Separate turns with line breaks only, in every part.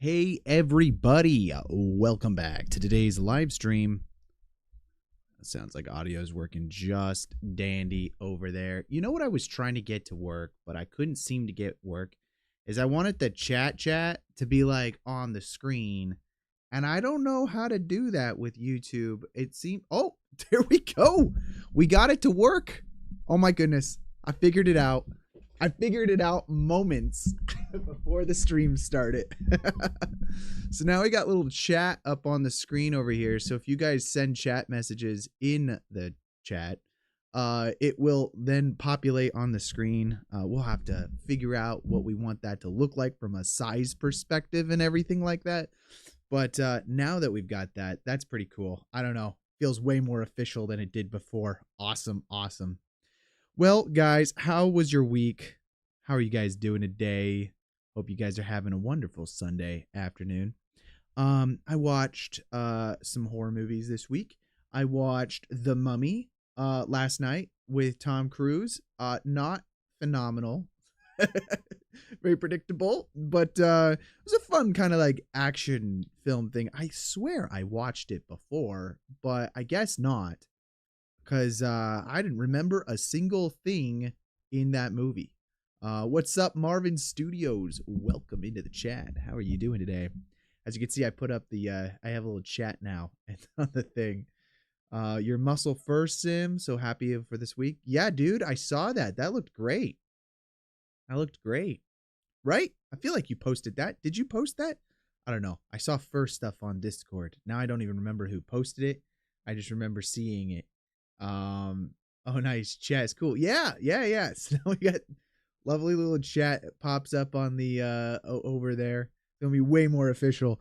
Hey everybody, welcome back to today's live stream. Sounds like audio is working just dandy over there. You know what I was trying to get to work, but I couldn't seem to get work, is I wanted the chat to be like on the screen, and I don't know how to do that with YouTube. It seemed, oh, there we go. We got it to work. Oh my goodness. I figured it out. I figured it out moments before the stream started. So now we got a little chat up on the screen over here. So if you guys send chat messages in the chat, it will then populate on the screen. We'll have to figure out what we want that to look like from a size perspective and everything like that. But now that we've got that, that's pretty cool. I don't know. Feels way more official than it did before. Awesome. Awesome. Well, guys, how was your week? How are you guys doing today? Hope you guys are having a wonderful Sunday afternoon. I watched some horror movies this week. I watched The Mummy last night with Tom Cruise. Not phenomenal. Very predictable, but it was a fun kind of like action film thing. I swear I watched it before, but I guess not, because I didn't remember a single thing in that movie. What's up, Marvin Studios? Welcome into the chat. How are you doing today? As you can see, I put up the, I have a little chat now on the thing. Your muscle first, Sim. So happy for this week. Yeah, dude, I saw that. That looked great. That looked great. Right? I feel like you posted that. Did you post that? I don't know. I saw first stuff on Discord. Now I don't even remember who posted it. I just remember seeing it. Oh, nice. Chat is cool. Yeah. So now we got lovely little chat pops up on the over there. It's gonna be way more official.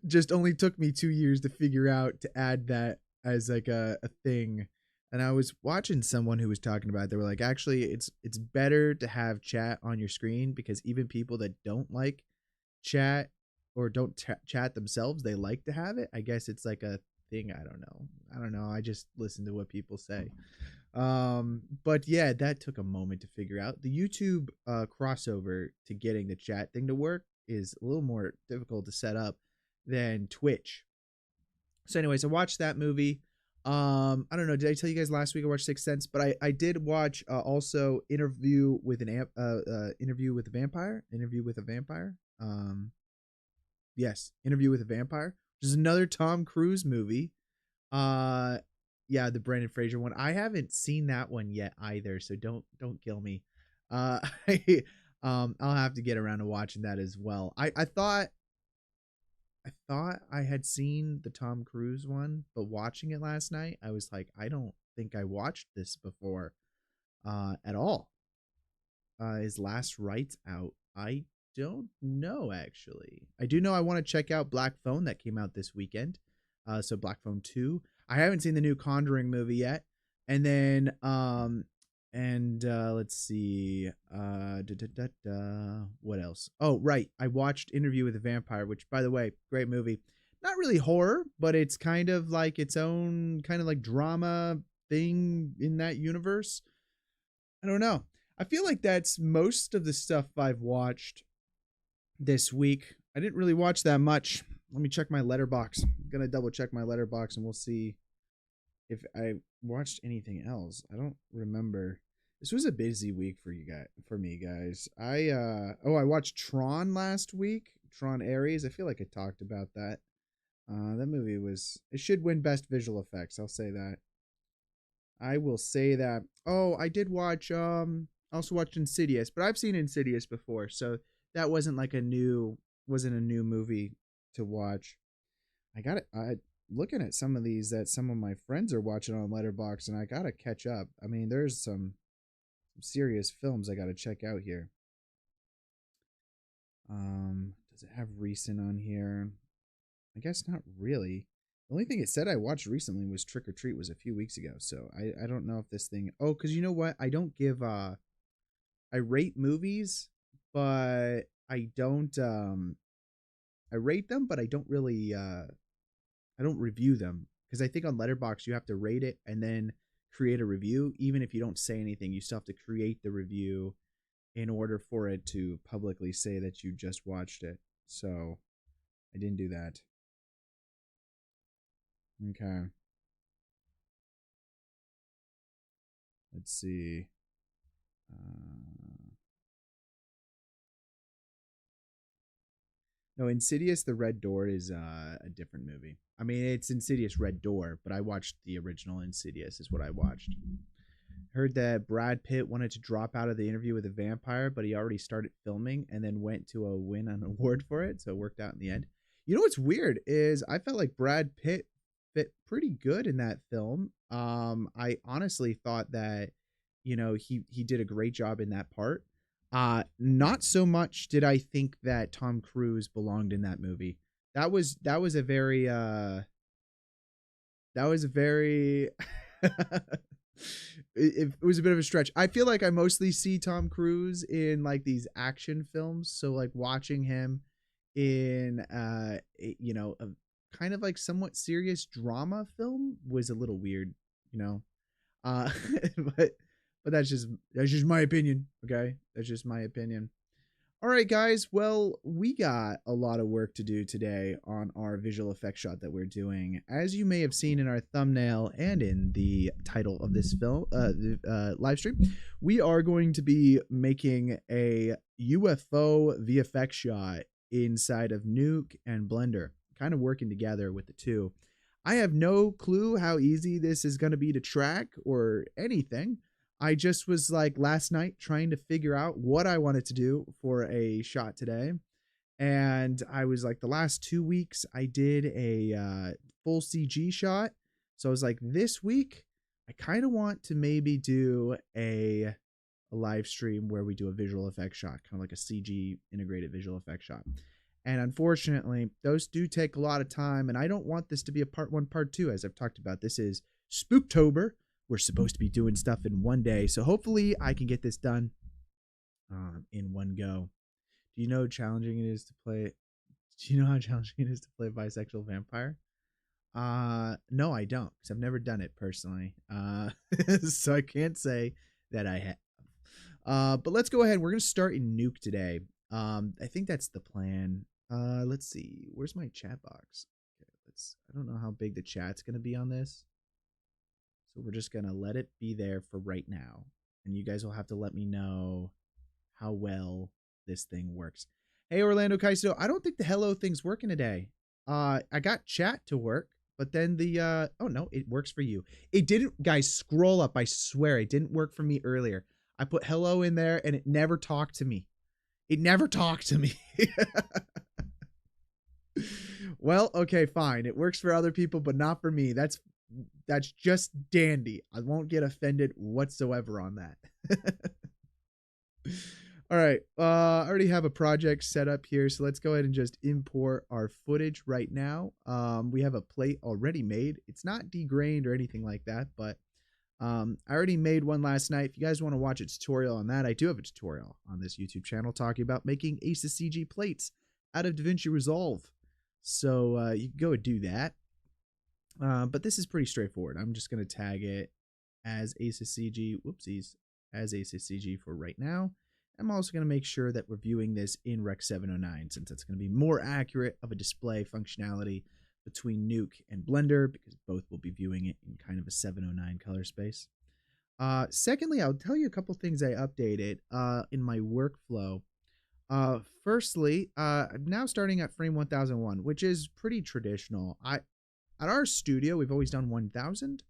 Just only took me 2 years to figure out to add that as like a thing. And I was watching someone who was talking about it. They were like, actually, it's better to have chat on your screen, because even people that don't like chat or don't chat themselves, they like to have it. I guess it's like a thing. I don't know. I just listen to what people say. But yeah, that took a moment to figure out. The YouTube crossover to getting the chat thing to work is a little more difficult to set up than Twitch. So anyways, I watched that movie. I don't know, did I tell you guys last week I watched Sixth Sense? But I did watch also Interview with a Vampire. Yes, Interview with a Vampire, which is another Tom Cruise movie. Yeah, the Brendan Fraser one. I haven't seen that one yet either, so don't kill me. I'll have to get around to watching that as well. I thought I had seen the Tom Cruise one, but watching it last night, I was like, I don't think I watched this before at all. Is Last Rites out? I don't know, actually. I do know I want to check out Black Phone that came out this weekend. So Black Phone 2. I haven't seen the new Conjuring movie yet. And then let's see. What else? Oh, right. I watched Interview with a Vampire, which, by the way, great movie. Not really horror, but it's kind of like its own kind of like drama thing in that universe. I don't know. I feel like that's most of the stuff I've watched this week. I didn't really watch that much. Let me check my letterbox. I'm gonna double check my letterbox and we'll see if I watched anything else. I don't remember. This was a busy week for me, guys. I watched Tron last week. Tron Ares. I feel like I talked about that. That movie it should win best visual effects. I'll say that. I will say that. Oh, I did watch also watched Insidious, but I've seen Insidious before, so that wasn't like a new movie to watch. I looking at some of these that some of my friends are watching on Letterboxd, and I gotta catch up. I mean, there's some serious films I gotta check out here. Does it have recent on here? I guess not really. The only thing it said I watched recently was Trick or Treat, was a few weeks ago. So I don't know if this thing. Oh, because you know what? I don't give I rate movies, but I don't I rate them, but I don't really I don't review them, because I think on Letterboxd you have to rate it and then create a review. Even if you don't say anything, you still have to create the review in order for it to publicly say that you just watched it. So I didn't do that. Okay. Let's see. No, Insidious The Red Door is a different movie. I mean, it's Insidious Red Door, but I watched the original Insidious is what I watched. Heard that Brad Pitt wanted to drop out of the interview with a vampire, but he already started filming and then went to win an award for it, so it worked out in the end. You know what's weird is I felt like Brad Pitt fit pretty good in that film. I honestly thought that, you know, he did a great job in that part. Not so much did I think that Tom Cruise belonged in that movie. That was a very it was a bit of a stretch. I feel like I mostly see Tom Cruise in like these action films, so like watching him in you know, a kind of like somewhat serious drama film was a little weird, you know. Uh but that's just my opinion, okay? That's just my opinion. All right, guys. Well, we got a lot of work to do today on our visual effects shot that we're doing. As you may have seen in our thumbnail and in the title of this film, live stream, we are going to be making a UFO VFX shot inside of Nuke and Blender, kind of working together with the two. I have no clue how easy this is going to be to track or anything. I just was like last night trying to figure out what I wanted to do for a shot today. And I was like, the last 2 weeks I did a full CG shot. So I was like, this week I kind of want to maybe do a live stream where we do a visual effects shot, kind of like a CG integrated visual effects shot. And unfortunately, those do take a lot of time. And I don't want this to be a part one, part two, as I've talked about. This is Spooktober. We're supposed to be doing stuff in one day. So hopefully I can get this done in one go. Do you know how challenging it is to play? Do you know how challenging it is to play a bisexual vampire? No, I don't, because I've never done it personally. So I can't say that I have. But let's go ahead. We're going to start in Nuke today. I think that's the plan. Let's see. Where's my chat box? Okay, I don't know how big the chat's going to be on this. So we're just going to let it be there for right now. And you guys will have to let me know how well this thing works. Hey, Orlando Kaisto, I don't think the hello thing's working today. I got chat to work, but then the, oh no, it works for you. It didn't, guys, scroll up. I swear it didn't work for me earlier. I put hello in there and it never talked to me. It never talked to me. Well, okay, fine. It works for other people, but not for me. That's just dandy. I won't get offended whatsoever on that. All right. I already have a project set up here, so let's go ahead and just import our footage right now. We have a plate already made. It's not degrained or anything like that, but I already made one last night. If you guys want to watch a tutorial on that, I do have a tutorial on this YouTube channel talking about making Asus CG plates out of DaVinci Resolve. So you can go and do that. But this is pretty straightforward. I'm just going to tag it as Asus CG, whoopsies, as Asus CG for right now. I'm also going to make sure that we're viewing this in Rec 709, since it's going to be more accurate of a display functionality between Nuke and Blender, because both will be viewing it in kind of a 709 color space. Secondly, I'll tell you a couple things I updated in my workflow. Firstly, I'm now starting at frame 1001, which is pretty traditional. At our studio, we've always done 1000.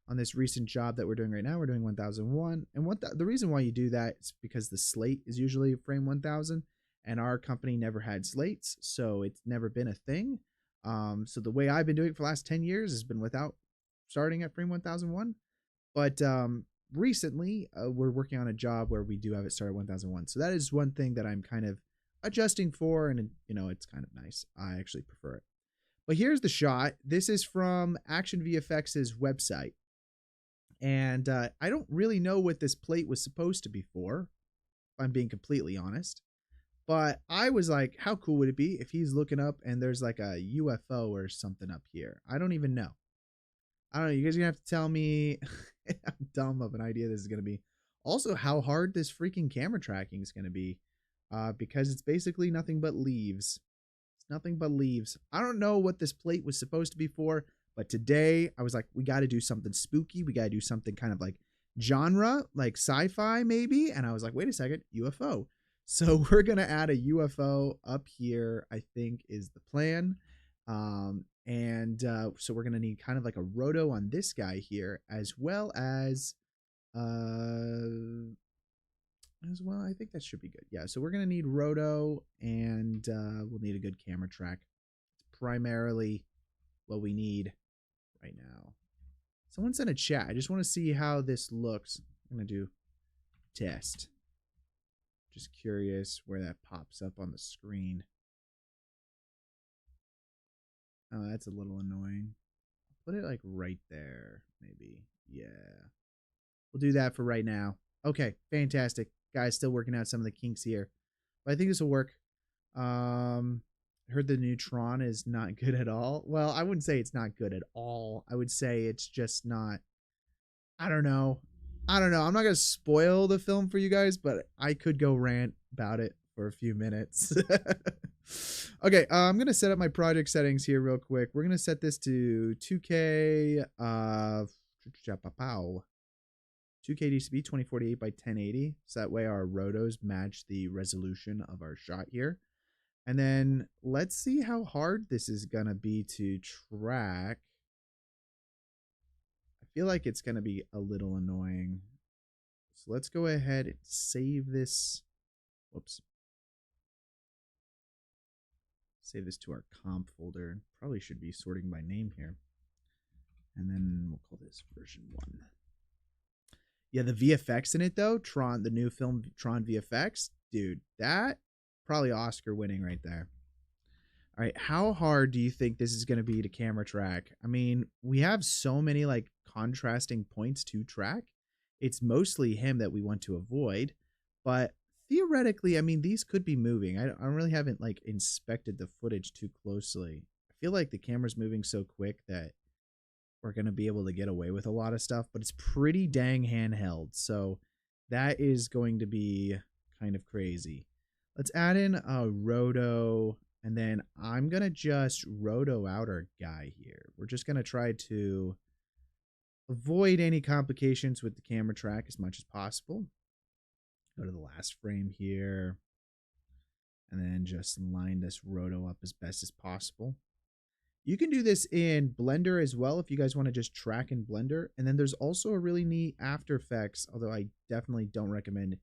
On this recent job that we're doing right now, we're doing 1001. And the reason why you do that is because the slate is usually frame 1000, and our company never had slates, so it's never been a thing. So the way I've been doing it for the last 10 years has been without starting at frame 1001. But recently, we're working on a job where we do have it start at 1001. So that is one thing that I'm kind of adjusting for, and you know, it's kind of nice. I actually prefer it. But here's the shot. This is from Action VFX's website. And I don't really know what this plate was supposed to be for, if I'm being completely honest. But I was like, how cool would it be if he's looking up and there's like a UFO or something up here? I don't even know. I don't know. You guys are going to have to tell me how dumb of an idea this is going to be. Also, how hard this freaking camera tracking is going to be, because it's basically nothing but leaves. It's nothing but leaves. I don't know what this plate was supposed to be for, but today I was like, we got to do something spooky. We got to do something kind of like genre, like sci-fi maybe. And I was like, wait a second, UFO. So we're going to add a UFO up here, I think is the plan. So we're going to need kind of like a roto on this guy here, as well. I think that should be good. Yeah, so we're going to need roto, and we'll need a good camera track. It's primarily what we need right now. Someone sent a chat. I just want to see how this looks. I'm going to do test. Just curious where that pops up on the screen. Oh, that's a little annoying. Put it like right there, maybe. Yeah. We'll do that for right now. Okay, fantastic. Guys, still working out some of the kinks here. But I think this will work. Heard the neutron is not good at all. Well, I wouldn't say it's not good at all. I would say it's just not. I don't know. I'm not going to spoil the film for you guys, but I could go rant about it for a few minutes. Okay, I'm going to set up my project settings here real quick. We're going to set this to 2K 2K DCP 2048 by 1080. So that way our rotos match the resolution of our shot here. And then let's see how hard this is going to be to track. I feel like it's going to be a little annoying. So let's go ahead and save this. Whoops. Save this to our comp folder. Probably should be sorting by name here. And then we'll call this version 1. Yeah, the VFX in it though, Tron, the new film Tron VFX, dude, that probably Oscar winning right there. All right, how hard do you think this is going to be to camera track? I mean, we have so many like contrasting points to track. It's mostly him that we want to avoid, but theoretically, I mean, these could be moving. I really haven't like inspected the footage too closely. I feel like the camera's moving so quick that we're going to be able to get away with a lot of stuff, but it's pretty dang handheld. So that is going to be kind of crazy. Let's add in a roto, and then I'm going to just roto out our guy here. We're just going to try to avoid any complications with the camera track as much as possible. Go to the last frame here, and then just line this roto up as best as possible. You can do this in Blender as well if you guys want to just track in Blender. And then there's also a really neat After Effects, although I definitely don't recommend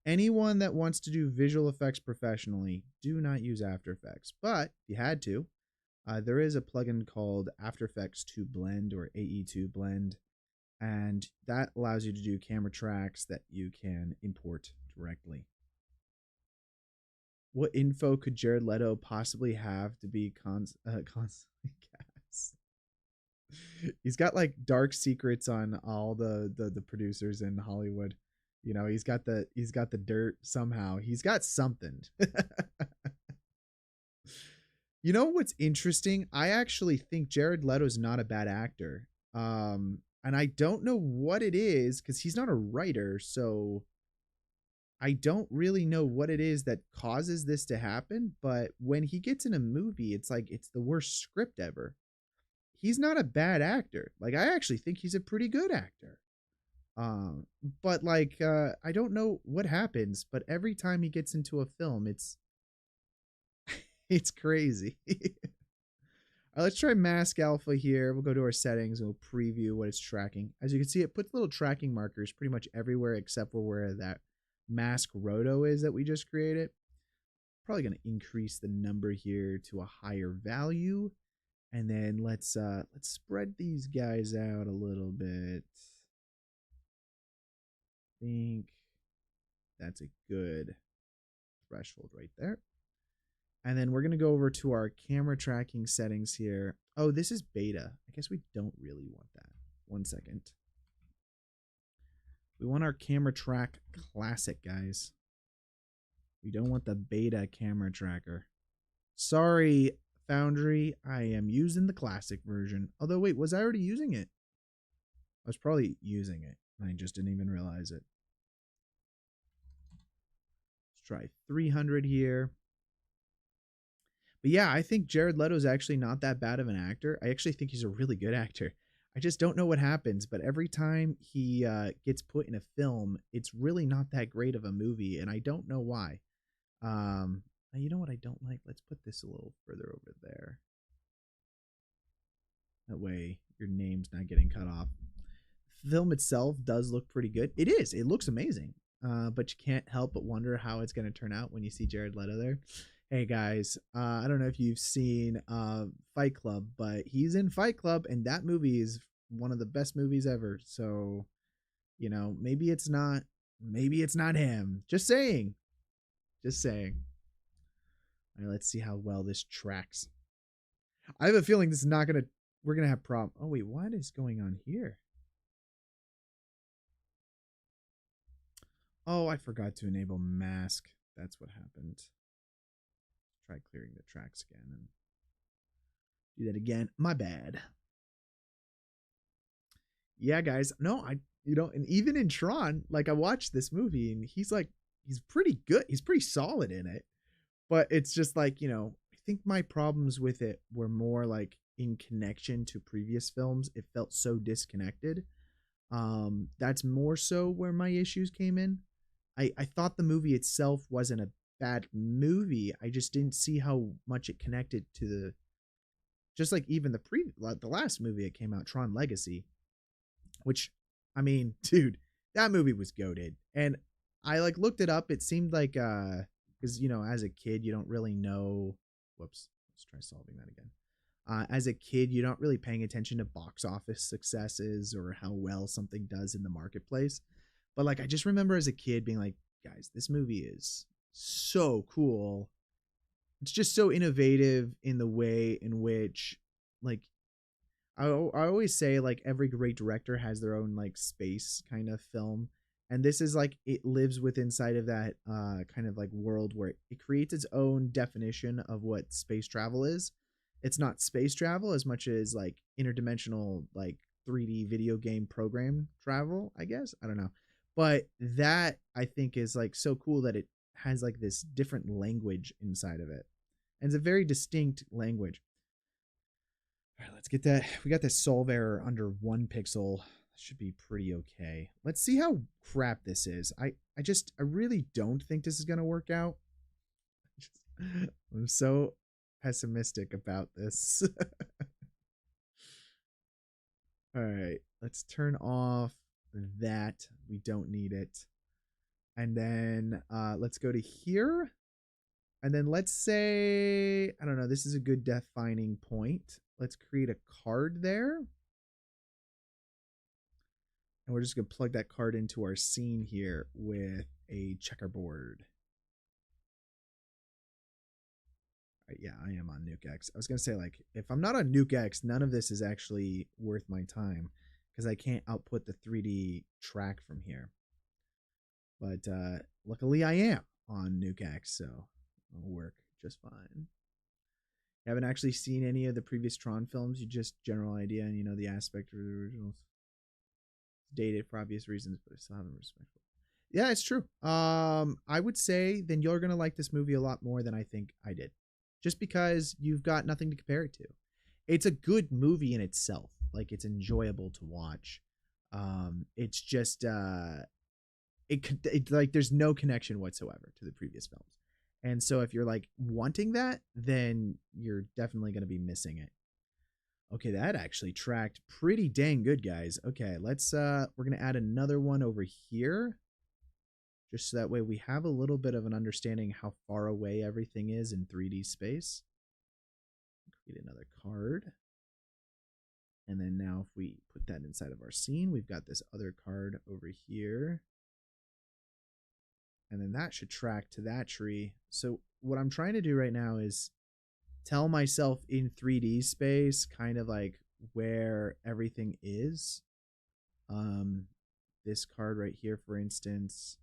anyone that wants to do visual effects professionally, do not use After Effects. But if you had to, there is a plugin called After Effects to Blend, or AE2 Blend. And that allows you to do camera tracks that you can import directly. What info could Jared Leto possibly have to be constantly cast? He's got like dark secrets on all the producers in Hollywood. You know, he's got the dirt somehow. He's got something. You know what's interesting? I actually think Jared Leto's not a bad actor. And I don't know what it is because he's not a writer, so I don't really know what it is that causes this to happen, but when he gets in a movie, it's like it's the worst script ever. He's not a bad actor. Like, I actually think he's a pretty good actor. But like I don't know what happens, but every time he gets into a film, it's it's crazy. All right, let's try mask alpha here. We'll go to our settings and we'll preview what it's tracking. As you can see, it puts little tracking markers pretty much everywhere except for where that mask roto is that we just created. Probably going to increase the number here to a higher value, and then let's spread these guys out a little bit. I think that's a good threshold right there. And then we're going to go over to our camera tracking settings here. Oh, this is beta. I guess we don't really want that. 1 second. We want our camera track classic, guys. We don't want the beta camera tracker. Sorry, Foundry. I am using the classic version. Although, wait, was I already using it? I was probably using it. I just didn't even realize it. try 300 here. But yeah, I think Jared Leto's actually not that bad of an actor. I actually think he's a really good actor. I just don't know what happens, but every time he gets put in a film, it's really not that great of a movie, and I don't know why. You know what I don't like? Let's put this a little further over there. That way your name's not getting cut off. The film itself does look pretty good. It is. It looks amazing. But you can't help but wonder how it's going to turn out when you see Jared Leto there. Hey guys, I don't know if you've seen Fight Club, but he's in Fight Club, and that movie is one of the best movies ever. So, you know, maybe it's not him. Just saying. Just saying. All right, let's see how well this tracks. I have a feeling this is not gonna. We're gonna have problem. Oh wait, what is going on here? Oh, I forgot to enable mask. That's what happened. Try clearing the tracks again and do that again. My bad. Yeah, guys. No, and even in Tron, like I watched this movie and he's pretty good. He's pretty solid in it. But it's just like, I think my problems with it were more like in connection to previous films. It felt so disconnected. That's more so where my issues came in. I thought the movie itself wasn't a bad movie. I just didn't see how much it connected to just like even the last movie that came out, Tron Legacy, which, I mean, dude, that movie was goated. And I like looked it up. It seemed like because as a kid you don't really know. Whoops, let's try solving that again. As a kid, you're not really paying attention to box office successes or how well something does in the marketplace. But like, I just remember as a kid being like, guys, this movie is so cool. It's just so innovative in the way in which, like, I always say, like, every great director has their own, like, space kind of film. And this is like, it lives with inside of that kind of like world where it creates its own definition of what space travel is. It's not space travel as much as like interdimensional, like 3D video game program travel, I guess. I don't know. But that I think is like so cool that it has like this different language inside of it. And it's a very distinct language. All right, let's get that. We got this solve error under 1 pixel. Should be pretty okay. Let's see how crap this is. I really don't think this is going to work out. I'm so pessimistic about this. All right, let's turn off that. We don't need it. And then let's go to here. And then let's say, I don't know, this is a good defining point. Let's create a card there. And we're just going to plug that card into our scene here with a checkerboard. Right, yeah, I am on Nuke X. I was going to say, like, if I'm not on Nuke X, none of this is actually worth my time because I can't output the 3D track from here. But luckily I am on Nuke X, so it'll work just fine. You haven't actually seen any of the previous Tron films. You just general idea and the aspect of the originals. Dated for obvious reasons, but I still haven't respectful. Yeah, it's true. I would say then you're gonna like this movie a lot more than I think I did, just because you've got nothing to compare it to. It's a good movie in itself. Like, it's enjoyable to watch. It's just it like there's no connection whatsoever to the previous films, and so if you're like wanting that, then you're definitely gonna be missing it. Okay, that actually tracked pretty dang good, guys. Okay, let's we're gonna add another one over here, just so that way we have a little bit of an understanding how far away everything is in 3D space. Create another card. And then now if we put that inside of our scene, we've got this other card over here. And then that should track to that tree. So what I'm trying to do right now is tell myself in 3D space kind of like where everything is. This card right here, for instance,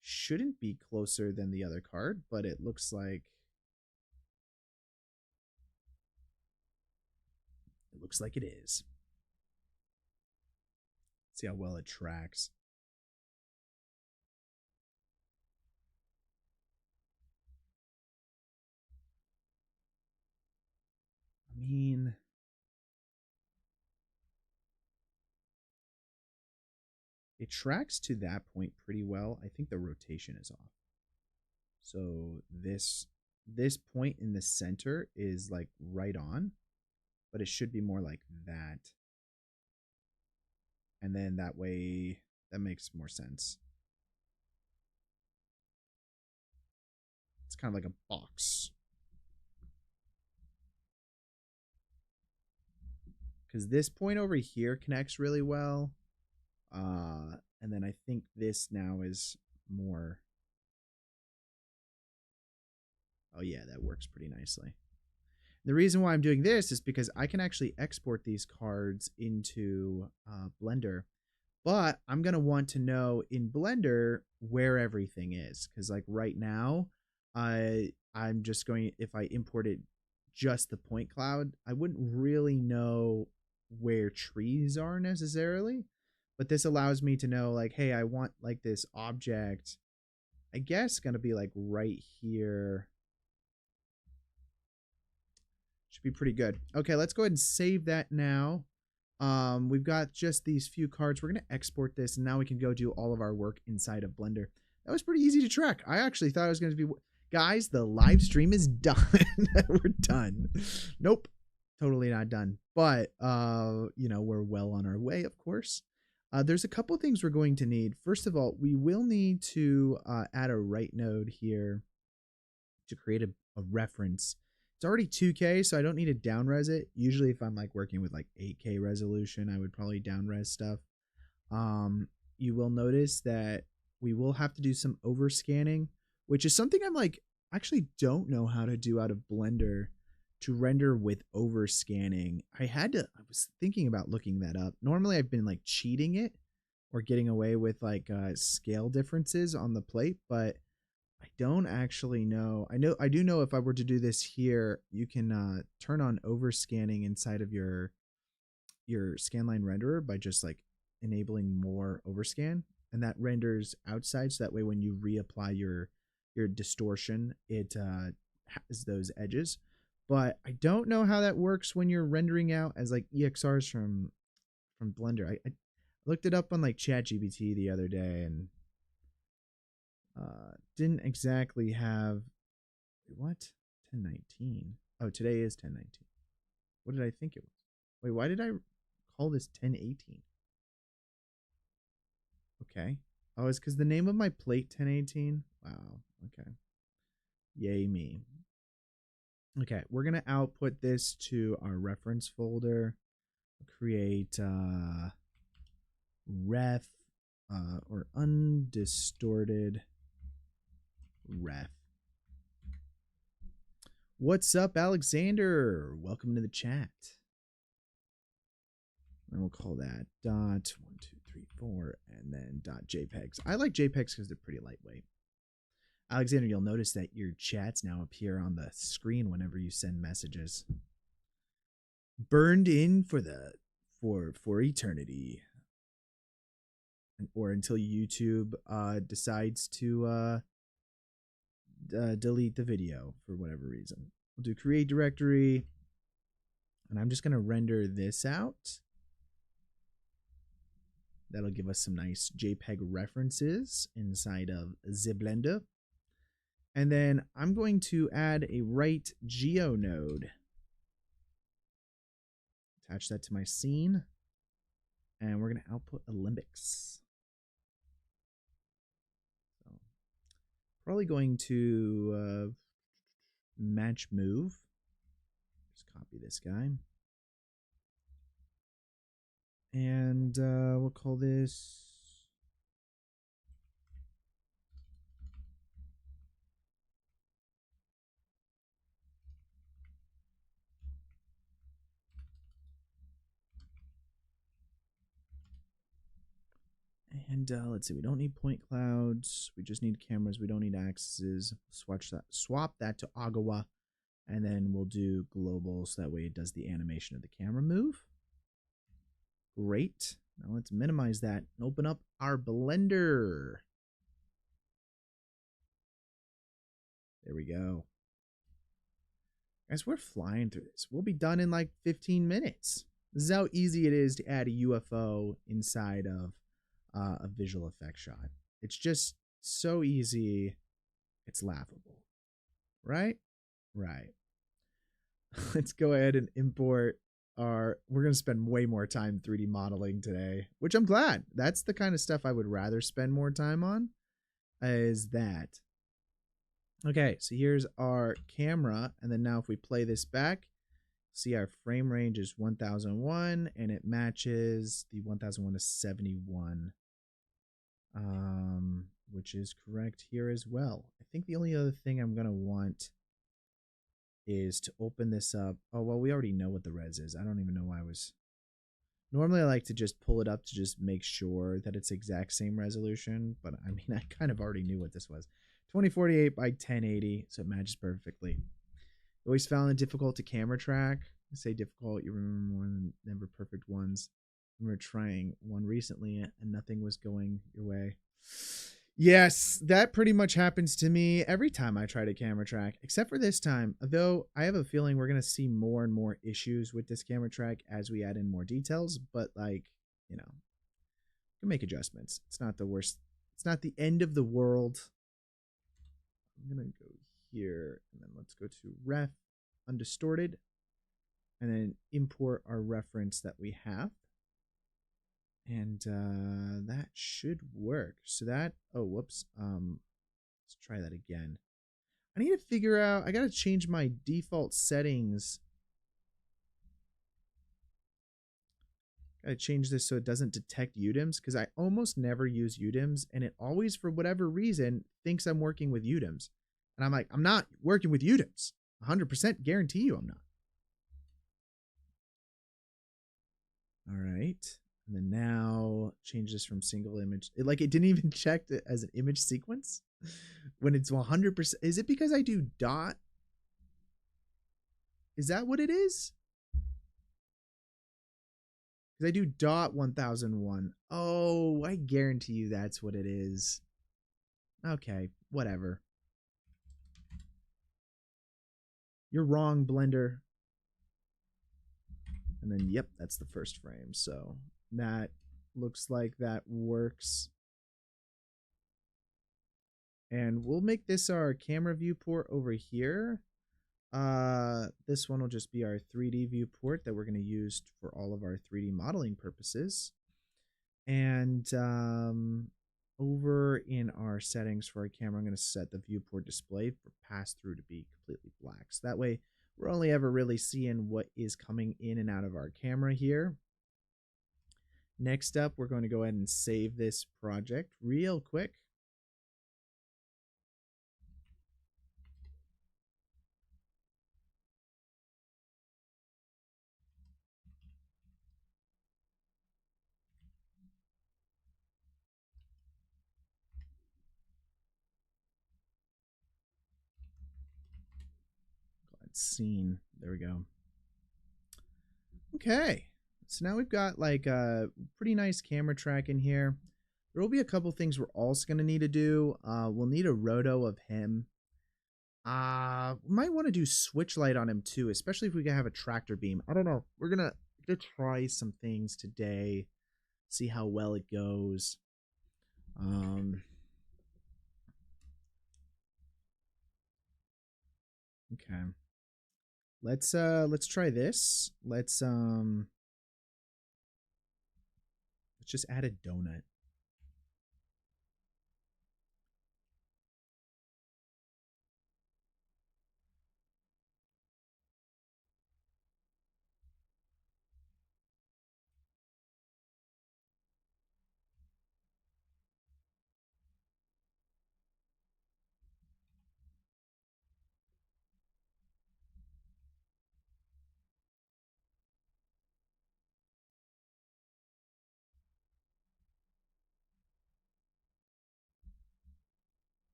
shouldn't be closer than the other card, but it looks like it is. See how well it tracks. mean, it tracks to that point pretty well. I think the rotation is off. So this point in the center is like right on, but it should be more like that. And then that way, that makes more sense. It's kind of like a box. Because this point over here connects really well. And then I think this now is more. Oh yeah, that works pretty nicely. The reason why I'm doing this is because I can actually export these cards into Blender, but I'm going to want to know in Blender where everything is. Because like right now, I'm just going, if I imported just the point cloud, I wouldn't really know where trees are necessarily. But this allows me to know like, hey, I want like this object, I guess going to be like right here. Should be pretty good. Okay, let's go ahead and save that now. We've got just these few cards. We're going to export this, and now we can go do all of our work inside of Blender. That was pretty easy to track. I actually thought it was going to be... Guys, the live stream is done. We're done. Nope. Totally not done. But, you know, we're well on our way, of course. There's a couple things we're going to need. First of all, we will need to add a write node here to create a reference. It's already 2K, so I don't need to downres it. Usually if I'm like working with like 8K resolution, I would probably downres stuff. You will notice that we will have to do some overscanning, which is something I'm like, actually don't know how to do out of Blender to render with overscanning. I was thinking about looking that up. Normally I've been like cheating it or getting away with like scale differences on the plate, but I don't actually know. I do know if I were to do this here, you can turn on overscanning inside of your scanline renderer by just like enabling more overscan, and that renders outside, so that way when you reapply your distortion, it has those edges. But I don't know how that works when you're rendering out as like EXRs from Blender. I looked it up on like ChatGPT the other day, and didn't exactly have what 1019. Oh, today is 1019. What did I think it was? Wait, why did I call this 1018? Okay. Oh, it's because the name of my plate 1018. Wow. Okay. Yay me. Okay, we're gonna output this to our reference folder. Create ref or undistorted ref. What's up, Alexander? Welcome to the chat. And we'll call that .1234 and then .jpegs. I like JPEGs because they're pretty lightweight. Alexander, you'll notice that your chats now appear on the screen whenever you send messages. Burned in for eternity, or until YouTube decides to delete the video for whatever reason. We'll do create directory, and I'm just going to render this out. That'll give us some nice JPEG references inside of the Blender. And then I'm going to add a write geo node. Attach that to my scene. And we're going to output a Olympics. So, probably going to match move. Just copy this guy. And we'll call this let's see, we don't need point clouds. We just need cameras. We don't need axes. Swap that to Agawa, and then we'll do global, so that way it does the animation of the camera move. Great. Now let's minimize that and open up our Blender. There we go. Guys, we're flying through this. We'll be done in like 15 minutes. This is how easy it is to add a UFO inside of a visual effect shot. It's just so easy. It's laughable. Right? Right. Let's go ahead and import our... We're going to spend way more time 3D modeling today, which I'm glad. That's the kind of stuff I would rather spend more time on, is that. Okay, so here's our camera, and then now if we play this back, see our frame range is 1001, and it matches the 1001 to 71, which is correct here as well. I think the only other thing I'm going to want is to open this up. Oh, well, we already know what the res is. I don't even know why I was... Normally, I like to just pull it up to just make sure that it's exact same resolution, but I mean, I kind of already knew what this was. 2048 by 1080, so it matches perfectly. Always found it difficult to camera track. I say difficult, you remember more than never perfect ones. I remember trying one recently and nothing was going your way. Yes, that pretty much happens to me every time I try to camera track, except for this time. Though I have a feeling we're going to see more and more issues with this camera track as we add in more details, but like, you know, we can make adjustments. It's not the worst. It's not the end of the world. I'm going to go here and then let's go to ref undistorted and then import our reference that we have. And that should work. So that, oh, whoops. Let's try that again. I need to figure out, I got to change my default settings. Got to change this so it doesn't detect UDIMs, because I almost never use UDIMs, and it always, for whatever reason, thinks I'm working with UDIMs. And I'm like, I'm not working with UDIMs. 100% guarantee you I'm not. All right. And then now change this from single image. It didn't even check it as an image sequence when it's 100%. Is it because I do dot? Is that what it is? Because I do dot 1001. Oh, I guarantee you that's what it is. Okay, whatever. You're wrong, Blender. And then, yep, that's the first frame. So that looks like that works. And we'll make this our camera viewport over here. This one will just be our 3D viewport that we're going to use for all of our 3D modeling purposes. And over in our settings for our camera, I'm going to set the viewport display for pass-through to be completely black. So that way, we're only ever really seeing what is coming in and out of our camera here. Next up, we're going to go ahead and save this project real quick. Scene. There we go. Okay. So now we've got like a pretty nice camera track in here. There will be a couple things we're also going to need to do. We'll need a roto of him. We might want to do switch light on him too, especially if we can have a tractor beam. I don't know. We're gonna try some things today, see how well it goes. Okay. Let's try this. Let's just add a donut.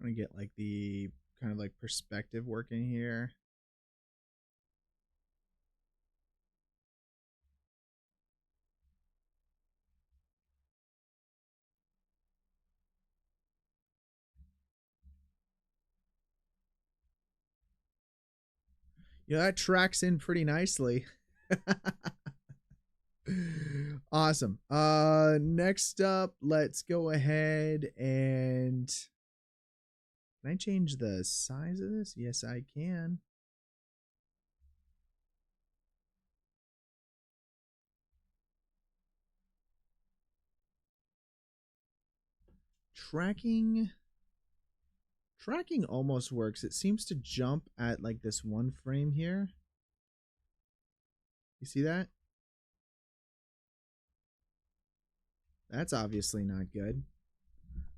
I'm gonna get like the kind of like perspective working here. Yeah, that tracks in pretty nicely. Awesome. Next up, let's go ahead and can I change the size of this? Yes, I can. Tracking almost works. It seems to jump at like this one frame here. You see that? That's obviously not good.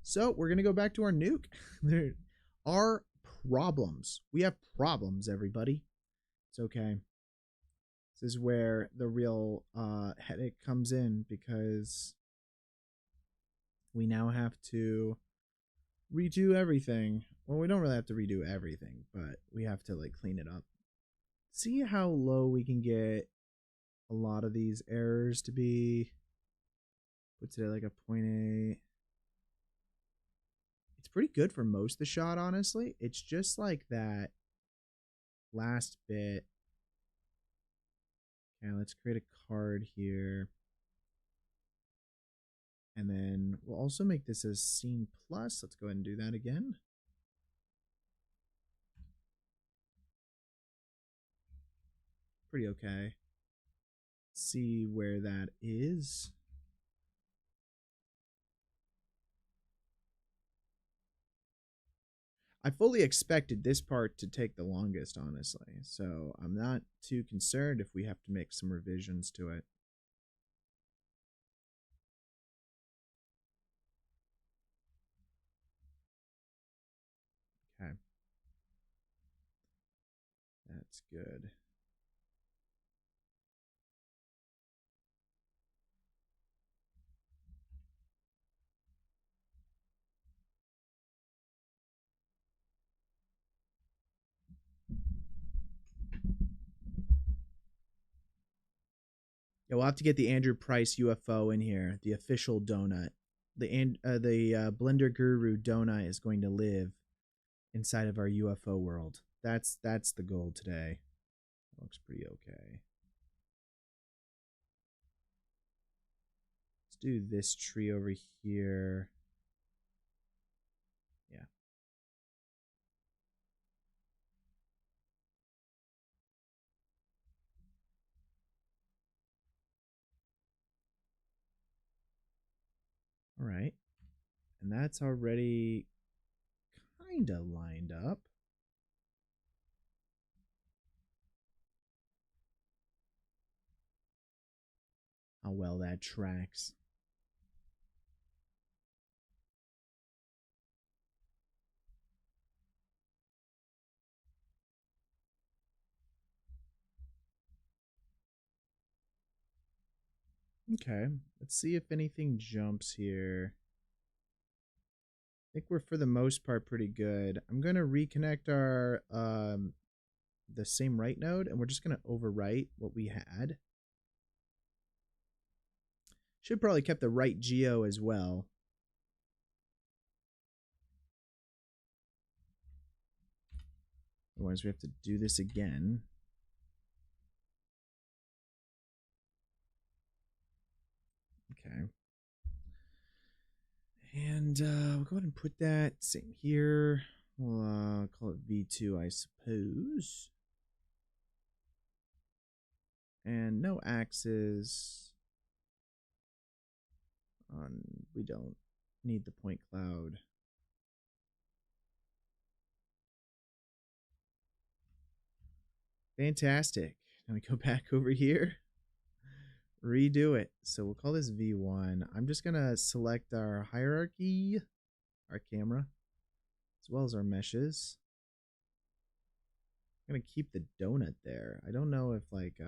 So we're going to go back to our nuke. There are problems. We have problems, everybody. It's okay. This is where the real headache comes in because we now have to redo everything. Well, we don't really have to redo everything, but we have to like clean it up. See how low we can get a lot of these errors to be. Puts it at like a 0.8. It's pretty good for most of the shot, honestly. It's just like that last bit. Okay, let's create a card here. And then we'll also make this a scene plus. Let's go ahead and do that again. Pretty okay. Let's see where that is. I fully expected this part to take the longest, honestly. So I'm not too concerned if we have to make some revisions to it. Okay. That's good. Yeah, we'll have to get the Andrew Price UFO in here, the official donut. The Blender Guru donut is going to live inside of our UFO world. That's the goal today. Looks pretty okay. Let's do this tree over here. Yeah. All right. And that's already kind of lined up. How well that tracks. Okay, let's see if anything jumps here. I think we're for the most part pretty good. I'm gonna reconnect our the same write node, and we're just gonna overwrite what we had. Should probably kept the right geo as well. Otherwise, we have to do this again. Okay. And we'll go ahead and put that same here. We'll call it V2, I suppose. And no axes. We don't need the point cloud. Fantastic. Now we go back over here. Redo it. So we'll call this V1. I'm just going to select our hierarchy, our camera, as well as our meshes. I'm going to keep the donut there. I don't know if like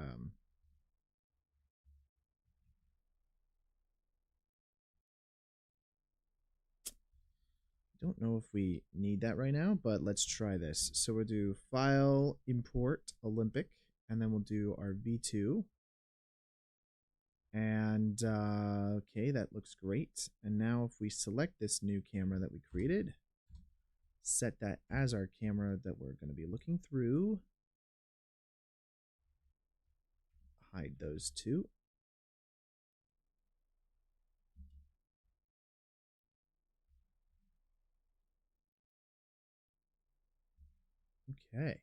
don't know if we need that right now, but let's try this. So we'll do file, import, Olympic, and then we'll do our V2. And okay, that looks great. And now if we select this new camera that we created, set that as our camera that we're going to be looking through. hide those two. Okay.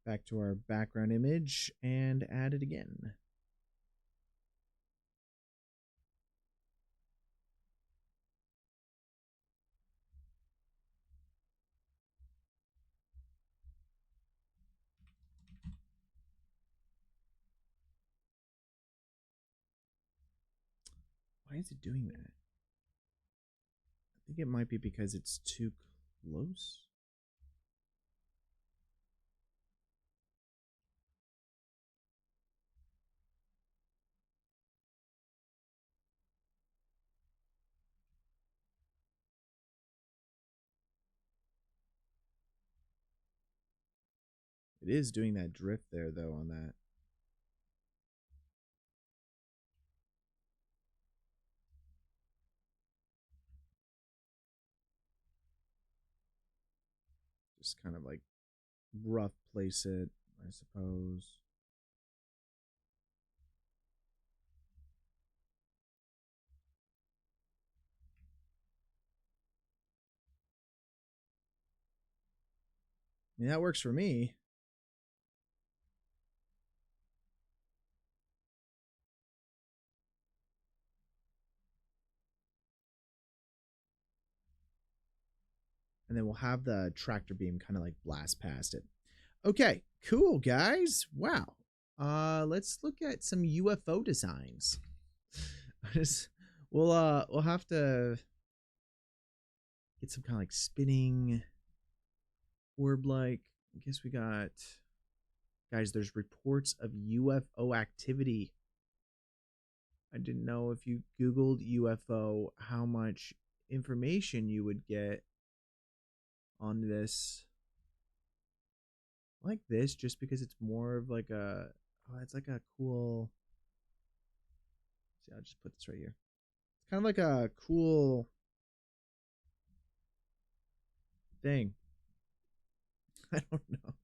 Back to our background image and add it again. Why is it doing that? I think it might be because it's too close. It is doing that drift there, though, on that. Just kind of like rough place it, I suppose. I mean, that works for me. And then we'll have the tractor beam kind of like blast past it. Okay, cool, guys. Wow. Let's look at some UFO designs. We'll have to get some kind of like spinning orb like. I guess we got, guys, there's reports of UFO activity. I didn't know if you Googled UFO how much information you would get on this. I like this just because it's more of like a, oh, it's like a cool, see, I'll just put this right here. It's kind of like a cool thing. I don't know.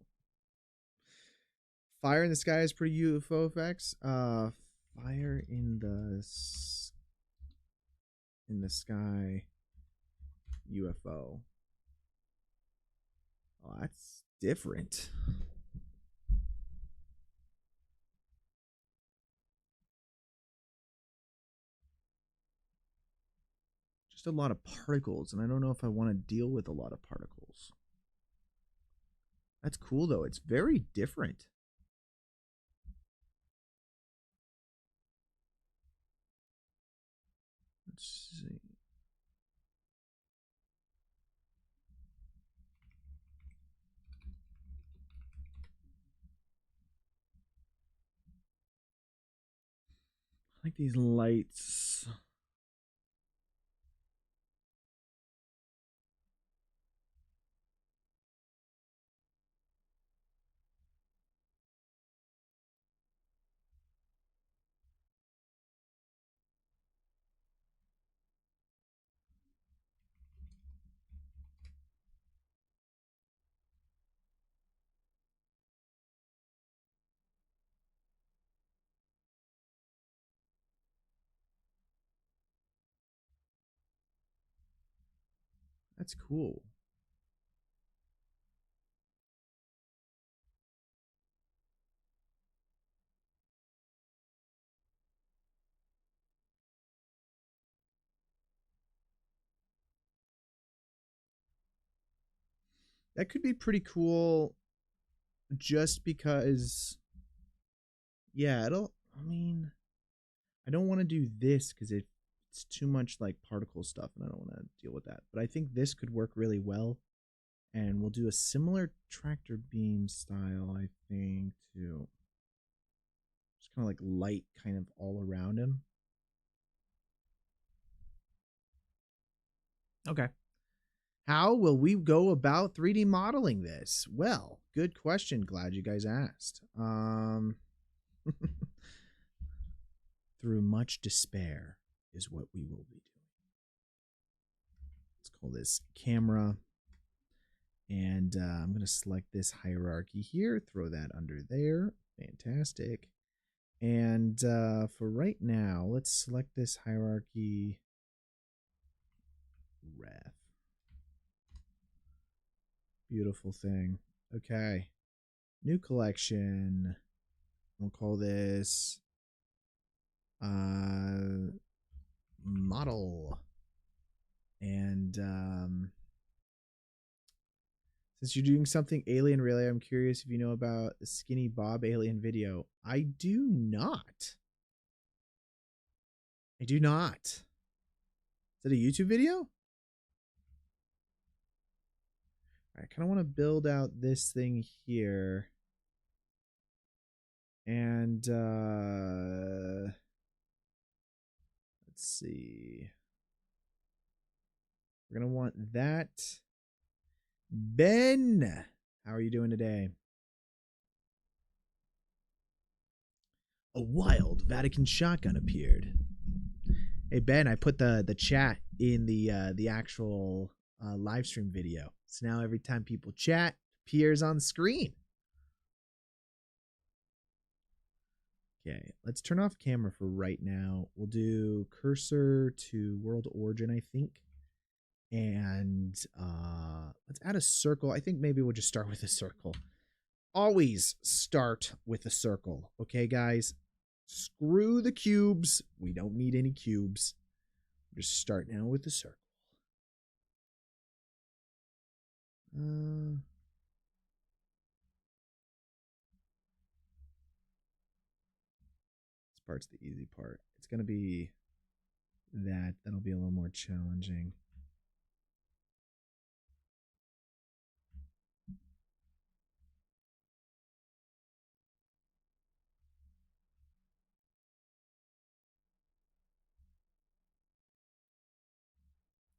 Fire in the sky is pretty UFO effects. Fire in the sky UFO. Oh, that's different. Just a lot of particles, and I don't know if I want to deal with a lot of particles. That's cool, though. It's very different. Let's see. I like these lights. That's cool. That could be pretty cool just because, yeah, I mean, I don't want to do this because it's too much like particle stuff and I don't want to deal with that. But I think this could work really well. And we'll do a similar tractor beam style, I think, to just kind of like light kind of all around him. Okay. How will we go about 3D modeling this? Well, good question. Glad you guys asked. Through much despair is what we will be doing. Let's call this camera. And I'm going to select this hierarchy here, throw that under there. Fantastic. And for right now, let's select this hierarchy ref. Beautiful thing. Okay. New collection. We'll call this model. And since you're doing something alien related, I'm curious if you know about the Skinny Bob alien video. I do not. I do not. Is it a YouTube video? I kind of want to build out this thing here. And let's see. We're going to want that. Ben, how are you doing today? A wild Vatican shotgun appeared. Hey Ben, I put the chat in the actual live stream video. So now every time people chat, it appears on screen. Okay, let's turn off camera for right now. We'll do cursor to world origin, I think. And let's add a circle. I think maybe we'll just start with a circle. Always start with a circle. Okay, guys? Screw the cubes. We don't need any cubes. Just start now with the circle. This part's the easy part. It's going to be that. That'll be a little more challenging.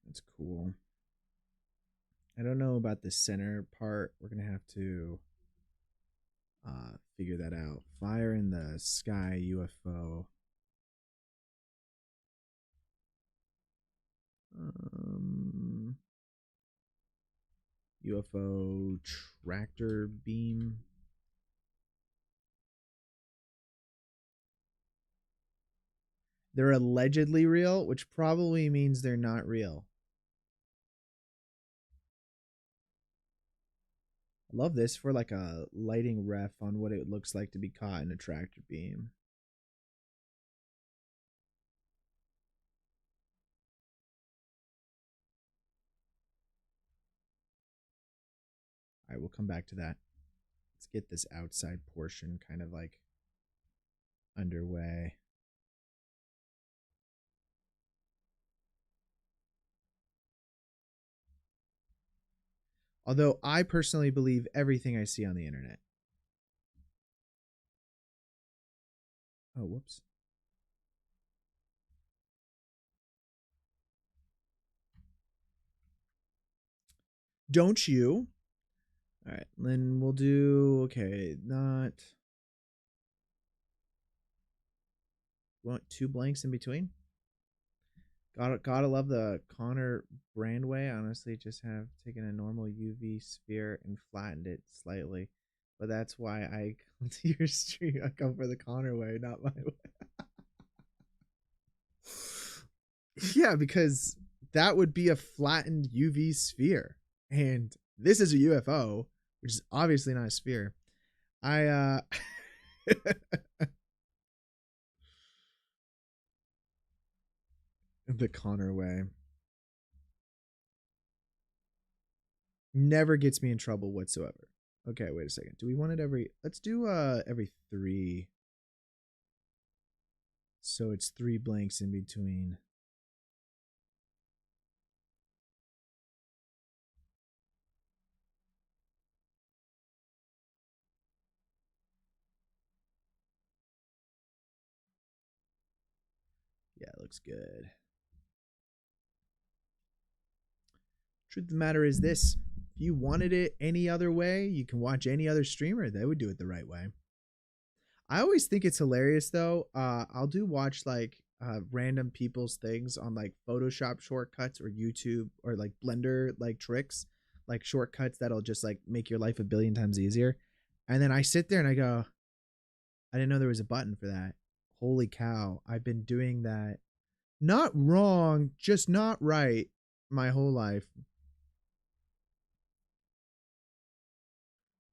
That's cool. I don't know about the center part. We're going to have to figure that out. Fire in the sky, UFO. UFO tractor beam. They're allegedly real, which probably means they're not real. I love this for like a lighting ref on what it looks like to be caught in a tractor beam. All right, we'll come back to that. Let's get this outside portion kind of like underway. Although I personally believe everything I see on the internet. Oh, whoops. Don't you? All right, then we'll do, okay, not. Want two blanks in between? Gotta love the Connor Brandway. Honestly, just have taken a normal UV sphere and flattened it slightly. But that's why I come to your stream. I come for the Connor way, not my way. Yeah, because that would be a flattened UV sphere. And this is a UFO, which is obviously not a sphere. I the Connor way never gets me in trouble whatsoever. Okay, wait a second. Do we want it every, let's do every 3. So it's 3 blanks in between. Yeah, it looks good. Truth of the matter is this. If you wanted it any other way, you can watch any other streamer. They would do it the right way. I always think it's hilarious though. I'll do watch like random people's things on like Photoshop shortcuts or YouTube or like Blender like tricks, like shortcuts that'll just like make your life a billion times easier. And then I sit there and I go, I didn't know there was a button for that. Holy cow. I've been doing that. Not wrong, just not right my whole life.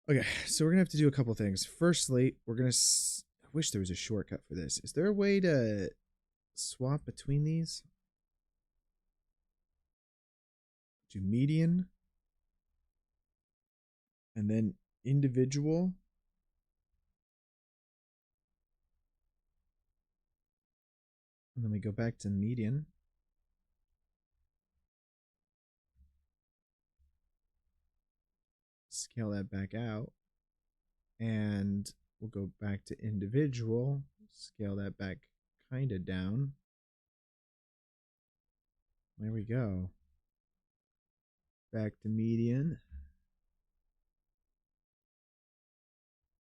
Okay, so we're going to have to do a couple things. Firstly, we're going to... I wish there was a shortcut for this. Is there a way to swap between these? Do median. And then individual. And then we go back to median. Scale that back out. And we'll go back to individual. Scale that back kind of down. There we go. Back to median.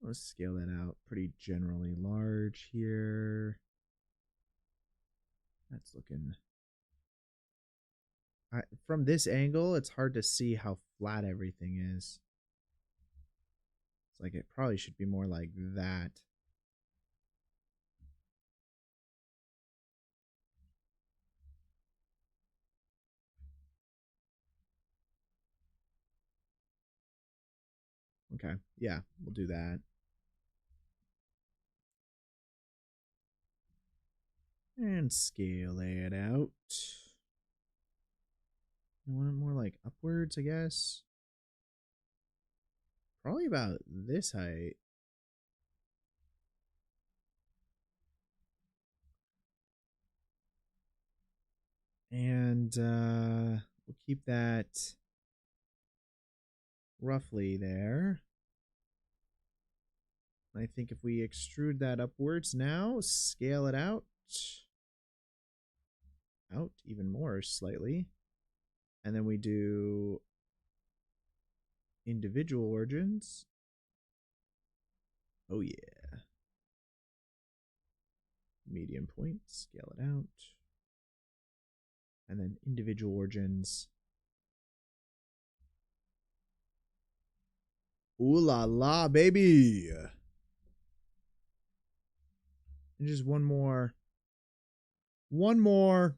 Let's scale that out pretty generally large here. That's looking... from this angle, it's hard to see how flat everything is. It's like it probably should be more like that. Okay, yeah, we'll do that. And scale it out. I want it more like upwards, I guess. Probably about this height. And we'll keep that roughly there. I think if we extrude that upwards now, scale it out even more slightly. And then we do individual origins. Oh yeah. Median point, scale it out. And then individual origins. Ooh la la, baby. And just one more. One more.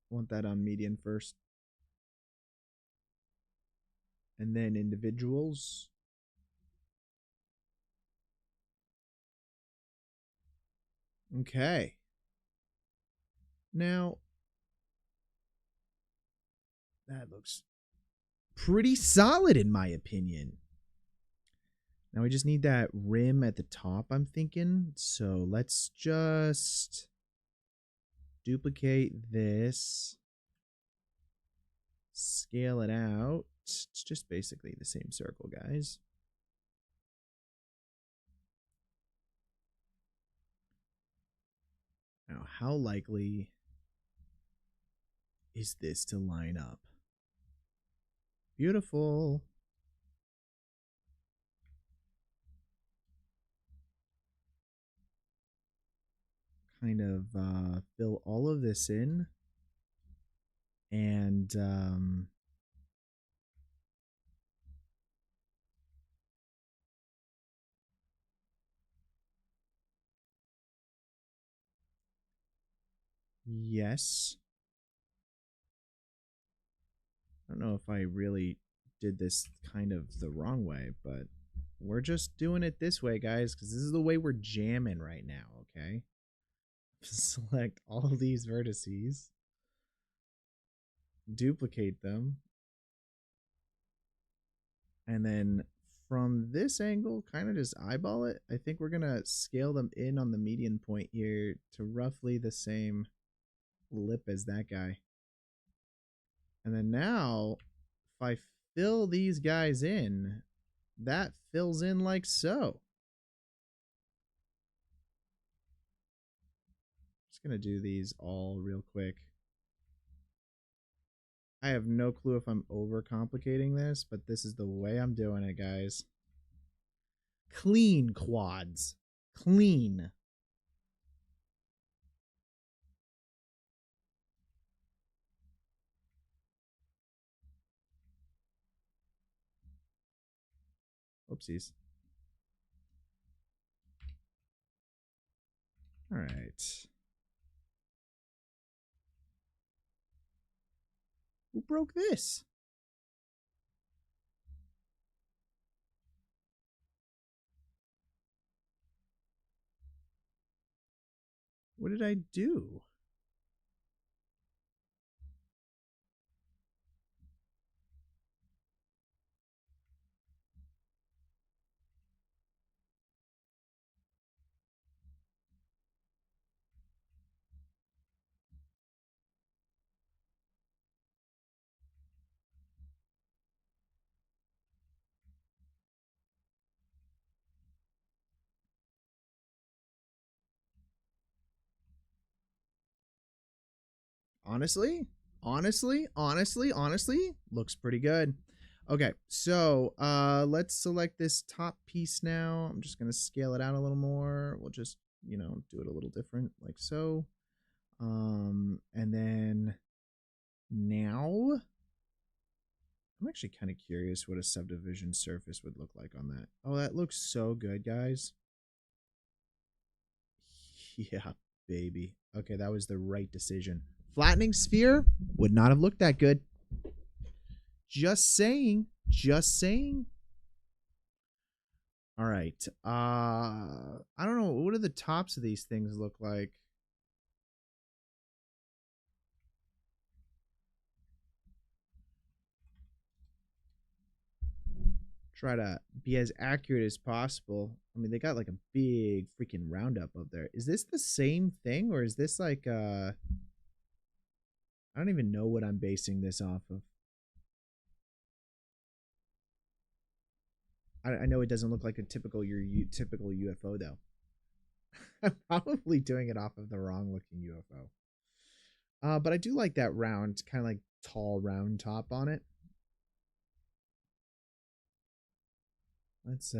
Want that on median first. And then individuals. Okay. Now, that looks pretty solid in my opinion. Now we just need that rim at the top, I'm thinking. So let's just duplicate this. Scale it out. It's just basically the same circle, guys. Now, how likely is this to line up? Beautiful. Kind of fill all of this in. And yes. I don't know if I really did this kind of the wrong way, but we're just doing it this way, guys, because this is the way we're jamming right now, okay? Select all these vertices, duplicate them, and then from this angle, kind of just eyeball it. I think we're going to scale them in on the median point here to roughly the same lip as that guy. And then now, if I fill these guys in, that fills in like so. Just going to do these all real quick. I have no clue if I'm overcomplicating this, but this is the way I'm doing it, guys. Clean quads. Clean. Oopsies. All right. Who broke this? What did I do? Honestly, looks pretty good. Okay, so let's select this top piece now. I'm just gonna scale it out a little more. We'll just, do it a little different, like so. And then now I'm actually kind of curious what a subdivision surface would look like on that. Oh, that looks so good, guys. Yeah, baby. Okay, that was the right decision. Flattening sphere would not have looked that good. Just saying. Just saying. All right. I don't know. What do the tops of these things look like? Try to be as accurate as possible. I mean, they got like a big freaking roundup up there. Is this the same thing, or is this like I don't even know what I'm basing this off of. I know it doesn't look like a typical typical UFO though. I'm probably doing it off of the wrong looking UFO. But I do like that round, kind of like tall round top on it. Let's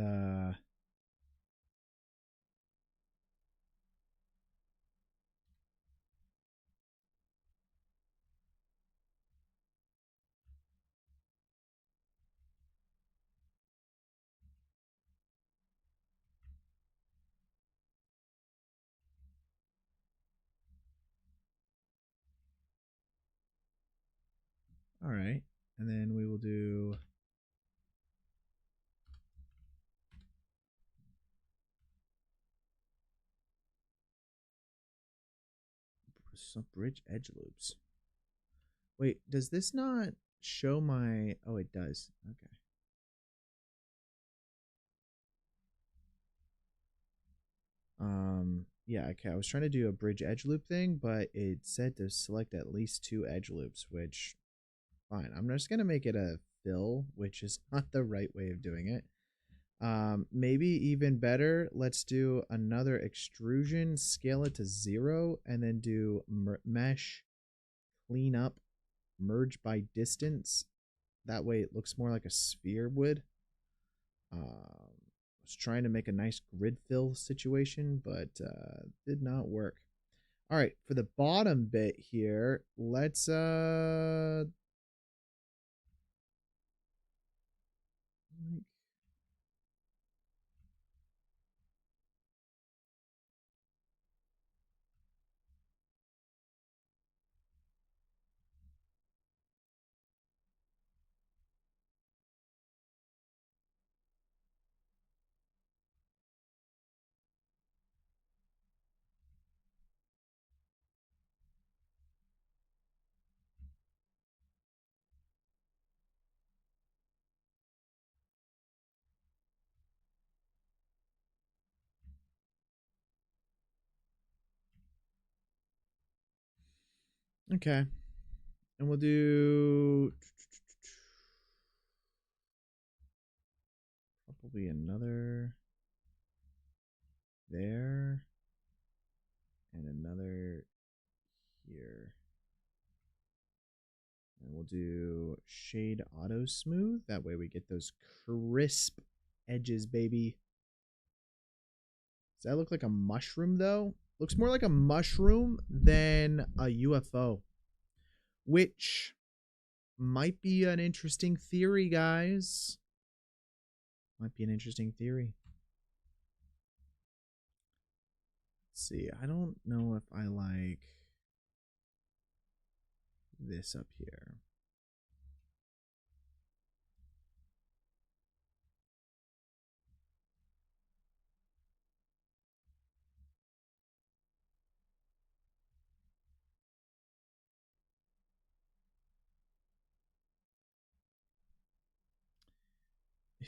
all right. And then we will do some bridge edge loops. Wait, does this not show my... Oh, it does. Okay. Yeah, okay. I was trying to do a bridge edge loop thing, but it said to select at least 2 edge loops, which, fine. I'm just going to make it a fill, which is not the right way of doing it. Maybe even better, let's do another extrusion, scale it to 0, and then do mesh, clean up, merge by distance. That way it looks more like a sphere would. I was trying to make a nice grid fill situation, but did not work. All right, for the bottom bit here, let's okay. And we'll do probably another there and another here. And we'll do shade auto smooth. That way we get those crisp edges, baby. Does that look like a mushroom though? Looks more like a mushroom than a UFO, which might be an interesting theory, guys. Might be an interesting theory. Let's see. I don't know if I like this up here.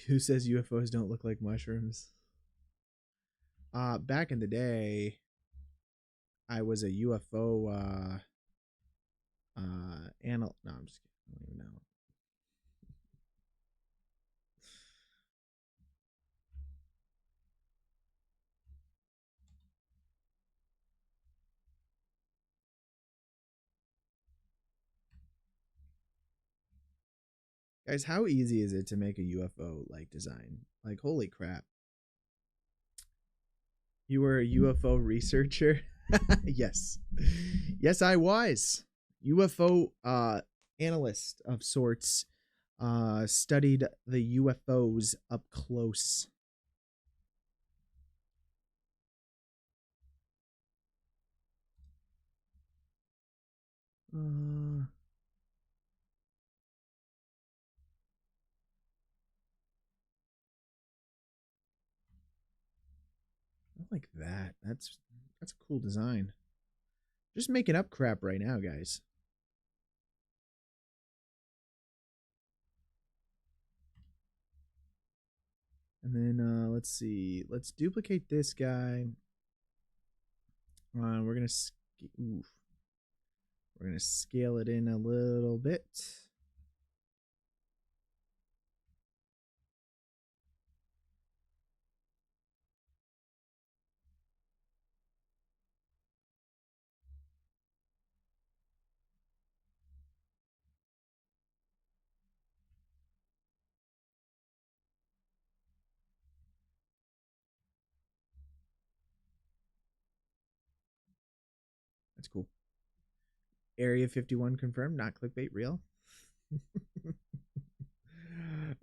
Who says UFOs don't look like mushrooms? Back in the day, I was a UFO no, I'm just kidding. I don't even know. Guys, how easy is it to make a UFO like design? Like, holy crap. You were a UFO researcher? Yes. Yes, I was. UFO analyst of sorts. Studied the UFOs up close. Not like that. That's a cool design. Just making up crap right now, guys. And then let's see. Let's duplicate this guy. We're gonna scale it in a little bit. That's cool. Area 51 confirmed, not clickbait, real.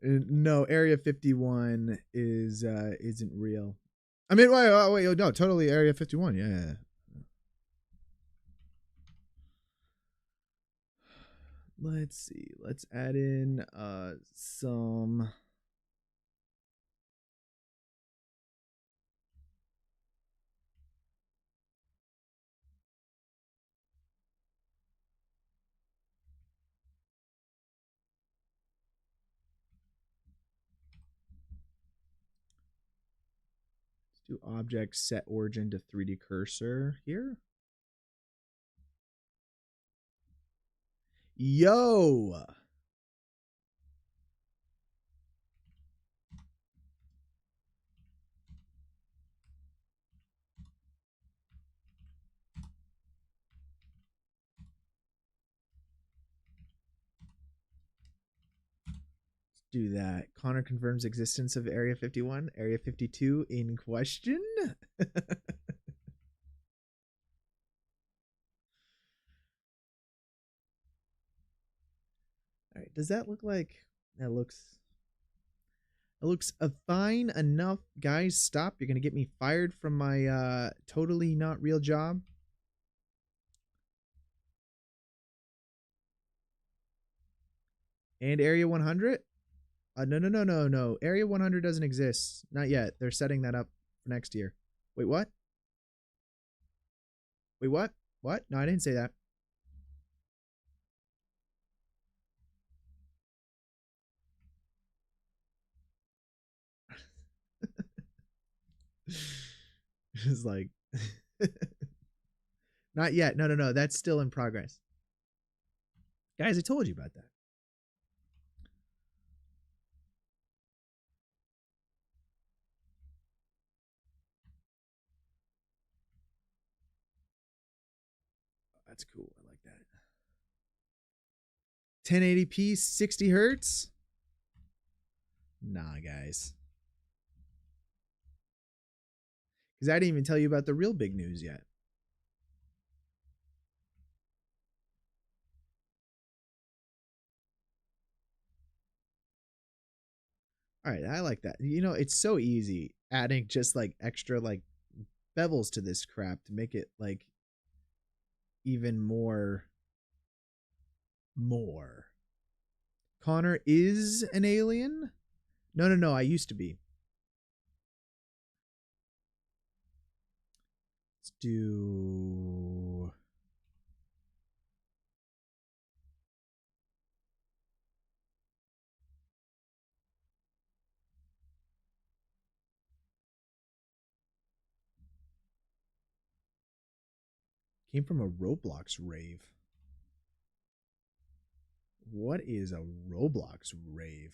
No, Area 51 isn't real. I mean, wait, no, totally Area 51. Yeah. Let's see. Let's add in some. Do object set origin to 3D cursor here. Yo. Do that. Connor confirms existence of Area 51. Area 52 in question. All right. Does that look like that looks a fine enough? Guys, stop. You're going to get me fired from my totally not real job. And Area 100? No. Area 100 doesn't exist. Not yet. They're setting that up for next year. Wait, what? Wait, what? What? No, I didn't say that. It's like, not yet. No. That's still in progress. Guys, I told you about that. That's cool. I like that. 1080p, 60 hertz? Nah, guys. Because I didn't even tell you about the real big news yet. All right, I like that. You know, it's so easy adding just like extra like bevels to this crap to make it like even more. Connor is an alien? No, I used to be. Let's do... Came from a Roblox rave. What is a Roblox rave?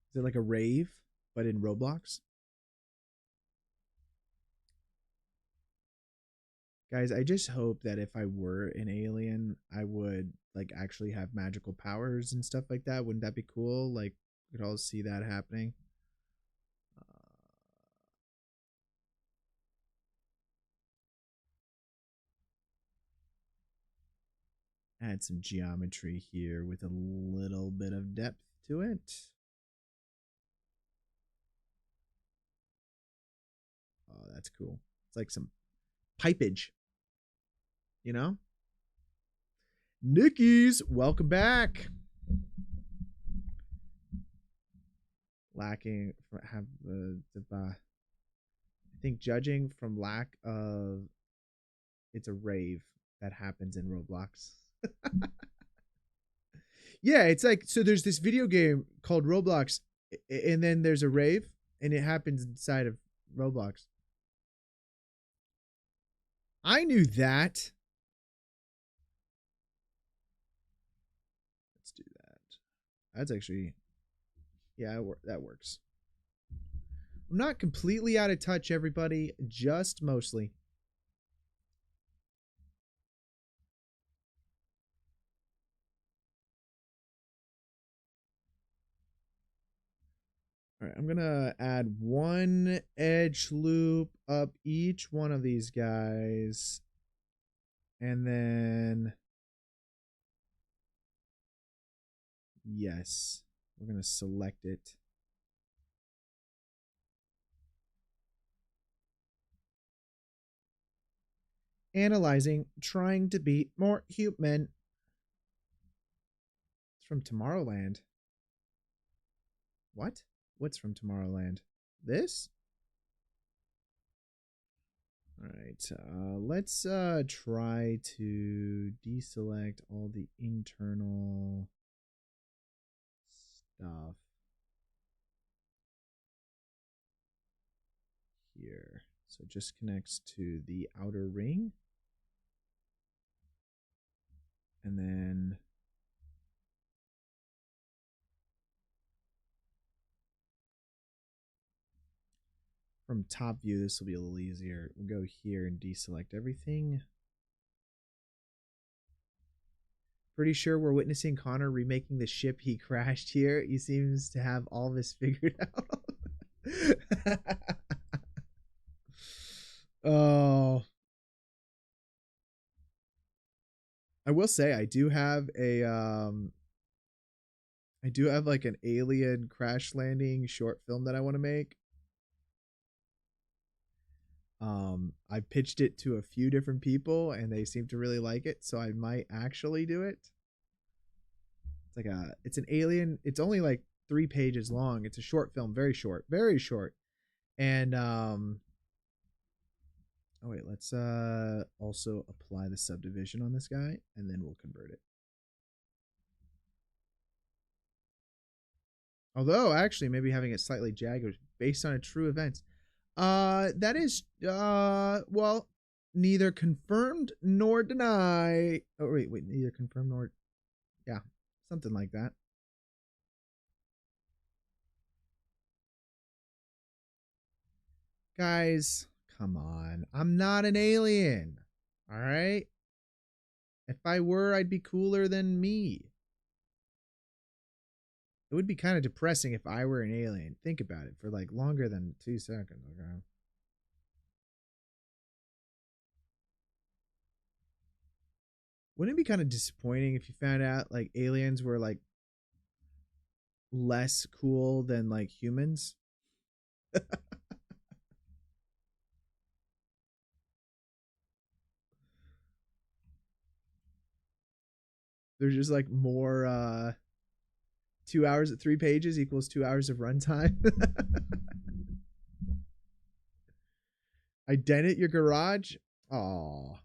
Is it like a rave, but in Roblox? Guys, I just hope that if I were an alien, I would like actually have magical powers and stuff like that. Wouldn't that be cool? Like, we could all see that happening. Add some geometry here with a little bit of depth to it. Oh, that's cool. It's like some pipage, you know? Nickies, welcome back. Lacking for have I think judging from lack of it's a rave that happens in Roblox. Yeah, it's like so there's this video game called Roblox and then there's a rave and it happens inside of Roblox. I knew that. Let's do that. That's actually yeah, that works. I'm not completely out of touch, everybody, just mostly. All right, I'm going to add one edge loop up each one of these guys. And then, yes, we're going to select it. Analyzing, trying to be more human. It's from Tomorrowland. What? What's from Tomorrowland? This? All right, let's try to deselect all the internal stuff here. So it just connects to the outer ring. And then from top view, this will be a little easier. We'll go here and deselect everything. Pretty sure we're witnessing Connor remaking the ship he crashed here. He seems to have all this figured out. Oh. I will say I do have like an alien crash landing short film that I want to make. I pitched it to a few different people and they seem to really like it, so I might actually do it. It's an alien, it's only like 3 pages long. It's a short film, very short, very short. And oh wait, let's also apply the subdivision on this guy and then we'll convert it. Although actually maybe having it slightly jagged based on a true event. That is, well, neither confirmed nor deny. Oh, wait, neither confirmed nor, yeah, something like that. Guys, come on. I'm not an alien. All right? If I were, I'd be cooler than me. It would be kind of depressing if I were an alien. Think about it for like longer than 2 seconds, okay? Wouldn't it be kind of disappointing if you found out like aliens were like less cool than like humans. They're just like more 2 hours at 3 pages equals 2 hours of runtime. I dented your garage. Oh,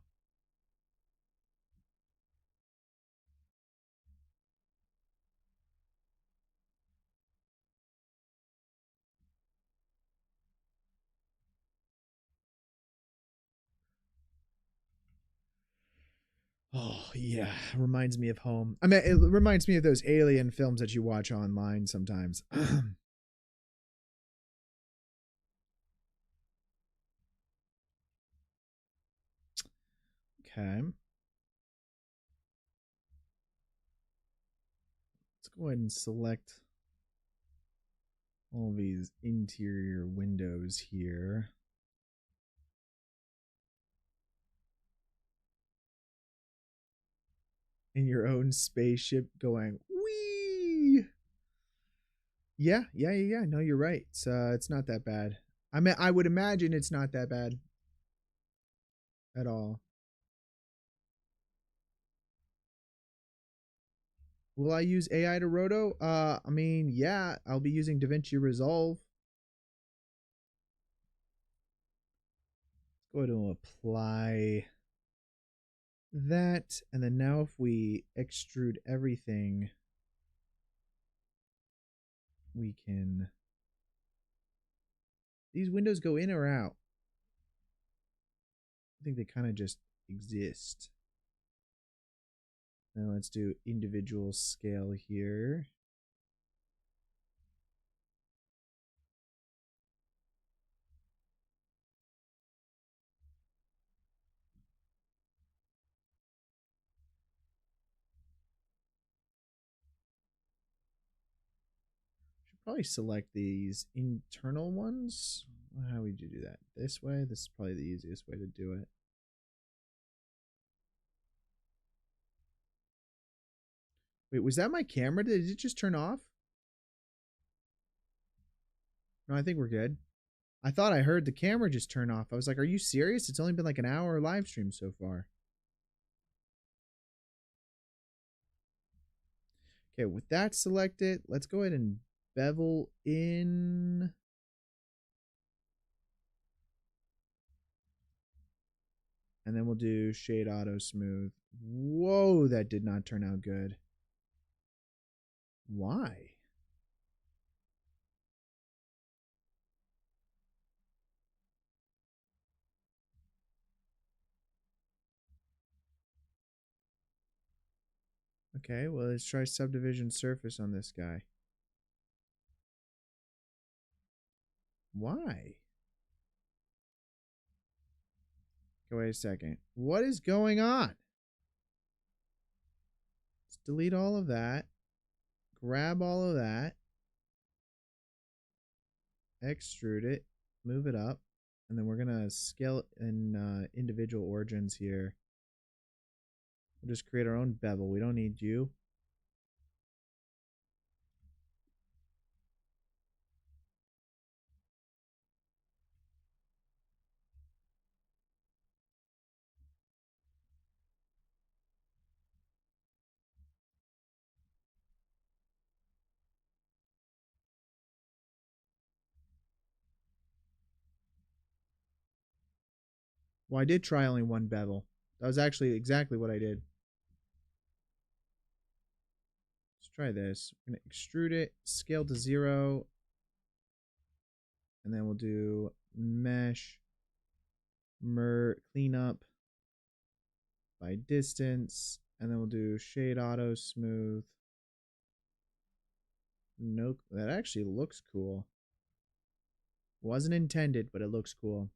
oh yeah, reminds me of home. I mean, it reminds me of those alien films that you watch online sometimes. Okay, let's go ahead and select all these interior windows here. In your own spaceship going wee. Yeah. No, you're right. It's not that bad. I mean, I would imagine it's not that bad at all. Will I use AI to roto? I mean, yeah, I'll be using DaVinci Resolve. Let's go ahead and apply that. And then now if we extrude everything, we can... These windows go in or out? I think they kind of just exist. Now let's do individual scale here. Should probably select these internal ones. How would you do that? This way? This is probably the easiest way to do it. Wait, was that my camera? Did it just turn off? No, I think we're good. I thought I heard the camera just turn off. I was like, are you serious? It's only been like an hour live stream so far. Okay, with that selected, let's go ahead and bevel in. And then we'll do shade auto smooth. Whoa, that did not turn out good. Why? Okay, well, let's try subdivision surface on this guy. Why? Okay, wait a second. What is going on? Let's delete all of that. Grab all of that. Extrude it. Move it up. And then we're going to scale in individual origins here. We'll just create our own bevel. We don't need you. Well, I did try only one bevel. That was actually exactly what I did. Let's try this. We're going to extrude it, scale to 0, and then we'll do mesh, clean up by distance, and then we'll do shade auto smooth. Nope, that actually looks cool. Wasn't intended, but it looks cool.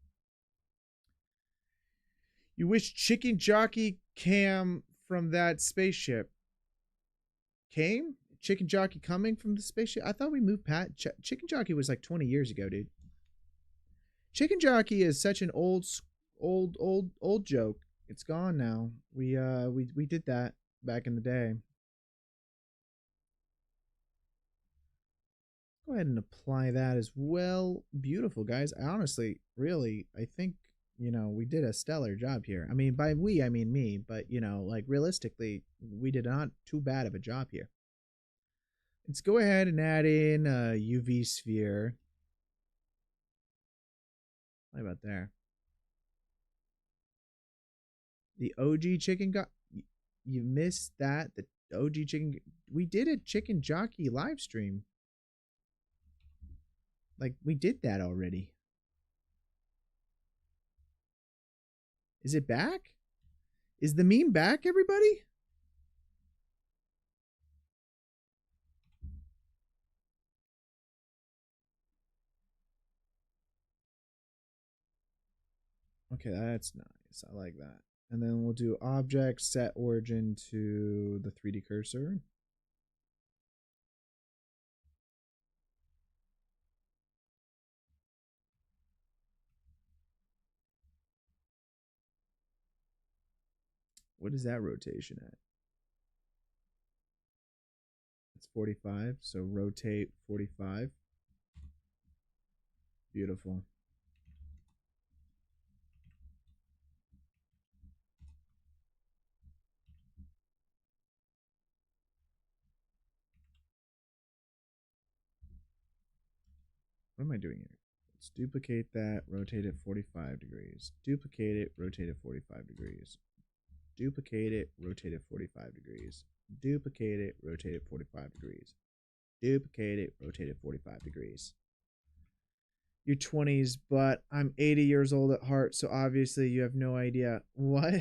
You wish Chicken Jockey cam from that spaceship came? Chicken Jockey coming from the spaceship? I thought we moved past. Chicken Jockey was like 20 years ago, dude. Chicken Jockey is such an old joke. It's gone now. We did that back in the day. Go ahead and apply that as well. Beautiful, guys. I honestly, really, I think, we did a stellar job here. I mean, by we, I mean me, but, like realistically, we did not too bad of a job here. Let's go ahead and add in a UV sphere. How about there? The OG chicken got, you missed that. The OG chicken, we did a chicken jockey live stream. Like, we did that already. Is it back? Is the meme back, everybody? Okay, that's nice. I like that. And then we'll do object, set origin to the 3D cursor. What is that rotation at? It's 45, so rotate 45. Beautiful. What am I doing here? Let's duplicate that, rotate it 45 degrees. Duplicate it, rotate it 45 degrees. Duplicate it, rotate it 45 degrees. Duplicate it, rotate it 45 degrees. Duplicate it, rotate it 45 degrees. Your 20s, but I'm 80 years old at heart, so obviously you have no idea. What?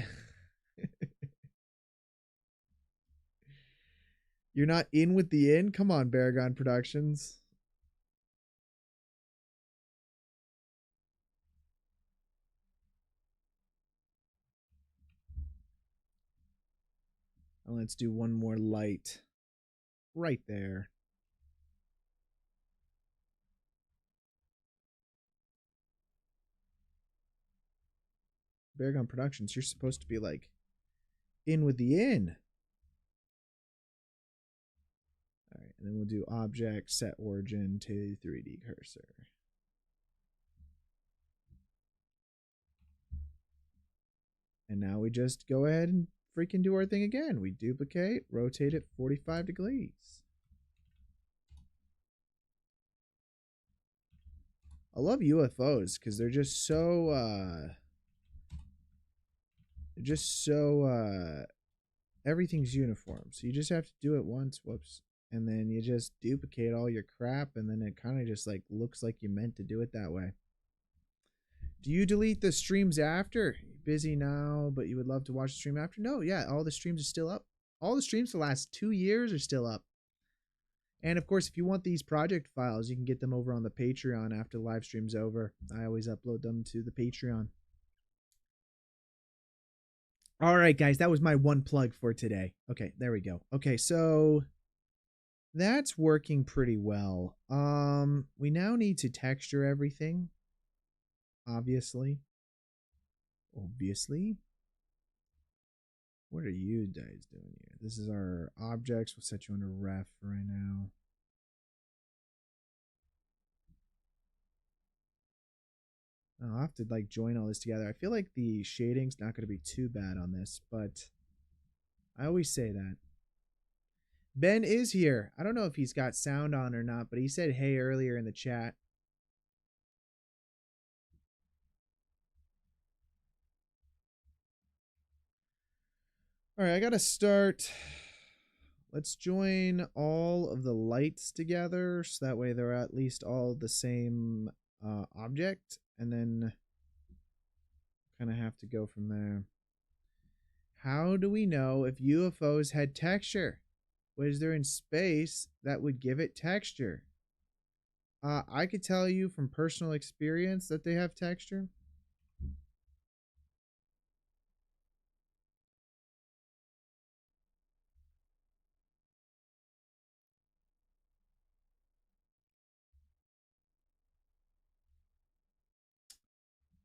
You're not in with the in? Come on, Baragon Productions. And let's do one more light right there. Baragon Productions, you're supposed to be like in with the in. All right, and then we'll do object, set origin to 3D cursor. And now we just go ahead and freaking do our thing again. We duplicate, rotate it 45 degrees. I love UFOs because they're just so everything's uniform. So you just have to do it once, whoops, and then you just duplicate all your crap, and then it kind of just like looks like you meant to do it that way. Do you delete the streams after? You're busy now, but you would love to watch the stream after? No, yeah, all the streams are still up. All the streams for the last 2 years are still up. And of course, if you want these project files, you can get them over on the Patreon after the live stream's over. I always upload them to the Patreon. All right, guys, that was my one plug for today. Okay, there we go. Okay, so that's working pretty well. We now need to texture everything. Obviously. What are you guys doing here? This is our objects. We'll set you under ref right now. I'll have to like join all this together. I feel like the shading's not going to be too bad on this, but I always say that. Ben is here. I don't know if he's got sound on or not, but he said hey earlier in the chat. All right, I got to start. Let's join all of the lights together so that way they're at least all the same object, and then kind of have to go from there. How do we know if UFOs had texture? What is there in space that would give it texture? I could tell you from personal experience that they have texture.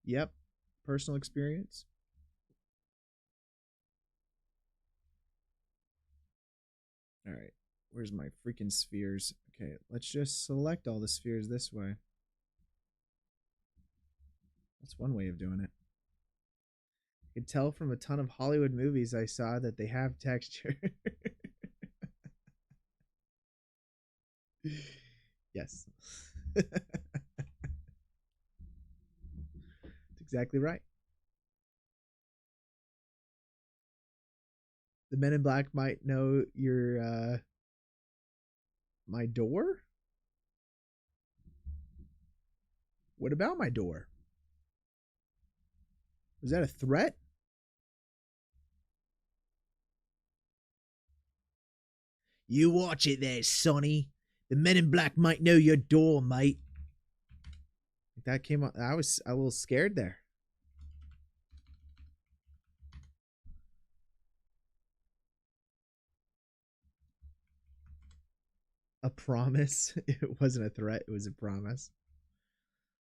Yep, personal experience. All right, where's my freaking spheres? Okay, let's just select all the spheres this way. That's one way of doing it. I can tell from a ton of Hollywood movies I saw that they have texture. Yes. That's exactly right. The Men in Black might know your my door? What about my door? Was that a threat? You watch it there, Sonny. The Men in Black might know your door, mate. That came up. I was a little scared there. A promise. It wasn't a threat. It was a promise.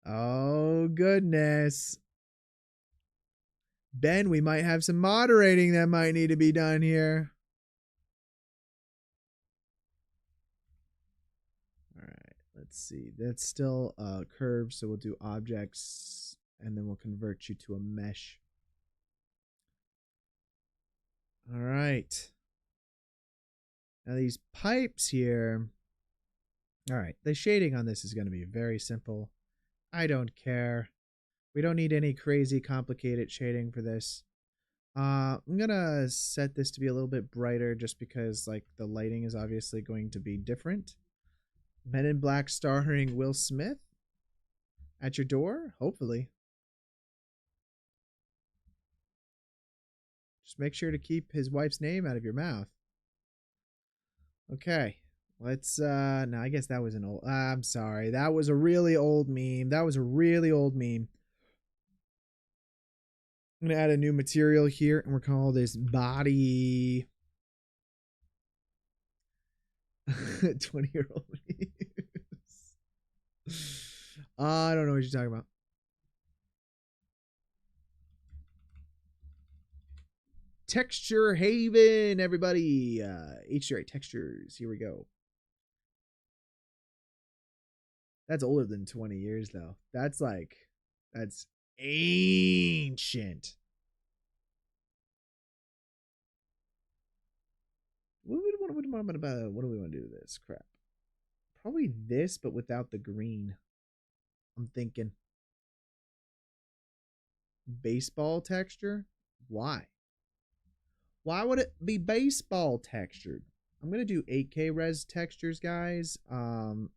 Oh, goodness. Ben, we might have some moderating that might need to be done here. All right, let's see. That's still curved, so we'll do objects, and then we'll convert you to a mesh. All right. Now these pipes here. All right, the shading on this is going to be very simple. I don't care. We don't need any crazy complicated shading for this. I'm gonna set this to be a little bit brighter just because like the lighting is obviously going to be different. Men in Black starring Will Smith at your door, hopefully. Just make sure to keep his wife's name out of your mouth. Okay, let's no, I guess that was an old I'm sorry, that was a really old meme. That was a really old meme. I'm gonna add a new material here, and we're calling this body. 20-year-old memes. I don't know what you're talking about. Texture Haven, everybody. HDRI textures. Here we go. That's older than 20 years, though. That's ancient. What do we want to do with this crap? Probably this, but without the green. I'm thinking baseball texture. Why? Why would it be baseball textured? I'm gonna do 8K res textures, guys.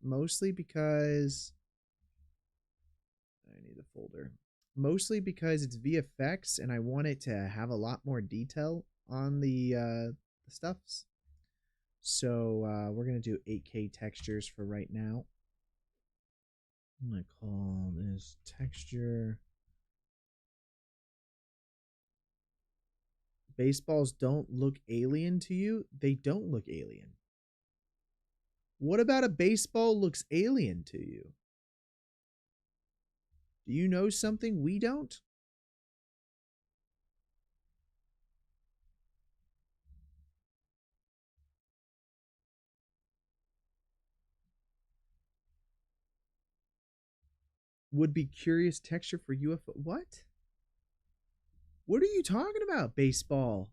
Mostly because I need a folder. Mostly because it's VFX and I want it to have a lot more detail on the stuffs. So we're gonna do 8K textures for right now. I'm gonna call this texture. Baseballs don't look alien to you? They don't look alien. What about a baseball looks alien to you? Do you know something we don't? Would be curious texture for UFO. What? What are you talking about, baseball?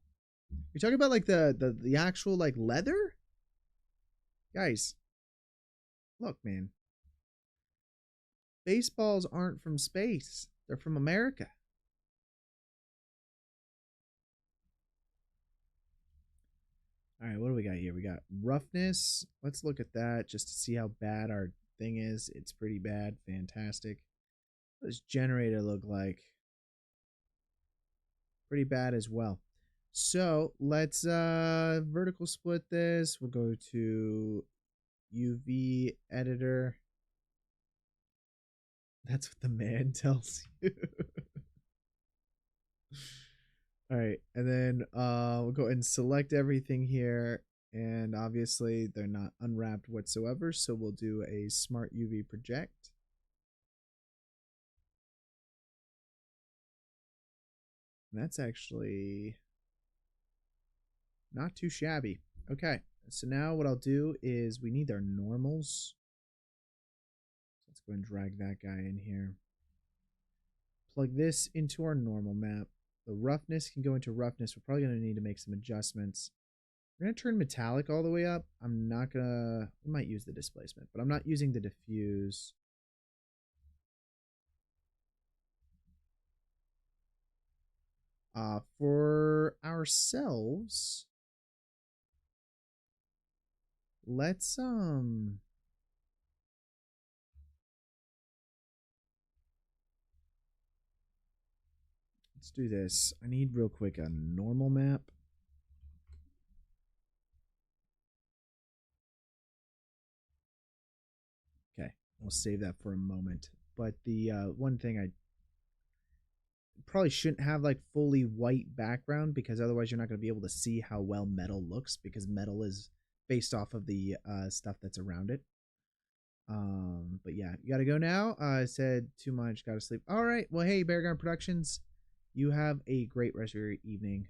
You're talking about like the actual like leather? Guys, look, man. Baseballs aren't from space. They're from America. All right, what do we got here? We got roughness. Let's look at that just to see how bad our thing is. It's pretty bad. Fantastic. What does generator look like? Pretty bad as well. So let's vertical split this. We'll go to UV editor. That's what the man tells you. All right, and then we'll go ahead and select everything here, and obviously they're not unwrapped whatsoever, so we'll do a smart UV project. And that's actually not too shabby. Okay, So now what I'll do is we need our normals. Let's go and drag that guy in here. Plug this into our normal map. The roughness can go into roughness. We're probably going to need to make some adjustments. We're going to turn metallic all the way up. I'm not going to... We might use the displacement, but I'm not using the diffuse. For ourselves, let's do this. I need real quick a normal map. Okay, we'll save that for a moment. But the one thing I probably shouldn't have like fully white background, because otherwise you're not going to be able to see how well metal looks, because metal is based off of the stuff that's around it. But yeah, you gotta go now. I said too much, gotta sleep. All right, well, hey, Beargun Productions, you have a great rest of your evening.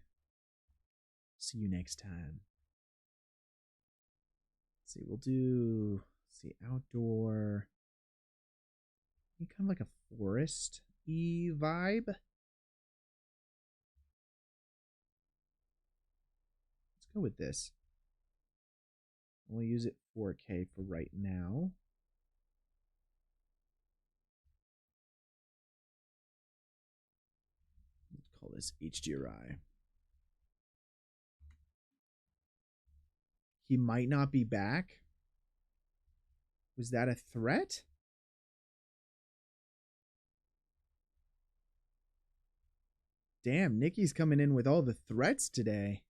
See you next time. Let's see, we'll do, let's see, outdoor, kind of like a forest-y vibe. Let's go with this. We'll use it 4K for right now. Let's call this HDRI. He might not be back. Was that a threat? Damn, Nikki's coming in with all the threats today.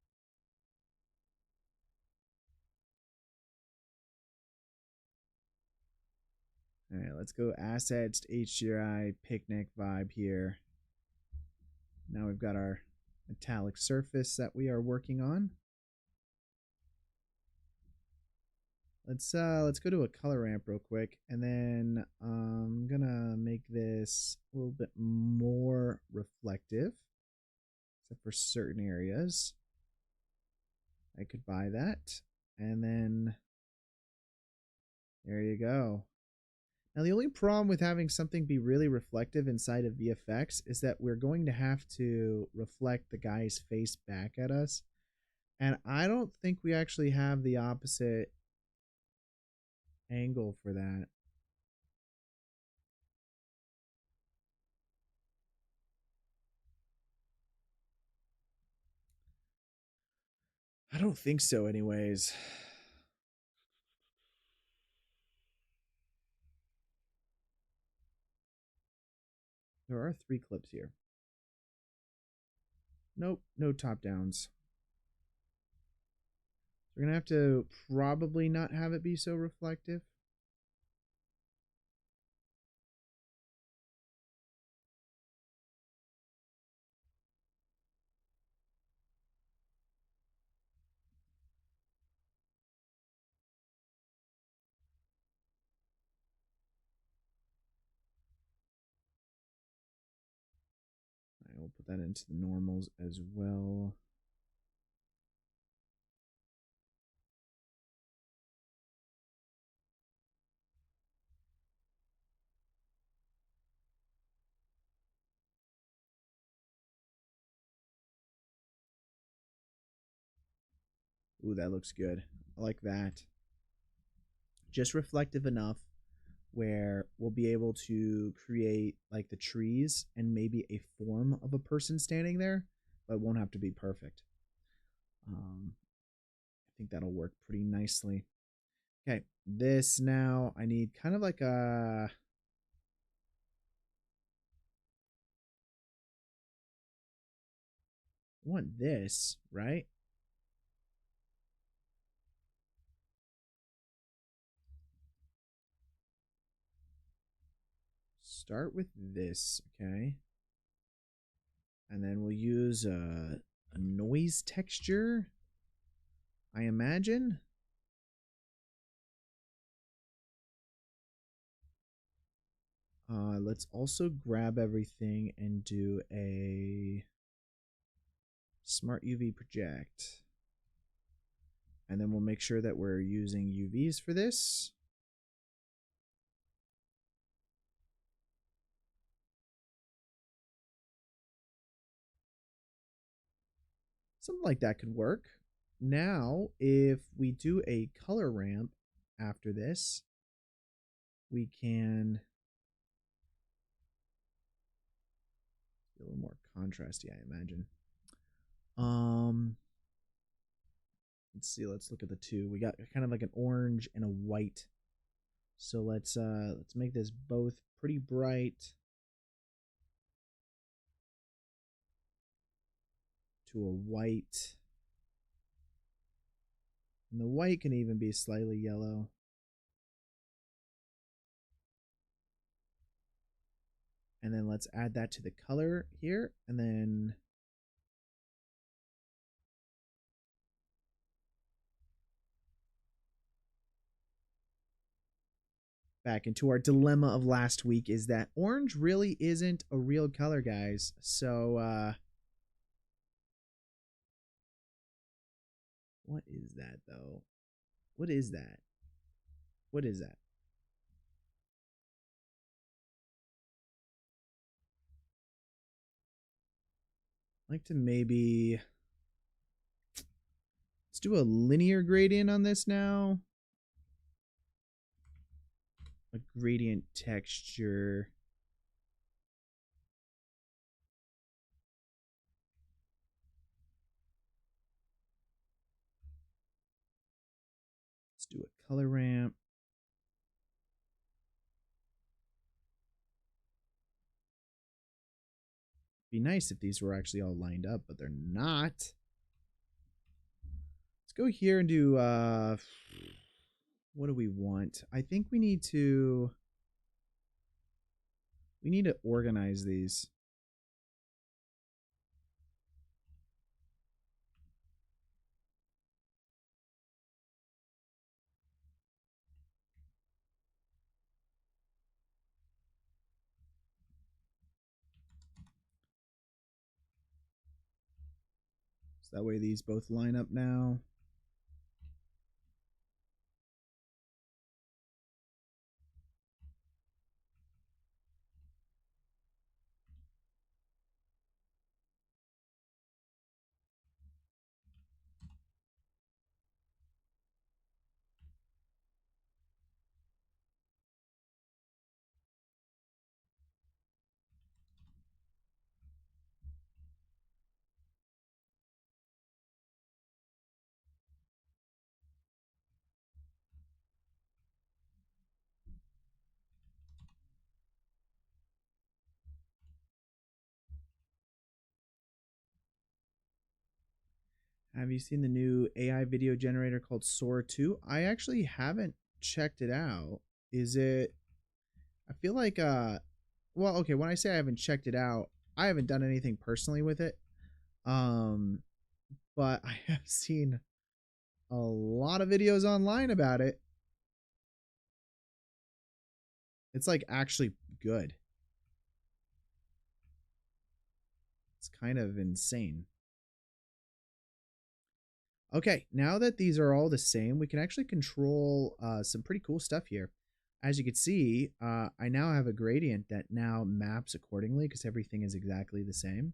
All right, let's go assets, HDRI, picnic vibe here. Now we've got our metallic surface that we are working on. Let's go to a color ramp real quick, and then I'm gonna make this a little bit more reflective, except for certain areas. I could buy that, and then there you go. Now the only problem with having something be really reflective inside of VFX is that we're going to have to reflect the guy's face back at us, and I don't think we actually have the opposite angle for that. I don't think so anyways. There are 3 clips here. Nope, no top downs. We're gonna have to probably not have it be so reflective. I will put that into the normals as well. Ooh, that looks good. I like that. Just reflective enough where we'll be able to create like the trees and maybe a form of a person standing there, but it won't have to be perfect. I think that'll work pretty nicely. Okay, this now I need kind of like a... I want this, right? Start with this, okay? And then we'll use a noise texture, I imagine. Let's also grab everything and do a smart UV project. And then we'll make sure that we're using UVs for this. Something like that could work. Now, if we do a color ramp after this, we can a little more contrasty, I imagine. Let's see, let's look at the two. We got kind of like an orange and a white. So let's make this both pretty bright to a white. And the white can even be slightly yellow. And then let's add that to the color here, and then back into our dilemma of last week is that orange really isn't a real color, guys. So what is that though? What is that? What is that? I'd like to maybe let's do a linear gradient on this now. A gradient texture. Let's do a color ramp. Be nice if these were actually all lined up, but they're not. Let's go here and do what do we want? I think we need to organize these. So that way these both line up now. Have you seen the new AI video generator called Sora 2? I actually haven't checked it out. Is it I feel like well, okay, when I say I haven't checked it out, I haven't done anything personally with it. But I have seen a lot of videos online about it. It's like actually good. It's kind of insane. Okay, now that these are all the same, we can actually control some pretty cool stuff here. As you can see, I now have a gradient that now maps accordingly because everything is exactly the same.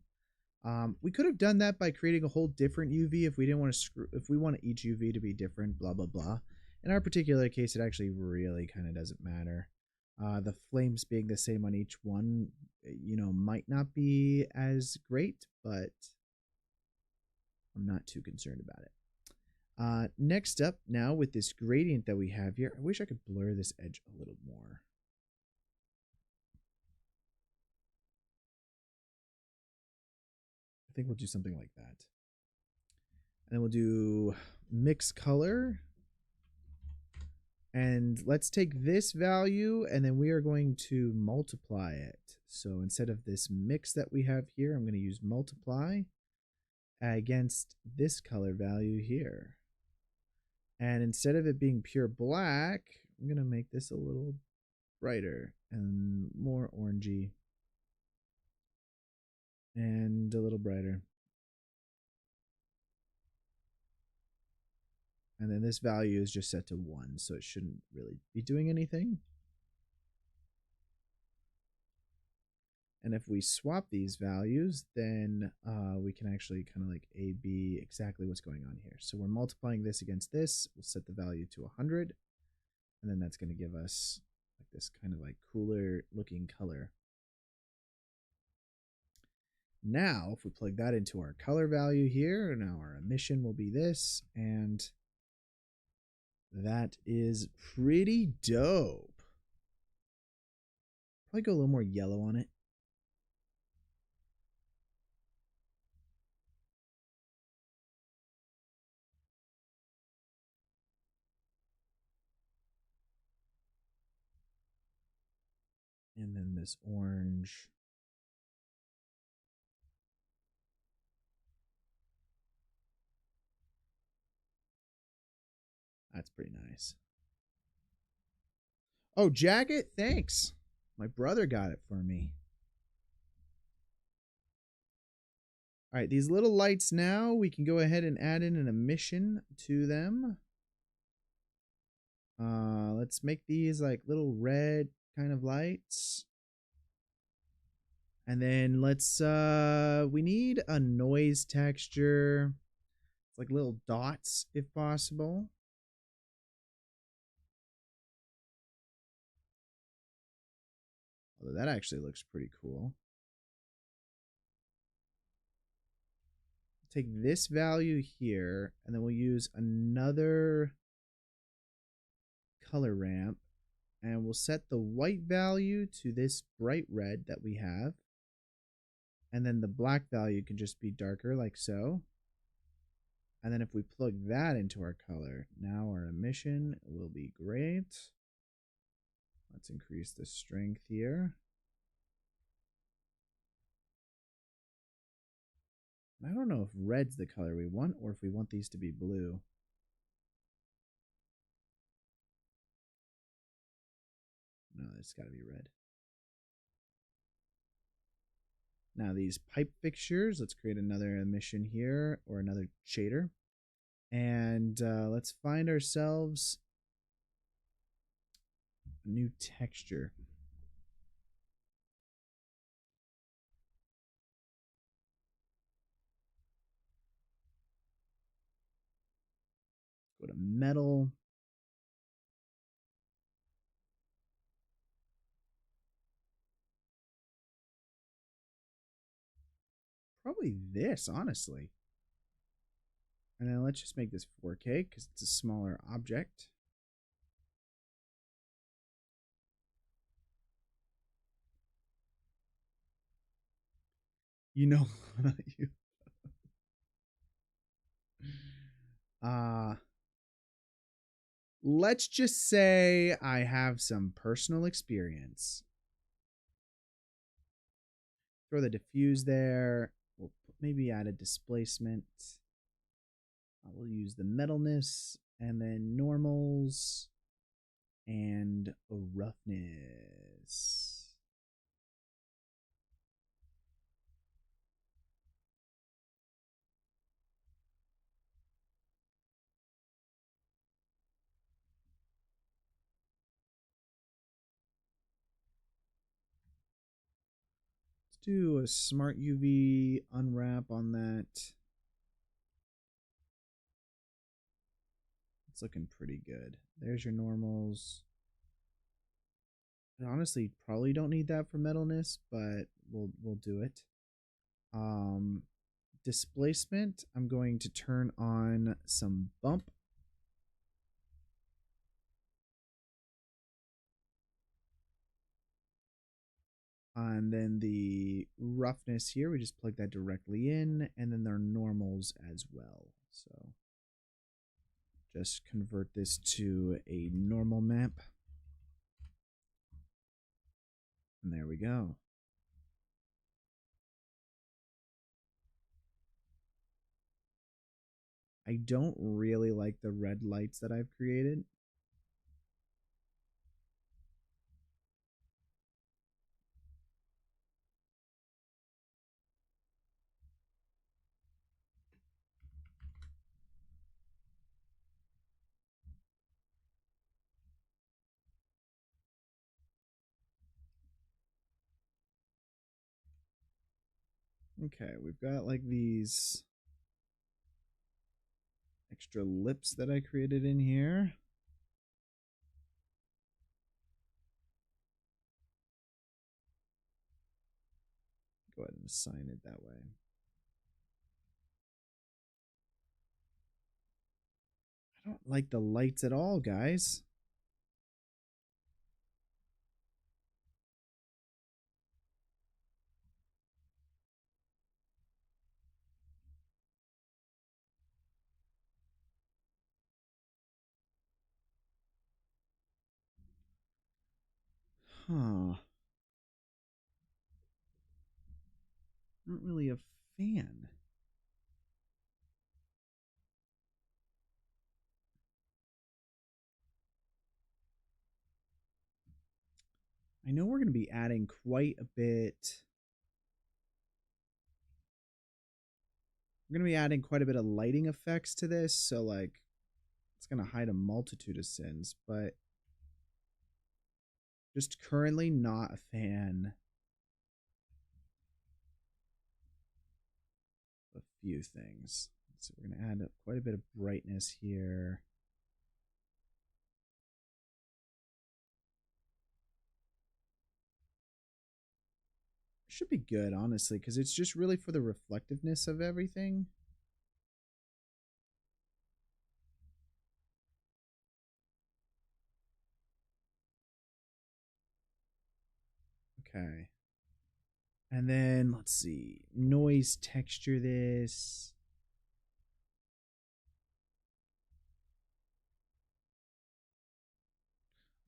We could have done that by creating a whole different UV if we didn't want to if we want each UV to be different, blah, blah, blah. In our particular case, it actually really kind of doesn't matter. The flames being the same on each one, you know, might not be as great, but I'm not too concerned about it. Next up now with this gradient that we have here, I wish I could blur this edge a little more. I think we'll do something like that. And then we'll do mix color. And let's take this value and then we are going to multiply it. So instead of this mix that we have here, I'm going to use multiply against this color value here. And instead of it being pure black, I'm going to make this a little brighter and more orangey. And a little brighter. And then this value is just set to 1, so it shouldn't really be doing anything. And if we swap these values, then we can actually kind of like A-B exactly what's going on here. So we're multiplying this against this. We'll set the value to 100. And then that's going to give us like this kind of like cooler looking color. Now, if we plug that into our color value here, now our emission will be this. And that is pretty dope. Probably go a little more yellow on it. And then this orange. That's pretty nice. Oh, jacket? Thanks. My brother got it for me. All right, these little lights now, we can go ahead and add in an emission to them. Let's make these like little red kind of lights. And then let's, we need a noise texture. It's like little dots if possible. Although that actually looks pretty cool. Take this value here, and then we'll use another color ramp, and we'll set the white value to this bright red that we have. And then the black value can just be darker like so. And then if we plug that into our color, now our emission will be great. Let's increase the strength here. I don't know if red's the color we want or if we want these to be blue. No, it's got to be red. Now these pipe fixtures, let's create another emission here or another shader. And let's find ourselves a new texture. Go to metal. Probably this, honestly. And then let's just make this 4K because it's a smaller object. You know, you. Let's just say I have some personal experience. Throw the diffuse there. We'll maybe add a displacement. We'll use the metalness and then normals and a roughness. Let's do a smart UV unwrap on that. It's looking pretty good. There's your normals. I honestly probably don't need that for metalness, but we'll do it. Displacement, I'm going to turn on some bump. And then the roughness here, we just plug that directly in, and then their normals as well. So just convert this to a normal map. And there we go. I don't really like the red lights that I've created. Okay, we've got like these extra lips that I created in here. Go ahead and assign it that way. I don't like the lights at all, guys. Huh. Not really a fan. I know we're going to be adding quite a bit. We're going to be adding quite a bit of lighting effects to this, so like it's going to hide a multitude of sins, but just currently not a fan of a few things. So we're going to add up quite a bit of brightness here. Should be good, honestly, because it's just really for the reflectiveness of everything. Okay. And then let's see, noise texture this.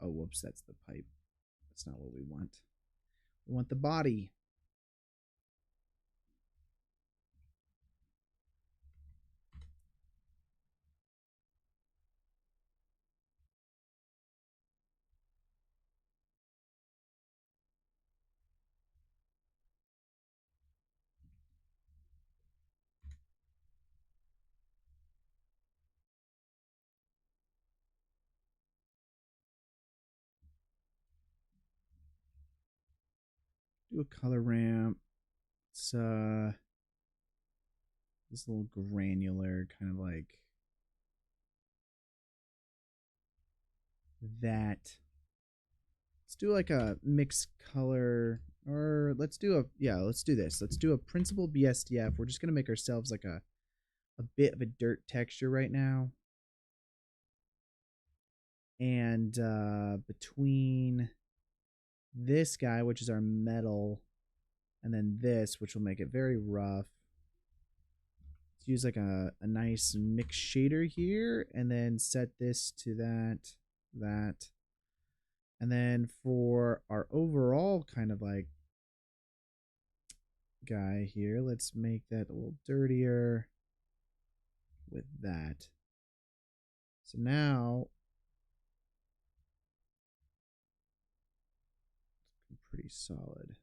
Oh, whoops, that's the pipe. That's not what we want. We want the body. Do a color ramp. It's this little granular kind of like that. Let's do like a mixed color, or let's do let's do this. Let's do a principal BSDF. We're just gonna make ourselves like a bit of a dirt texture right now. And between this guy, which is our metal, and then this, which will make it very rough. Let's use like a nice mix shader here, and then set this to that. And then for our overall kind of like guy here, let's make that a little dirtier with that. So now it's pretty solid.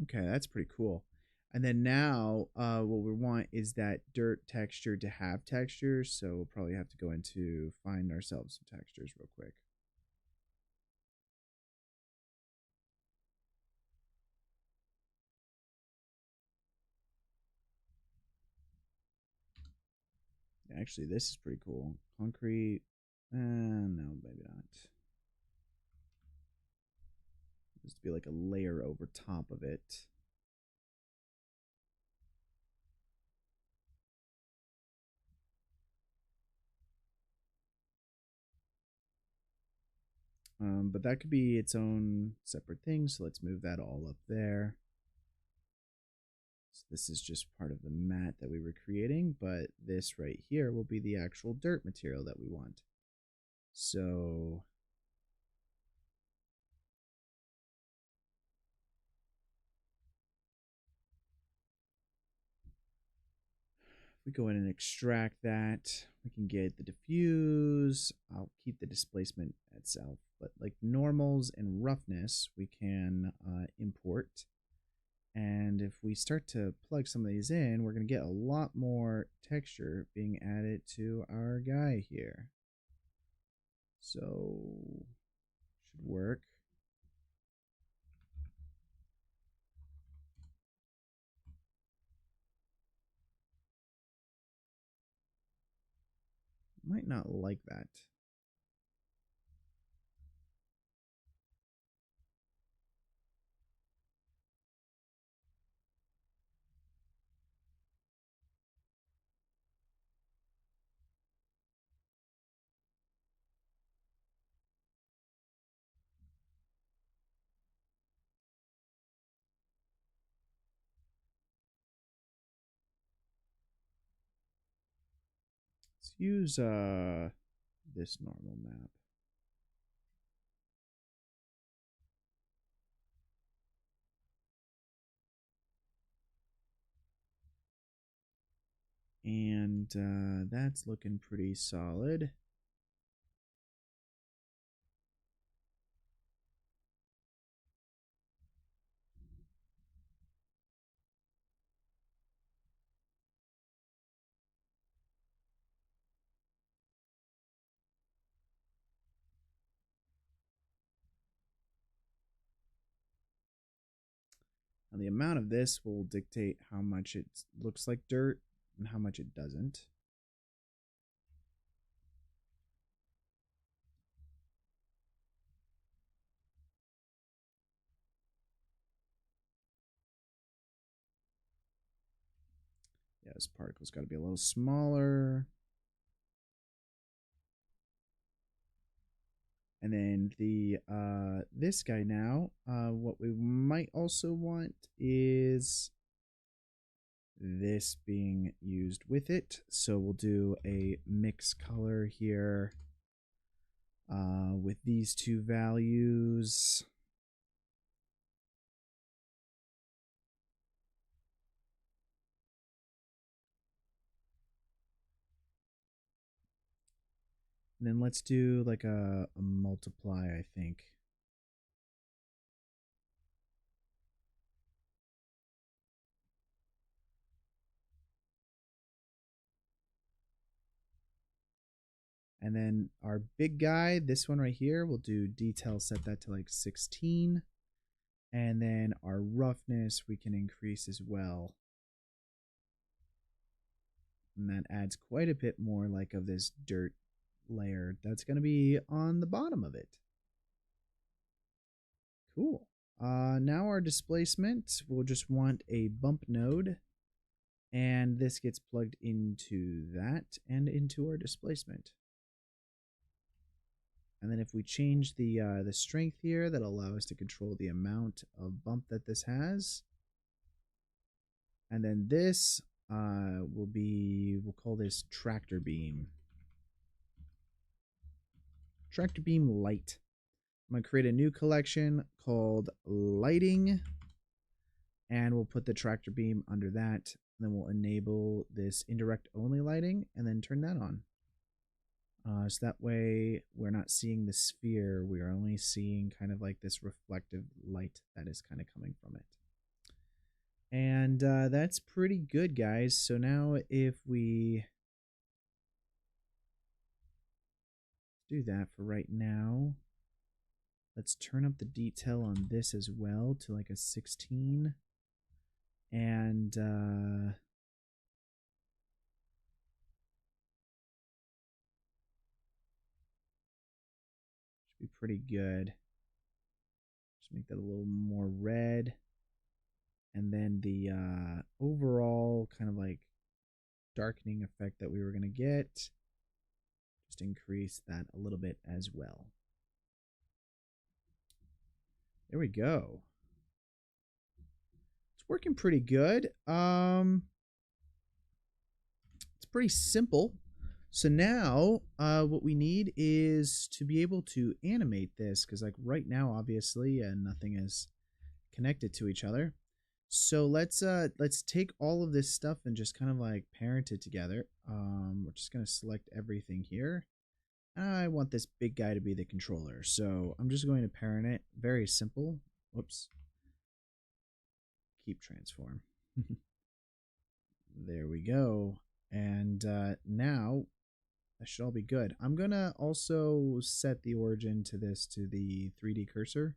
Okay, that's pretty cool. And then now what we want is that dirt texture to have texture. So we'll probably have to go into find ourselves some textures real quick. Actually, this is pretty cool. Concrete. No, maybe not. Just be like a layer over top of it. But that could be its own separate thing. So let's move that all up there. So this is just part of the mat that we were creating, but this right here will be the actual dirt material that we want. So we go in and extract that, we can get the diffuse. I'll keep the displacement itself, but like normals and roughness, we can import. And if we start to plug some of these in, we're going to get a lot more texture being added to our guy here. So, should work. Might not like that. Let's use this normal map. And that's looking pretty solid. Now the amount of this will dictate how much it looks like dirt and how much it doesn't. Yeah, this particle's got to be a little smaller. And then the this guy now, what we might also want is this being used with it. So we'll do a mix color here with these two values. And then let's do like a multiply, I think. And then our big guy, this one right here, we'll do detail, set that to like 16. And then our roughness, we can increase as well. And that adds quite a bit more like of this dirt layer that's going to be on the bottom of it. Cool. Now our displacement, we'll just want a bump node. And this gets plugged into that and into our displacement. And then if we change the strength here, that'll allow us to control the amount of bump that this has. And then this we'll call this tractor beam. Tractor beam light. I'm going to create a new collection called lighting. And we'll put the tractor beam under that. And then we'll enable this indirect only lighting and then turn that on. So that way we're not seeing the sphere, we are only seeing kind of like this reflective light that is kind of coming from it. And that's pretty good, guys. So now if we do that for right now, let's turn up the detail on this as well to like a 16. And be pretty good. Just make that a little more red. And then the overall kind of like darkening effect that we were going to get, just increase that a little bit as well. There we go. It's working pretty good. It's pretty simple. So now what we need is to be able to animate this, because like right now, obviously, nothing is connected to each other. So let's take all of this stuff and just kind of like parent it together. We're just gonna select everything here. I want this big guy to be the controller, so I'm just going to parent it. Very simple. Whoops. Keep transform. There we go. And now that should all be good. I'm gonna also set the origin to this to the 3D cursor.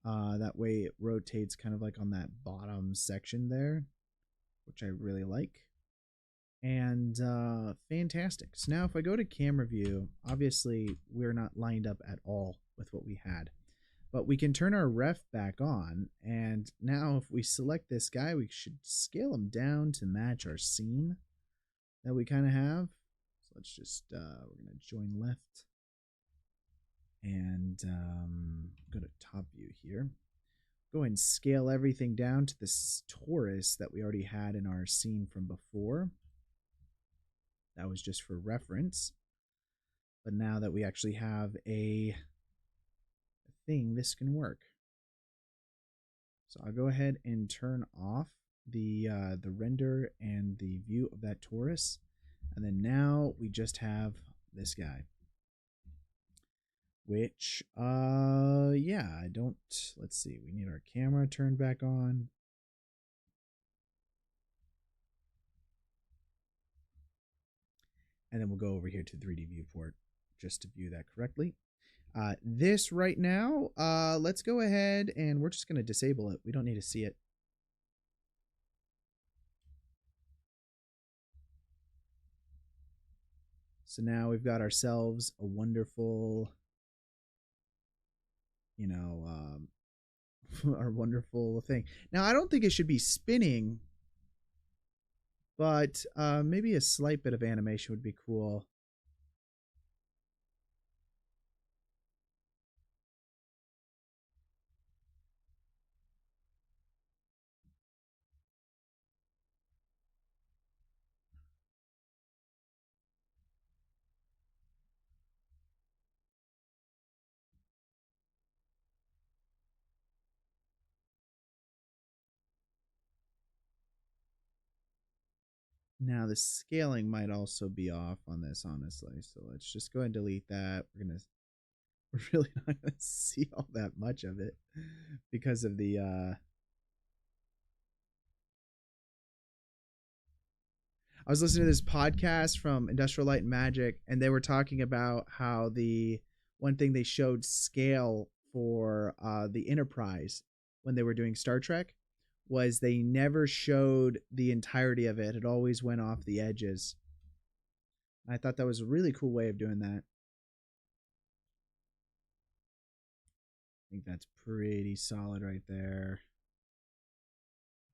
That way it rotates kind of like on that bottom section there, which I really like. And fantastic. So now if I go to camera view, obviously we're not lined up at all with what we had. But we can turn our ref back on, and now if we select this guy, we should scale him down to match our scene that we kind of have. So let's just, we're going to join left and go to top view here. Go ahead and scale everything down to this torus that we already had in our scene from before. That was just for reference. But now that we actually have a thing, this can work. So I'll go ahead and turn off the render and the view of that torus. And then now we just have this guy. Which, yeah, I don't, let's see, we need our camera turned back on. And then we'll go over here to 3D viewport just to view that correctly. This right now, let's go ahead and we're just going to disable it. We don't need to see it. So now we've got ourselves a wonderful, you know, our wonderful thing. Now, I don't think it should be spinning, but maybe a slight bit of animation would be cool. Now the scaling might also be off on this, honestly. So let's just go ahead and delete that. We're really not gonna see all that much of it because of the I was listening to this podcast from Industrial Light and Magic, and they were talking about how the one thing they showed scale for the Enterprise when they were doing Star Trek was they never showed the entirety of it. It always went off the edges. I thought that was a really cool way of doing that. I think that's pretty solid right there.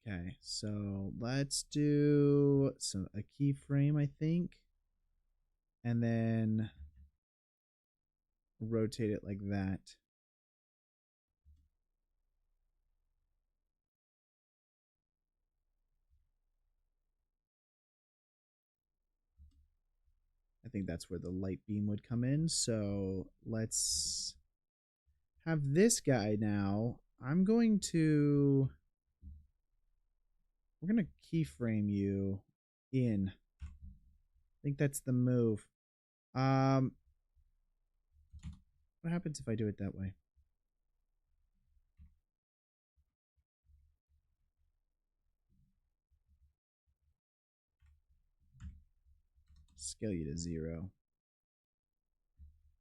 Okay, so let's do a keyframe, I think, and then rotate it like that. I think that's where the light beam would come in. So let's have this guy now. We're going to keyframe you in. I think that's the move. What happens if I do it that way? Scale you to 0.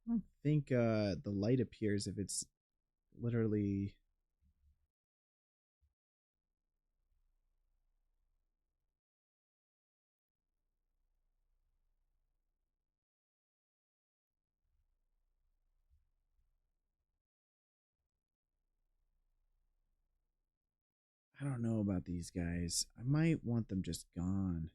I don't think the light appears if it's literally... I don't know about these guys. I might want them just gone.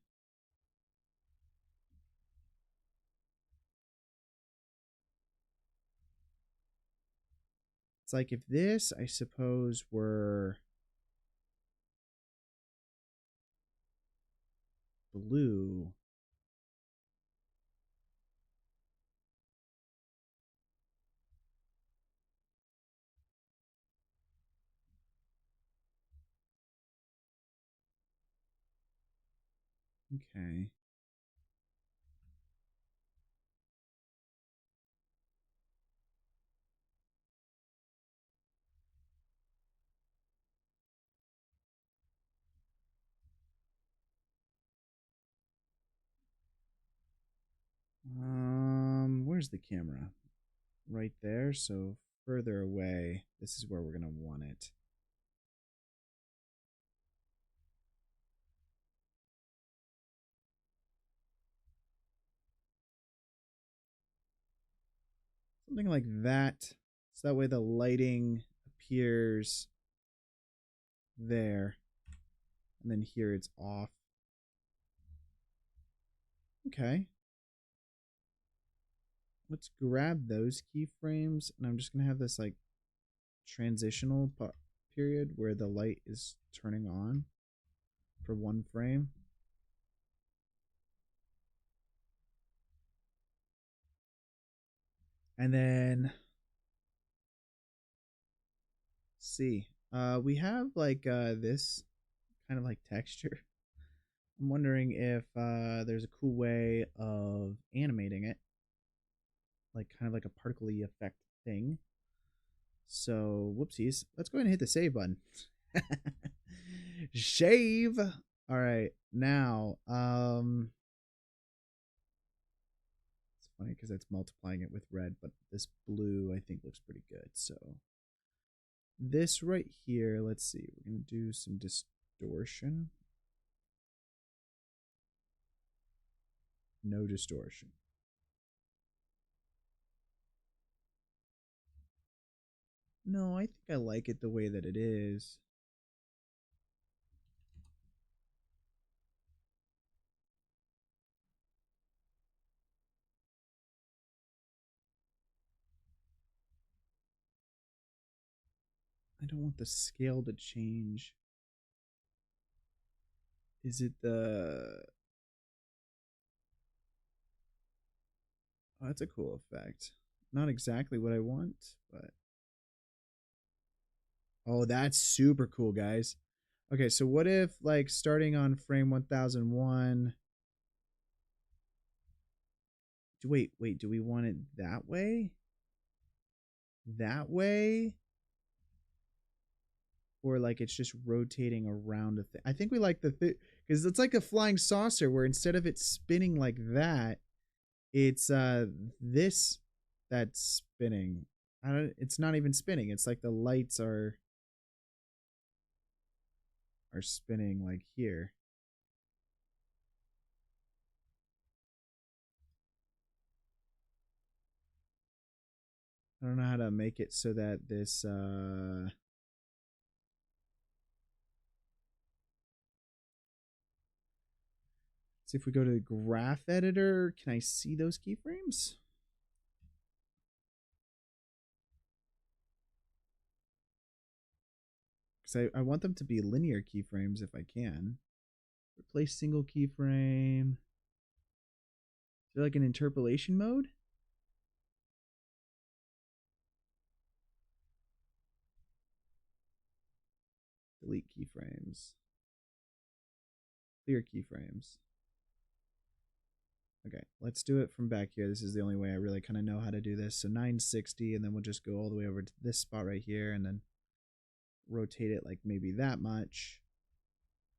It's like if this, I suppose, were blue. Okay. Where's the camera? Right there. So further away, this is where we're gonna want it. Something like that. So that way the lighting appears there. And then here it's off. Okay. Let's grab those keyframes, and I'm just going to have this like transitional period where the light is turning on for one frame. And then see, we have like this kind of like texture. I'm wondering if there's a cool way of animating it, like kind of like a particle-y effect thing. So whoopsies. Let's go ahead and hit the save button. Shave. All right, now it's funny because it's multiplying it with red, but this blue I think looks pretty good. So this right here, let's see, we're gonna do some distortion. No distortion. No, I think I like it the way that it is. I don't want the scale to change. Is it the... Oh, that's a cool effect. Not exactly what I want, but... Oh, that's super cool, guys. Okay, so what if, like, starting on frame 1001... Wait, do we want it that way? That way? Or, like, it's just rotating around a thing? I think we like the thing... Because it's like a flying saucer where instead of it spinning like that, it's this that's spinning. It's not even spinning. It's like the lights are spinning like here. I don't know how to make it so that this see if we go to the graph editor, can I see those keyframes? Because I want them to be linear keyframes if I can. Replace single keyframe. Is there like an interpolation mode? Delete keyframes. Clear keyframes. Okay, let's do it from back here. This is the only way I really kind of know how to do this. So 960, and then we'll just go all the way over to this spot right here, and then rotate it like maybe that much.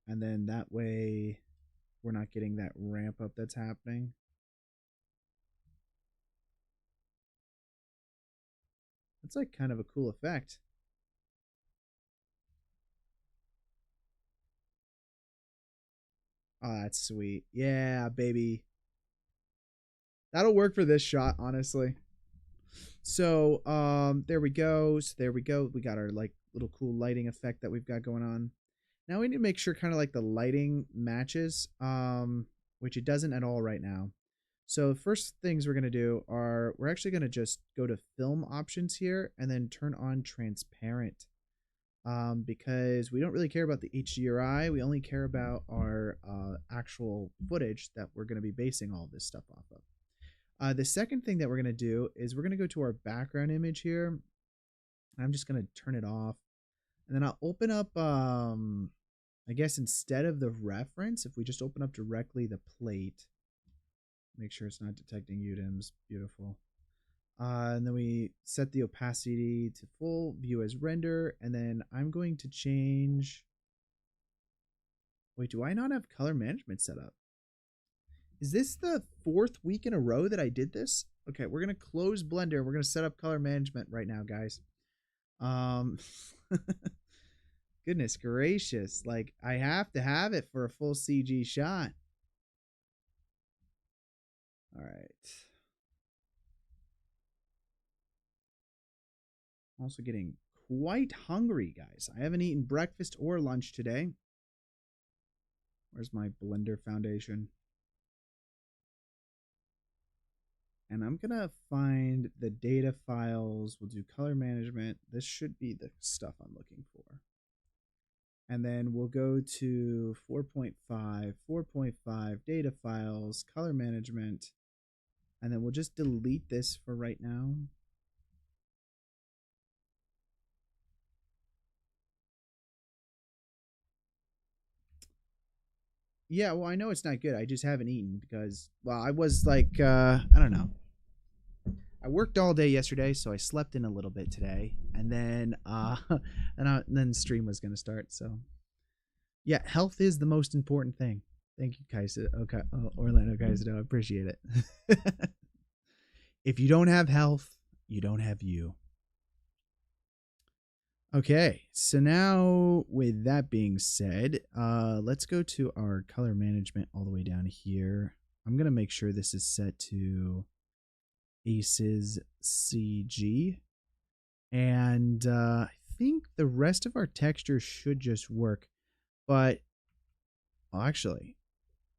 And then that way we're not getting that ramp up that's happening. It's like kind of a cool effect. Oh, that's sweet. Yeah, baby. That'll work for this shot, honestly. So, there we go. So there we go. We got our like little cool lighting effect that we've got going on. Now we need to make sure kind of like the lighting matches, which it doesn't at all right now. So the first things we're going to do are we're actually going to just go to film options here and then turn on transparent. Because we don't really care about the HDRI. We only care about our actual footage that we're going to be basing all this stuff off of. The second thing that we're going to do is we're going to go to our background image here. I'm just going to turn it off. And then I'll open up I guess instead of the reference, if we just open up directly the plate, make sure it's not detecting UDIMs. Beautiful. And then we set the opacity to full, view as render, and then I'm going to change. Wait, do I not have color management set up? Is this the 4th week in a row that I did this? Okay, we're gonna close Blender. We're gonna set up color management right now, guys. Goodness gracious, like I have to have it for a full CG shot. All right. I'm also getting quite hungry, guys. I haven't eaten breakfast or lunch today. Where's my Blender foundation? And I'm going to find the data files. We'll do color management. This should be the stuff I'm looking for. And then we'll go to 4.5 data files, color management. And then we'll just delete this for right now. Yeah, well, I know it's not good. I just haven't eaten because, well, I was like, I don't know. I worked all day yesterday, so I slept in a little bit today, and then, and then stream was gonna start. So, yeah, health is the most important thing. Thank you, Kaiser. Okay, Orlando Kaiser. I appreciate it. If you don't have health, you don't have you. Okay, so now with that being said, let's go to our color management all the way down here. I'm going to make sure this is set to ACES CG. And I think the rest of our texture should just work. But, well, actually,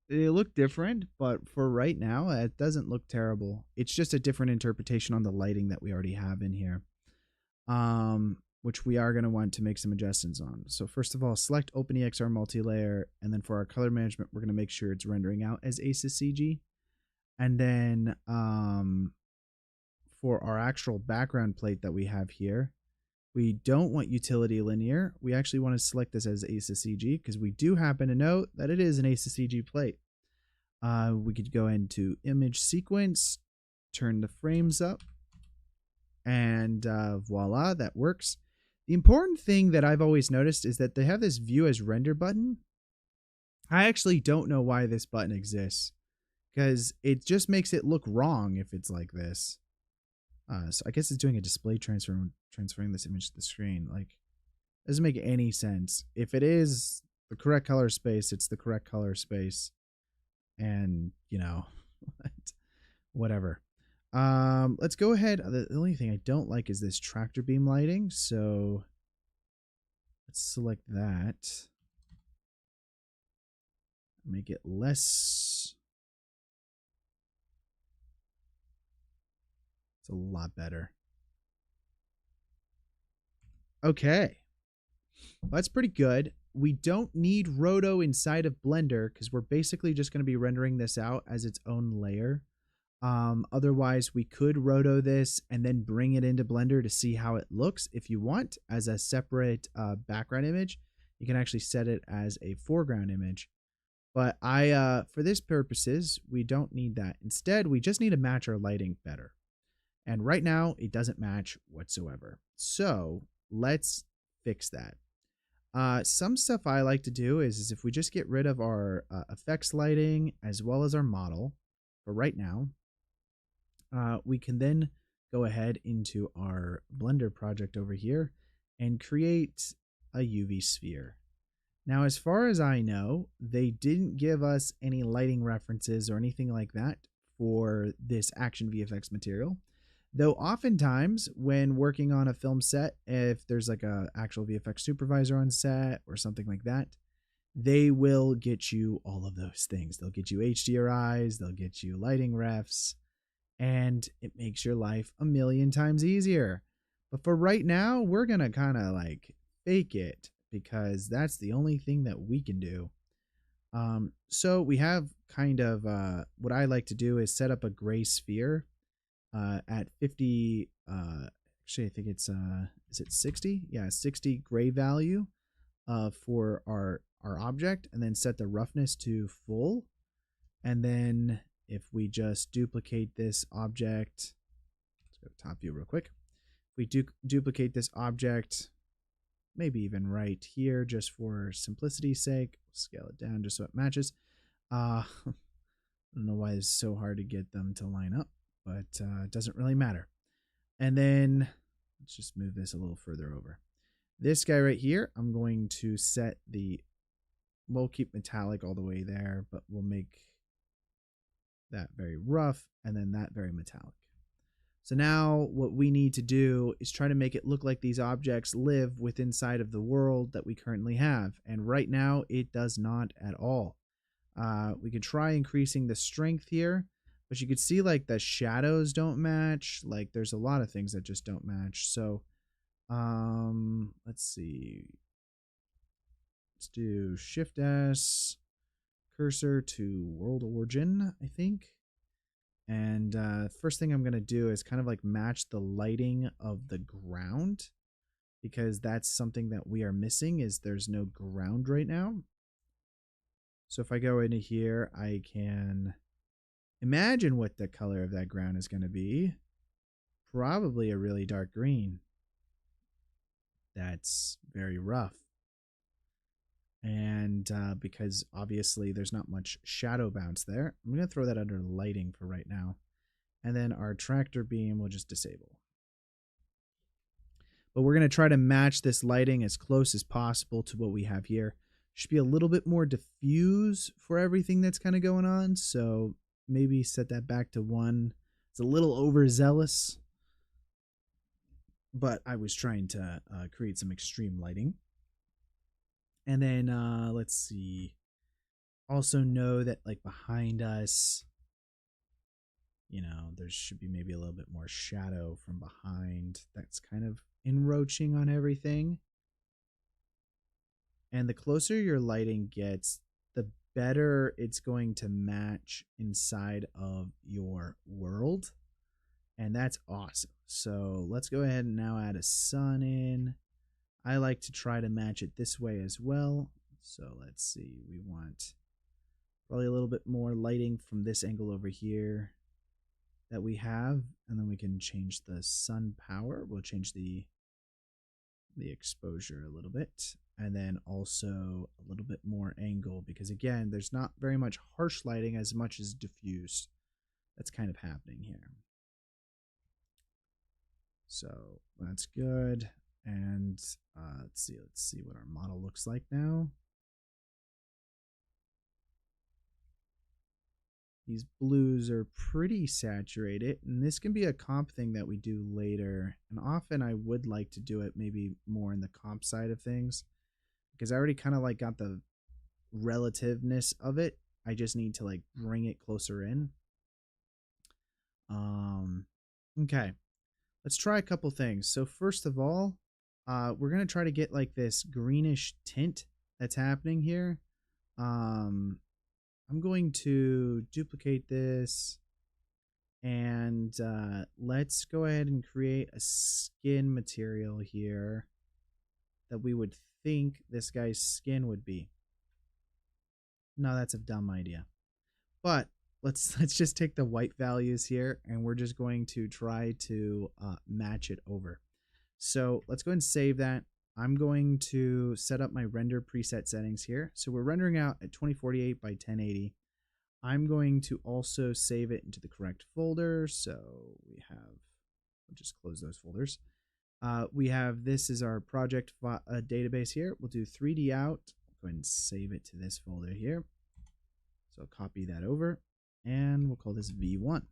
they look different, but for right now, it doesn't look terrible. It's just a different interpretation on the lighting that we already have in here. Which we are going to want to make some adjustments on. So first of all, select OpenEXR multi-layer, and then for our color management, we're going to make sure it's rendering out as ACES CG. And then for our actual background plate that we have here, we don't want utility linear. We actually want to select this as ACES CG because we do happen to know that it is an ACES CG plate. We could go into image sequence, turn the frames up, and voila, that works. The important thing that I've always noticed is that they have this view as render button. I actually don't know why this button exists because it just makes it look wrong if it's like this. So I guess it's doing a display transferring this image to the screen. Like, it doesn't make any sense. If it is the correct color space, it's the correct color space. And, you know, whatever. Let's go ahead. The only thing I don't like is this tractor beam lighting. So let's select that. Make it less. It's a lot better. Okay. Well, that's pretty good. We don't need Roto inside of Blender because we're basically just going to be rendering this out as its own layer. Otherwise, we could roto this and then bring it into Blender to see how it looks. If you want, as a separate background image, you can actually set it as a foreground image. But for this purposes, we don't need that. Instead, we just need to match our lighting better. And right now, it doesn't match whatsoever. So let's fix that. Some stuff I like to do is if we just get rid of our effects lighting as well as our model for right now, we can then go ahead into our Blender project over here and create a UV sphere. Now, as far as I know, they didn't give us any lighting references or anything like that for this action VFX material. Though oftentimes when working on a film set, if there's like a actual VFX supervisor on set or something like that, they will get you all of those things. They'll get you HDRIs, they'll get you lighting refs, and it makes your life a million times easier. But for right now, we're going to kind of like fake it because that's the only thing that we can do. So we have kind of what I like to do is set up a gray sphere at 50. Actually, I think it's is it 60? Yeah, 60 gray value for our our object and then set the roughness to full. And then if we just duplicate this object, let's go to top view real quick. If we duplicate this object, maybe even right here, just for simplicity's sake, scale it down just so it matches. I don't know why it's so hard to get them to line up, but it doesn't really matter. And then let's just move this a little further over. This guy right here, I'm going to set we'll keep metallic all the way there, but we'll make that very rough and then that very metallic. So now what we need to do is try to make it look like these objects live within inside of the world that we currently have. And right now it does not at all. We could try increasing the strength here, but you could see like the shadows don't match. Like there's a lot of things that just don't match. So let's see. Let's do Shift S, cursor to world origin, I think. And first thing I'm going to do is kind of like match the lighting of the ground, because that's something that we are missing, is there's no ground right now. So if I go into here, I can imagine what the color of that ground is going to be. Probably a really dark green. That's very rough. And because obviously there's not much shadow bounce there, I'm going to throw that under lighting for right now. And then our tractor beam will just disable. But we're going to try to match this lighting as close as possible to what we have here. Should be a little bit more diffuse for everything that's kind of going on. So maybe set that back to 1. It's a little overzealous, but I was trying to create some extreme lighting. And then let's see. Also know that like behind us, you know, there should be maybe a little bit more shadow from behind that's kind of encroaching on everything. And the closer your lighting gets, the better it's going to match inside of your world. And that's awesome. So let's go ahead and now add a sun in. I like to try to match it this way as well. So let's see, we want probably a little bit more lighting from this angle over here that we have, and then we can change the sun power. We'll change the exposure a little bit, and then also a little bit more angle, because again, there's not very much harsh lighting as much as diffuse. That's kind of happening here. So that's good. And let's see what our model looks like now. These blues are pretty saturated, and this can be a comp thing that we do later. And often I would like to do it maybe more in the comp side of things, because I already kind of like got the relativeness of it. I just need to like bring it closer in. Okay, let's try a couple things. So first of all, we're going to try to get like this greenish tint that's happening here. I'm going to duplicate this, and let's go ahead and create a skin material here that we would think this guy's skin would be. No, that's a dumb idea. But let's just take the white values here, and we're just going to try to match it over. So let's go ahead and save that. I'm going to set up my render preset settings here. So we're rendering out at 2048 by 1080. I'm going to also save it into the correct folder. So we have, I'll just close those folders. We have, this is our project database here. We'll do 3D out. Go ahead and save it to this folder here. So I'll copy that over, and we'll call this V1.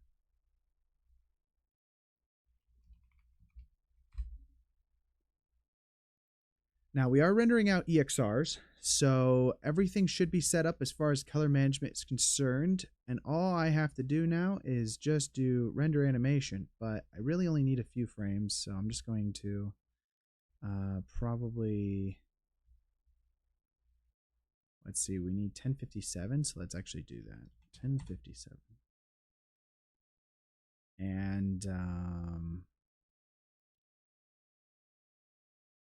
Now we are rendering out EXRs, so everything should be set up as far as color management is concerned, and all I have to do now is just do render animation, but I really only need a few frames, so I'm just going to probably, let's see, we need 1057, so let's actually do that. 1057. And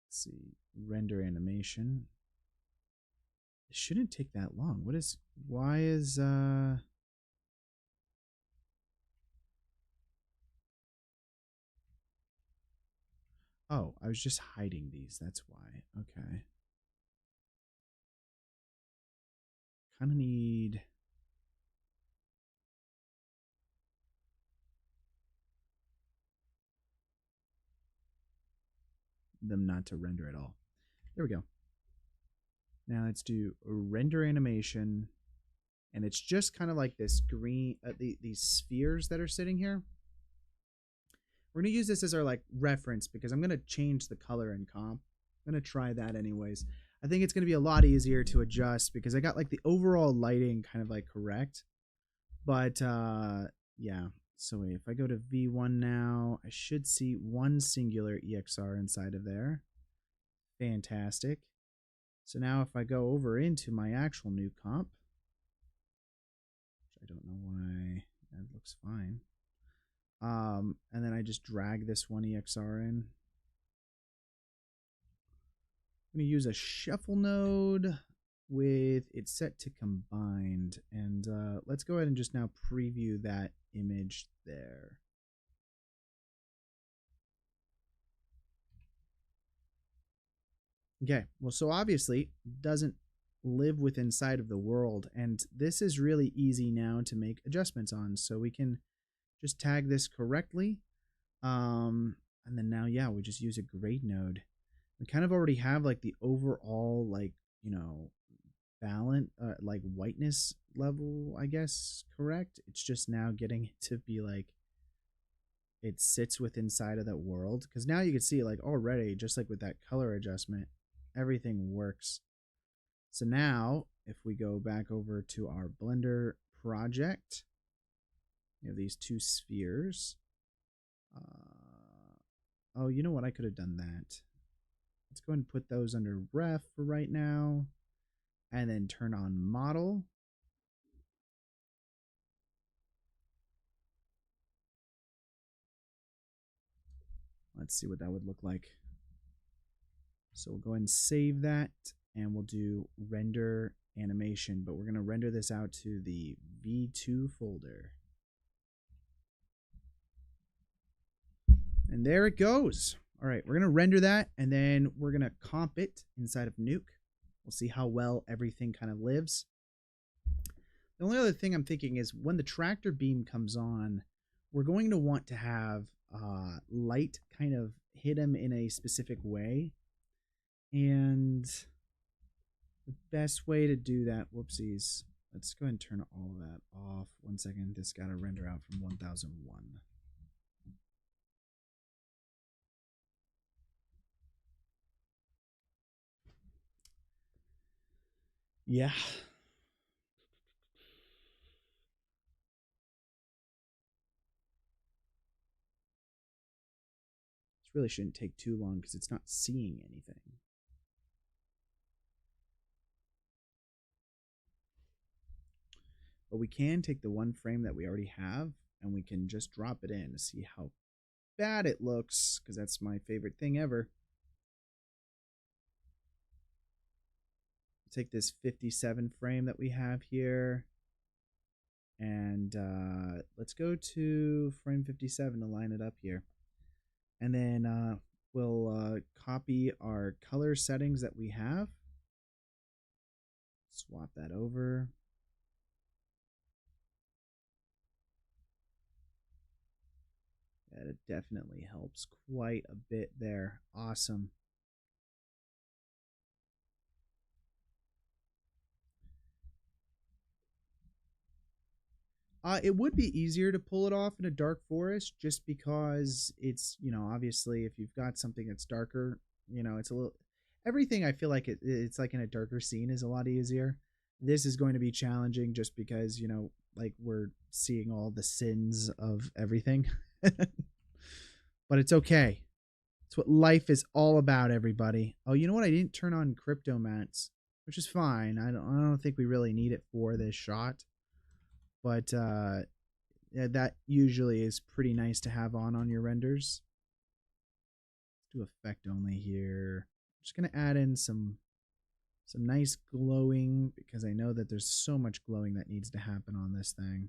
let's see, render animation. It shouldn't take that long. Why is, oh, I was just hiding these. That's why. Okay. Kind of need them not to render at all. There we go. Now let's do a render animation. And it's just kind of like this green, these spheres that are sitting here. We're going to use this as our like reference because I'm going to change the color in comp. I'm going to try that anyways. I think it's going to be a lot easier to adjust because I got like the overall lighting kind of like correct. But yeah. So wait, if I go to V1 now, I should see one singular EXR inside of there. Fantastic. So now if I go over into my actual new comp, which I don't know why that looks fine. And then I just drag this one EXR in. I'm going to use a shuffle node with it set to combined. And let's go ahead and just now preview that image there. Okay, well, so obviously doesn't live within inside of the world. And this is really easy now to make adjustments on. So we can just tag this correctly. And then now, yeah, we just use a grade node. We kind of already have like the overall, like, you know, balance, like whiteness level, I guess, correct. It's just now getting it to be like it sits within inside of that world. Because now you can see like already, just like with that color adjustment, everything works. So now if we go back over to our Blender project, you have these two spheres. Oh, you know what? I could have done that. Let's go ahead and put those under ref for right now. And then turn on model. Let's see what that would look like. So we'll go ahead and save that. And we'll do render animation. But we're going to render this out to the V2 folder. And there it goes. All right, we're going to render that, and then we're going to comp it inside of Nuke. We'll see how well everything kind of lives. The only other thing I'm thinking is when the tractor beam comes on, we're going to want to have light kind of hit him in a specific way. And the best way to do that, whoopsies, let's go ahead and turn all of that off. 1 second, this got to render out from 1001. Yeah. This really shouldn't take too long because it's not seeing anything. But we can take the one frame that we already have and we can just drop it in to see how bad it looks, because that's my favorite thing ever. Take this 57 frame that we have here, and let's go to frame 57 to line it up here. And then we'll copy our color settings that we have. Swap that over. That definitely helps quite a bit there. Awesome. It would be easier to pull it off in a dark forest just because it's, you know, obviously if you've got something that's darker, you know, it's a little, everything I feel like it's like in a darker scene is a lot easier. This is going to be challenging just because, you know, like we're seeing all the sins of everything. But it's okay. It's what life is all about, everybody. Oh, you know what? I didn't turn on crypto mats, which is fine. I don't think we really need it for this shot. But yeah, that usually is pretty nice to have on your renders. Let's do effect only here. I'm just going to add in some some nice glowing, because I know that there's so much glowing that needs to happen on this thing.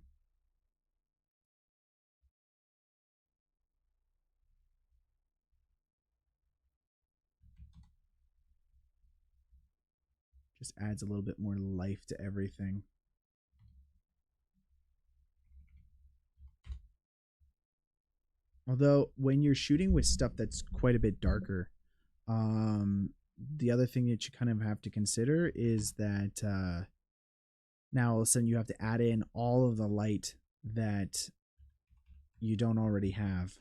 Just adds a little bit more life to everything. Although when you're shooting with stuff that's quite a bit darker, the other thing that you kind of have to consider is that now all of a sudden you have to add in all of the light that you don't already have.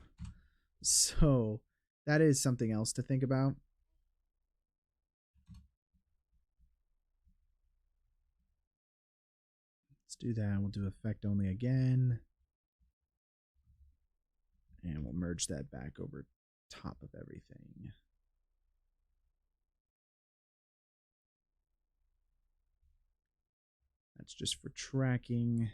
So that is something else to think about. Let's do that. We'll do effect only again. And we'll merge that back over top of everything. That's just for tracking.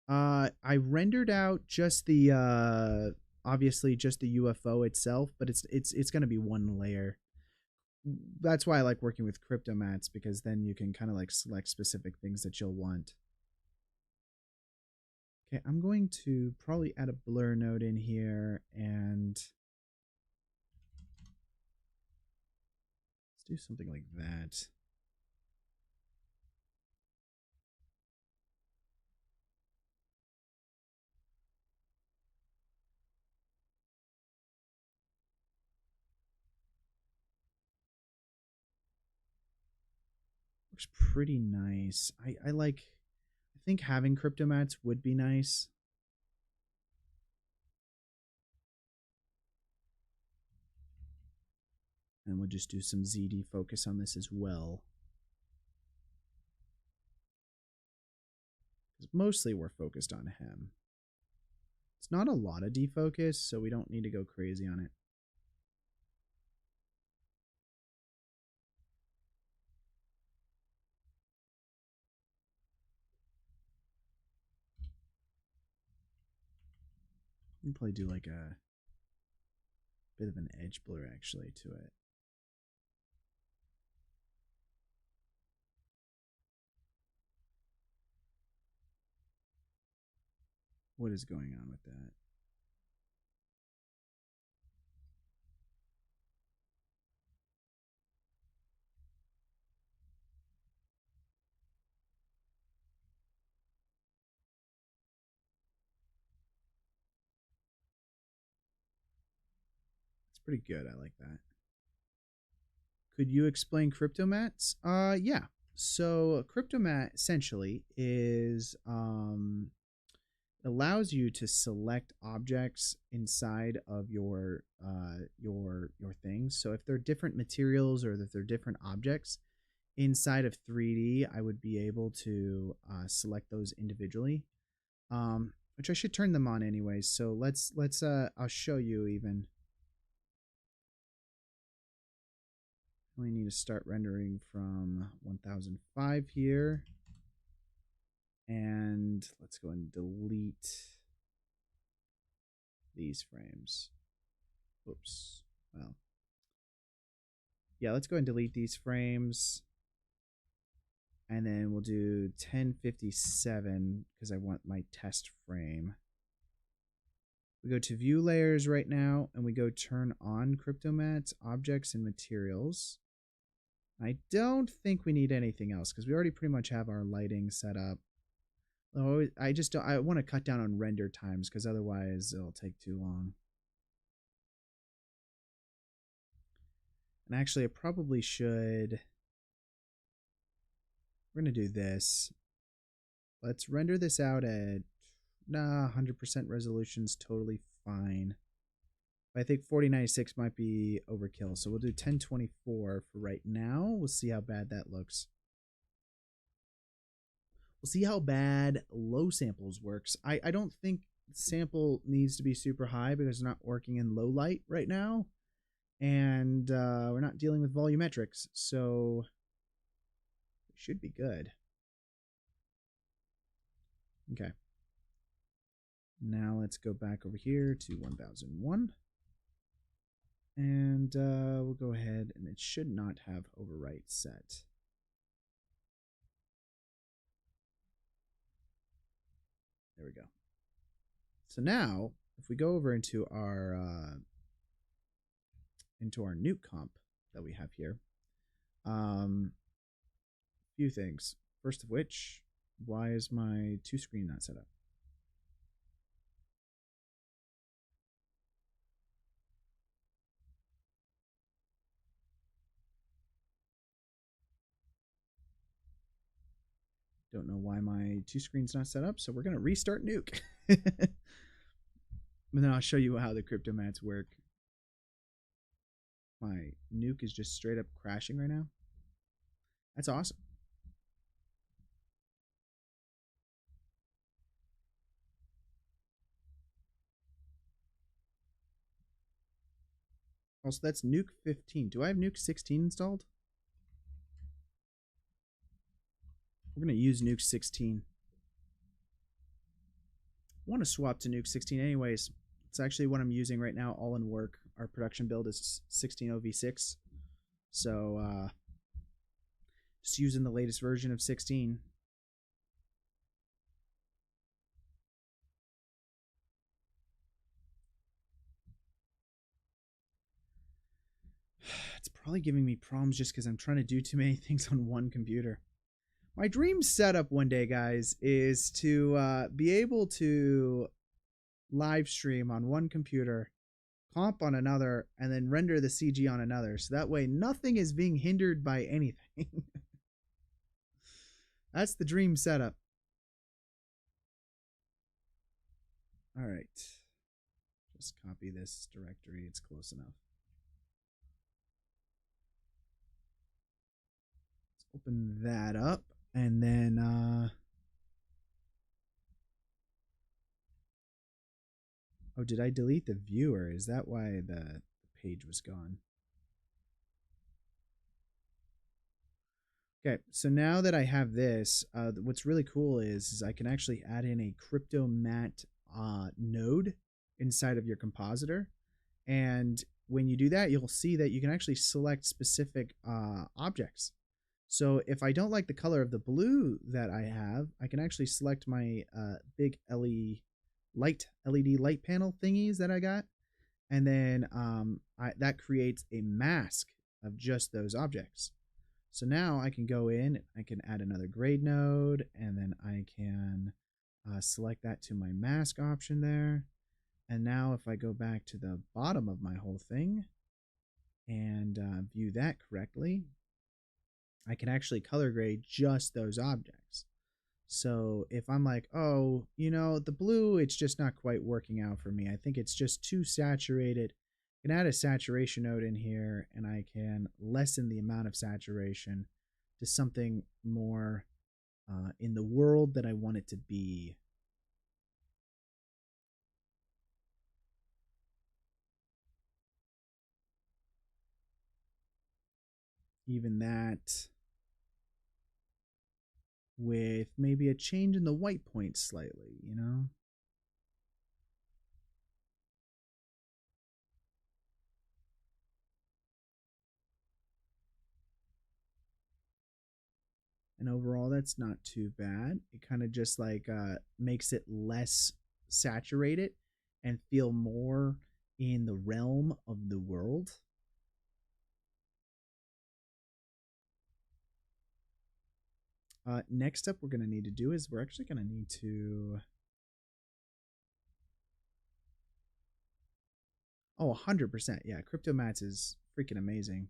I rendered out just the obviously just the UFO itself, but it's going to be one layer. That's why I like working with crypto mats, because then you can kind of like select specific things that you'll want. Okay, I'm going to probably add a blur node in here, and let's do something like that. Looks pretty nice. I think having crypto mats would be nice. And we'll just do some ZD focus on this as well. Because mostly we're focused on him. It's not a lot of defocus, so we don't need to go crazy on it. You can probably do like a bit of an edge blur actually to it. What is going on with that? It's pretty good. I like that. Could you explain cryptomats? Yeah. So cryptomat essentially is allows you to select objects inside of your things. So if they're different materials or if they're different objects inside of 3D, I would be able to select those individually. Which I should turn them on anyways. So let's I'll show you even. We need to start rendering from 1005 here. And let's go and delete these frames. Oops. Well. Yeah, let's go and delete these frames. And then we'll do 1057 because I want my test frame. We go to view layers right now and we go turn on cryptomats, objects, and materials. I don't think we need anything else because we already pretty much have our lighting set up. Oh, I just don't. I want to cut down on render times because otherwise it'll take too long. And actually, I probably should. We're gonna do this. Let's render this out at 100% resolution's totally fine. I think 4096 might be overkill, so we'll do 1024 for right now. We'll see how bad that looks. We'll see how bad low samples works. I don't think sample needs to be super high because we're not working in low light right now. And we're not dealing with volumetrics, so it should be good. Okay. Now let's go back over here to 1001. And we'll go ahead, and it should not have overwrite set. There we go. So now, if we go over into our Nuke comp that we have here, few things. First of which, why is my 2-screen not set up? Don't know why my 2-screen's not set up, so we're gonna restart Nuke. And then I'll show you how the cryptomats work. My Nuke is just straight up crashing right now. That's awesome. Also, that's Nuke 15. Do I have Nuke 16 installed? We're going to use Nuke 16. I want to swap to Nuke 16 anyways. It's actually what I'm using right now, all in work. Our production build is 16.0v6. So, just using the latest version of 16. It's probably giving me problems just because I'm trying to do too many things on one computer. My dream setup one day, guys, is to be able to live stream on one computer, comp on another, and then render the CG on another. So that way nothing is being hindered by anything. That's the dream setup. All right. Just copy this directory. It's close enough. Let's open that up. And then oh, did I delete the viewer? Is that why the page was gone? Okay, so now that I have this, what's really cool is I can actually add in a crypto mat node inside of your compositor. And when you do that, you'll see that you can actually select specific objects. So if I don't like the color of the blue that I have, I can actually select my big LED light panel thingies that I got. And then that creates a mask of just those objects. So now I can go in, I can add another grade node, and then I can select that to my mask option there. And now if I go back to the bottom of my whole thing and view that correctly, I can actually color grade just those objects. So if I'm like, oh, you know, the blue, it's just not quite working out for me. I think it's just too saturated. I can add a saturation node in here, and I can lessen the amount of saturation to something more in the world that I want it to be. Even that with maybe a change in the white point slightly, you know? And overall, that's not too bad. It kind of just like makes it less saturated and feel more in the realm of the world. Next up, we're going to need to do is we're actually going to need to... Oh, 100%. Yeah, CryptoMats is freaking amazing.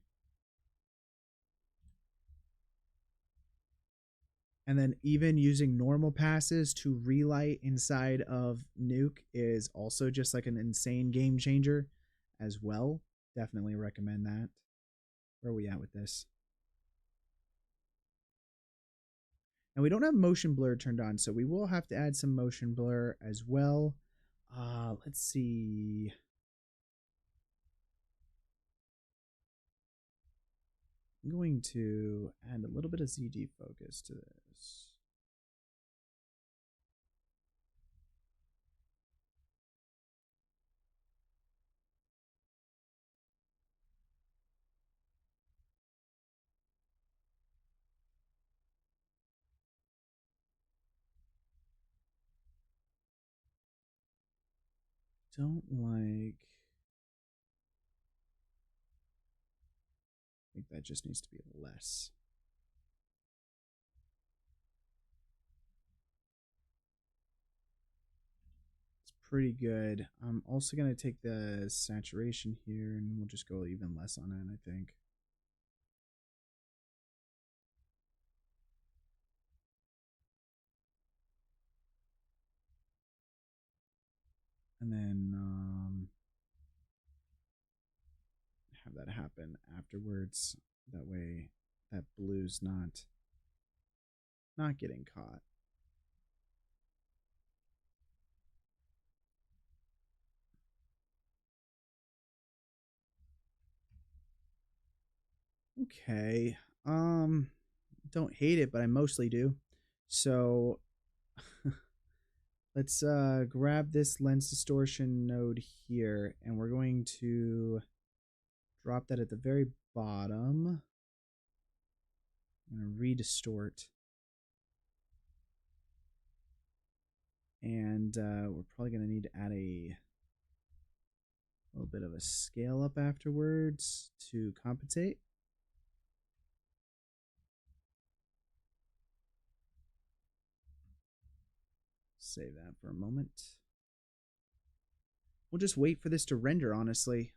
And then even using normal passes to relight inside of Nuke is also just like an insane game changer as well. Definitely recommend that. Where are we at with this? And we don't have motion blur turned on, so we will have to add some motion blur as well. Let's see. I'm going to add a little bit of ZD focus to this. don't like... I think that just needs to be less. It's pretty good. I'm also going to take the saturation here, and we'll just go even less on it, I think. And then have that happen afterwards. That way that blue's not getting caught. Okay. Don't hate it, but I mostly do. So let's grab this lens distortion node here, and we're going to drop that at the very bottom. I'm going to redistort. And we're probably going to need to add a little bit of a scale up afterwards to compensate. Save that for a moment. We'll just wait for this to render, honestly.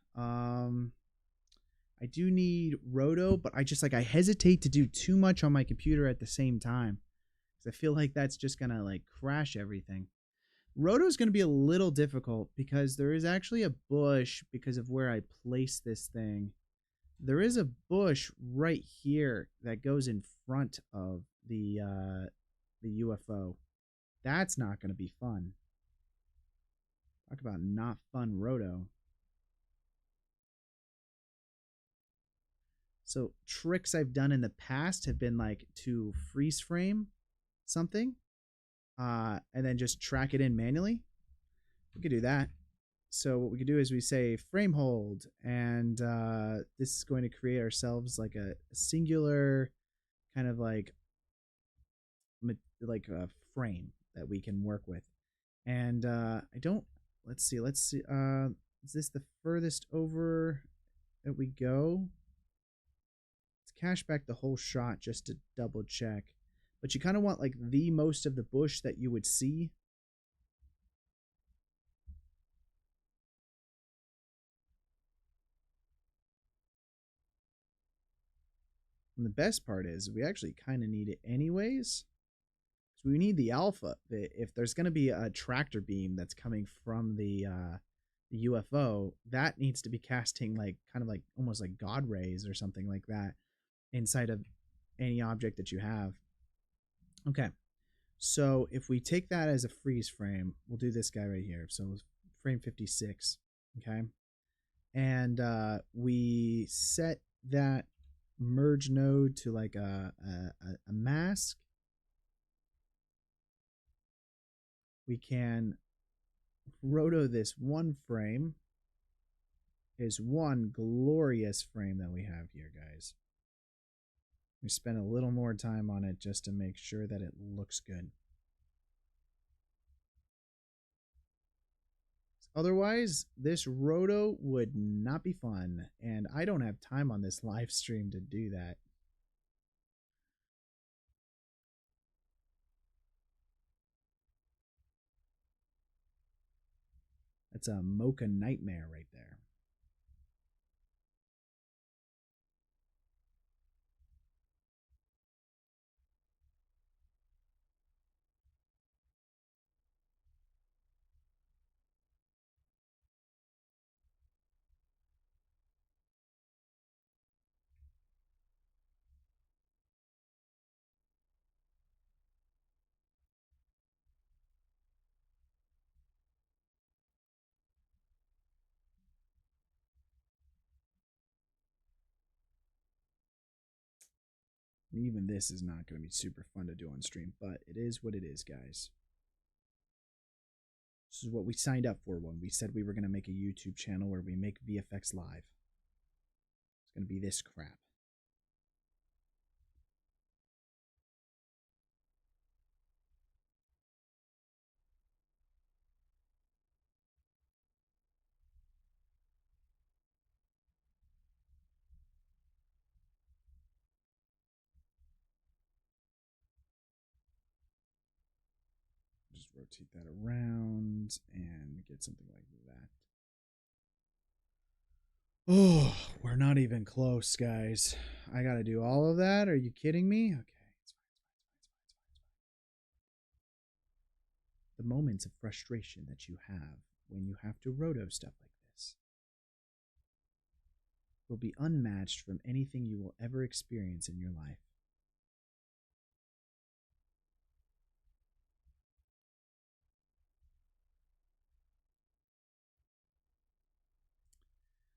I do need roto, but I hesitate to do too much on my computer at the same time, because I feel like that's just gonna like crash everything. Roto is gonna be a little difficult because there is actually a bush because of where I place this thing. There is a bush right here that goes in front of the UFO. That's not gonna be fun. Talk about not fun roto. So tricks I've done in the past have been like to freeze frame something and then just track it in manually. We could do that. So what we could do is we say frame hold, and this is going to create ourselves like a singular kind of like a frame that we can work with. And let's see. Is this the furthest over that we go? Let's cache back the whole shot just to double check. But you kind of want like the most of the bush that you would see. And the best part is we actually kind of need it anyways. So we need the alpha. If there's going to be a tractor beam that's coming from the UFO, that needs to be casting like kind of like almost like God rays or something like that inside of any object that you have. Okay, so if we take that as a freeze frame, we'll do this guy right here. So frame 56, okay? And we set that merge node to like a mask. We can roto this one frame. Is one glorious frame that we have here, guys. We spent a little more time on it just to make sure that it looks good. Otherwise, this roto would not be fun, and I don't have time on this live stream to do that. That's a mocha nightmare right there. Even this is not going to be super fun to do on stream, but it is what it is, guys. This is what we signed up for when we said we were going to make a YouTube channel where we make VFX live. It's going to be this crap. rotate that around and get something like that. Oh, we're not even close, guys. I gotta do all of that? Are you kidding me? Okay. The moments of frustration that you have when you have to roto stuff like this will be unmatched from anything you will ever experience in your life.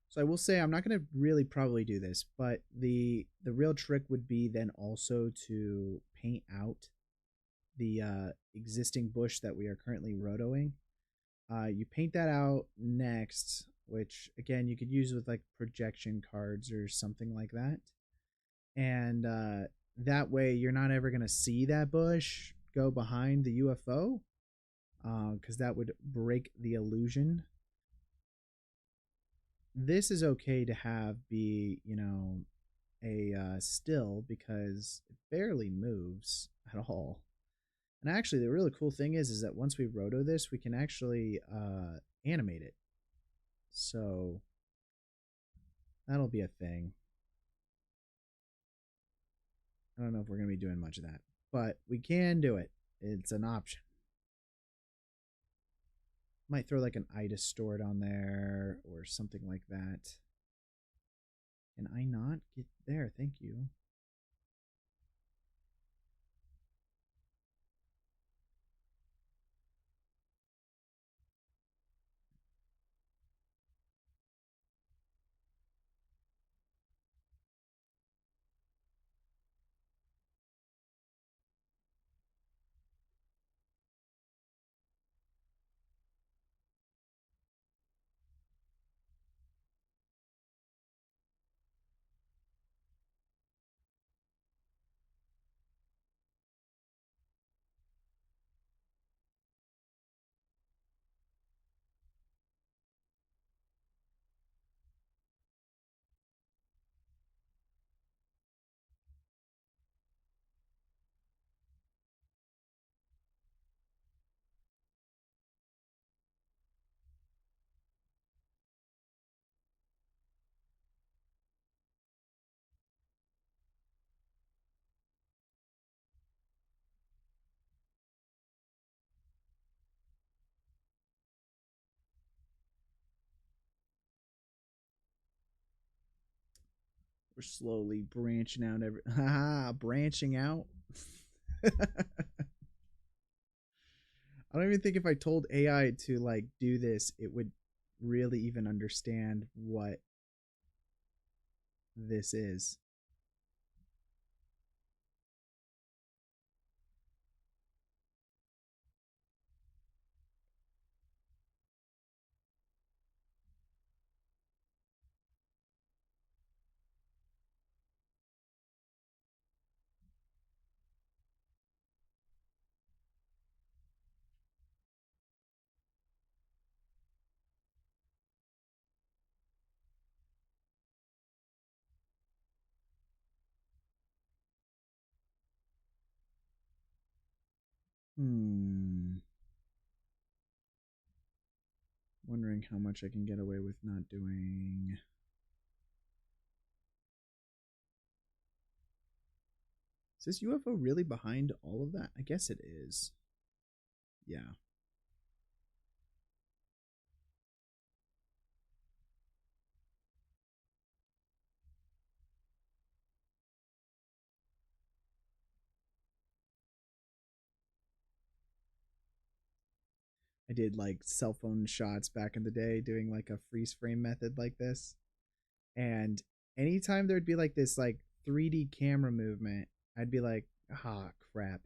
So I will say I'm not going to really probably do this, but the real trick would be then also to paint out the existing bush that we are currently rotoing. You paint that out next, which again you could use with like projection cards or something like that, and that way you're not ever going to see that bush go behind the UFO, because that would break the illusion. This is okay to have be, a still because it barely moves at all. And actually, the really cool thing is that once we roto this, we can actually animate it. So that'll be a thing. I don't know if we're going to be doing much of that, but we can do it. It's an option. Might throw like an itis stored on there or something like that. Can I not get there? Thank you. We're slowly branching out branching out. I don't even think if I told AI to like do this, it would really even understand what this is. Wondering how much I can get away with not doing. Is this UFO really behind all of that? I guess it is. Yeah. I did like cell phone shots back in the day doing like a freeze frame method like this. And anytime there'd be like this like 3D camera movement, I'd be like, ah, crap.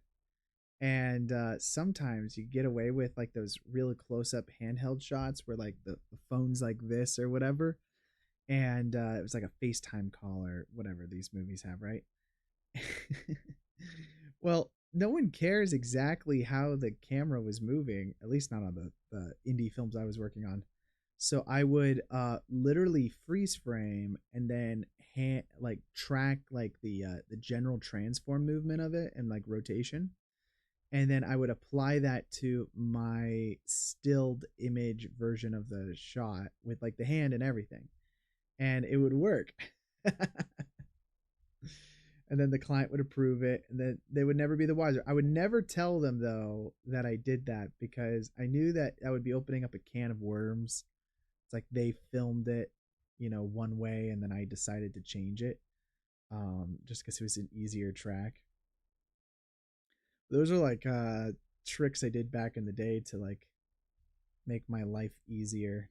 And sometimes you get away with like those really close up handheld shots where like the phone's like this or whatever. And it was like a FaceTime call or whatever these movies have, right? Well, no one cares exactly how the camera was moving, at least not on the indie films I was working on. So I would literally freeze frame and then like track like the general transform movement of it and like rotation. and then I would apply that to my stilled image version of the shot with like the hand and everything, and it would work. And then the client would approve it, and then they would never be the wiser. I would never tell them though that I did that, because I knew that I would be opening up a can of worms. It's like they filmed it, one way, and then I decided to change it, just because it was an easier track. Those are like tricks I did back in the day to like make my life easier.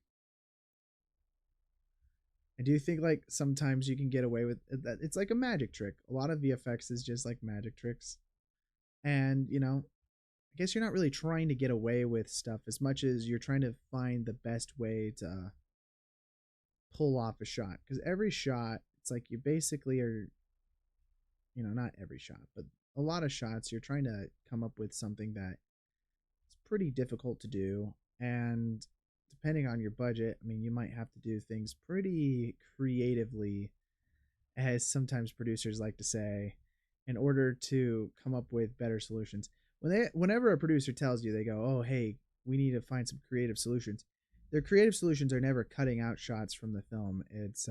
I do think like sometimes you can get away with that. It's like a magic trick. A lot of VFX is just like magic tricks. And, I guess you're not really trying to get away with stuff as much as you're trying to find the best way to pull off a shot. Because every shot, it's like you basically are, not every shot, but a lot of shots, you're trying to come up with something that is pretty difficult to do. And depending on your budget, I mean, you might have to do things pretty creatively, as sometimes producers like to say, in order to come up with better solutions. Whenever a producer tells you, they go, "Oh, hey, we need to find some creative solutions." Their creative solutions are never cutting out shots from the film. It's,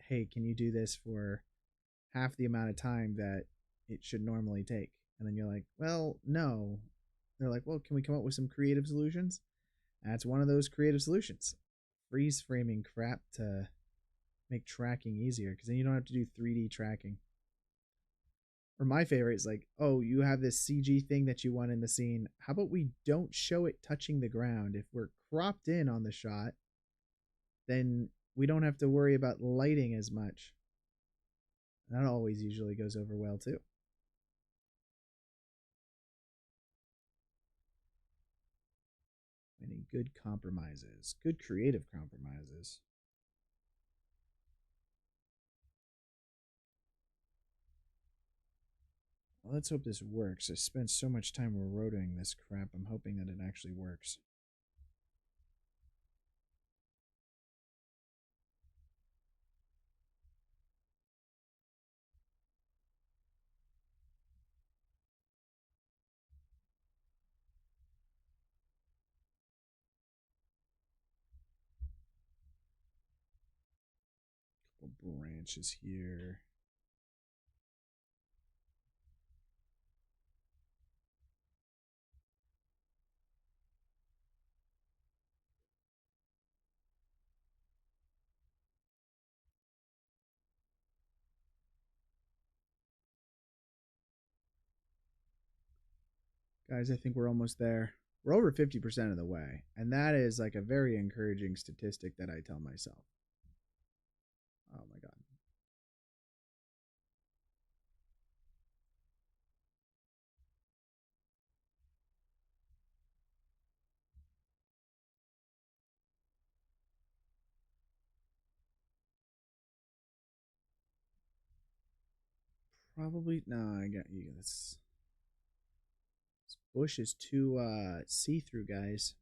"Hey, can you do this for half the amount of time that it should normally take?" And then you're like, "Well, no." They're like, "Well, can we come up with some creative solutions?" That's one of those creative solutions. Freeze framing crap to make tracking easier, because then you don't have to do 3D tracking. Or my favorite is like, "Oh, you have this CG thing that you want in the scene. How about we don't show it touching the ground? If we're cropped in on the shot, then we don't have to worry about lighting as much." That always usually goes over well too. Any good compromises, good creative compromises. Well, let's hope this works. I spent so much time rototing this crap. I'm hoping that it actually works. Couple branches here. Guys, I think we're almost there. We're over 50% of the way. And that is like a very encouraging statistic that I tell myself. Oh my God. Probably, no, I got you. This bush is too see-through, guys.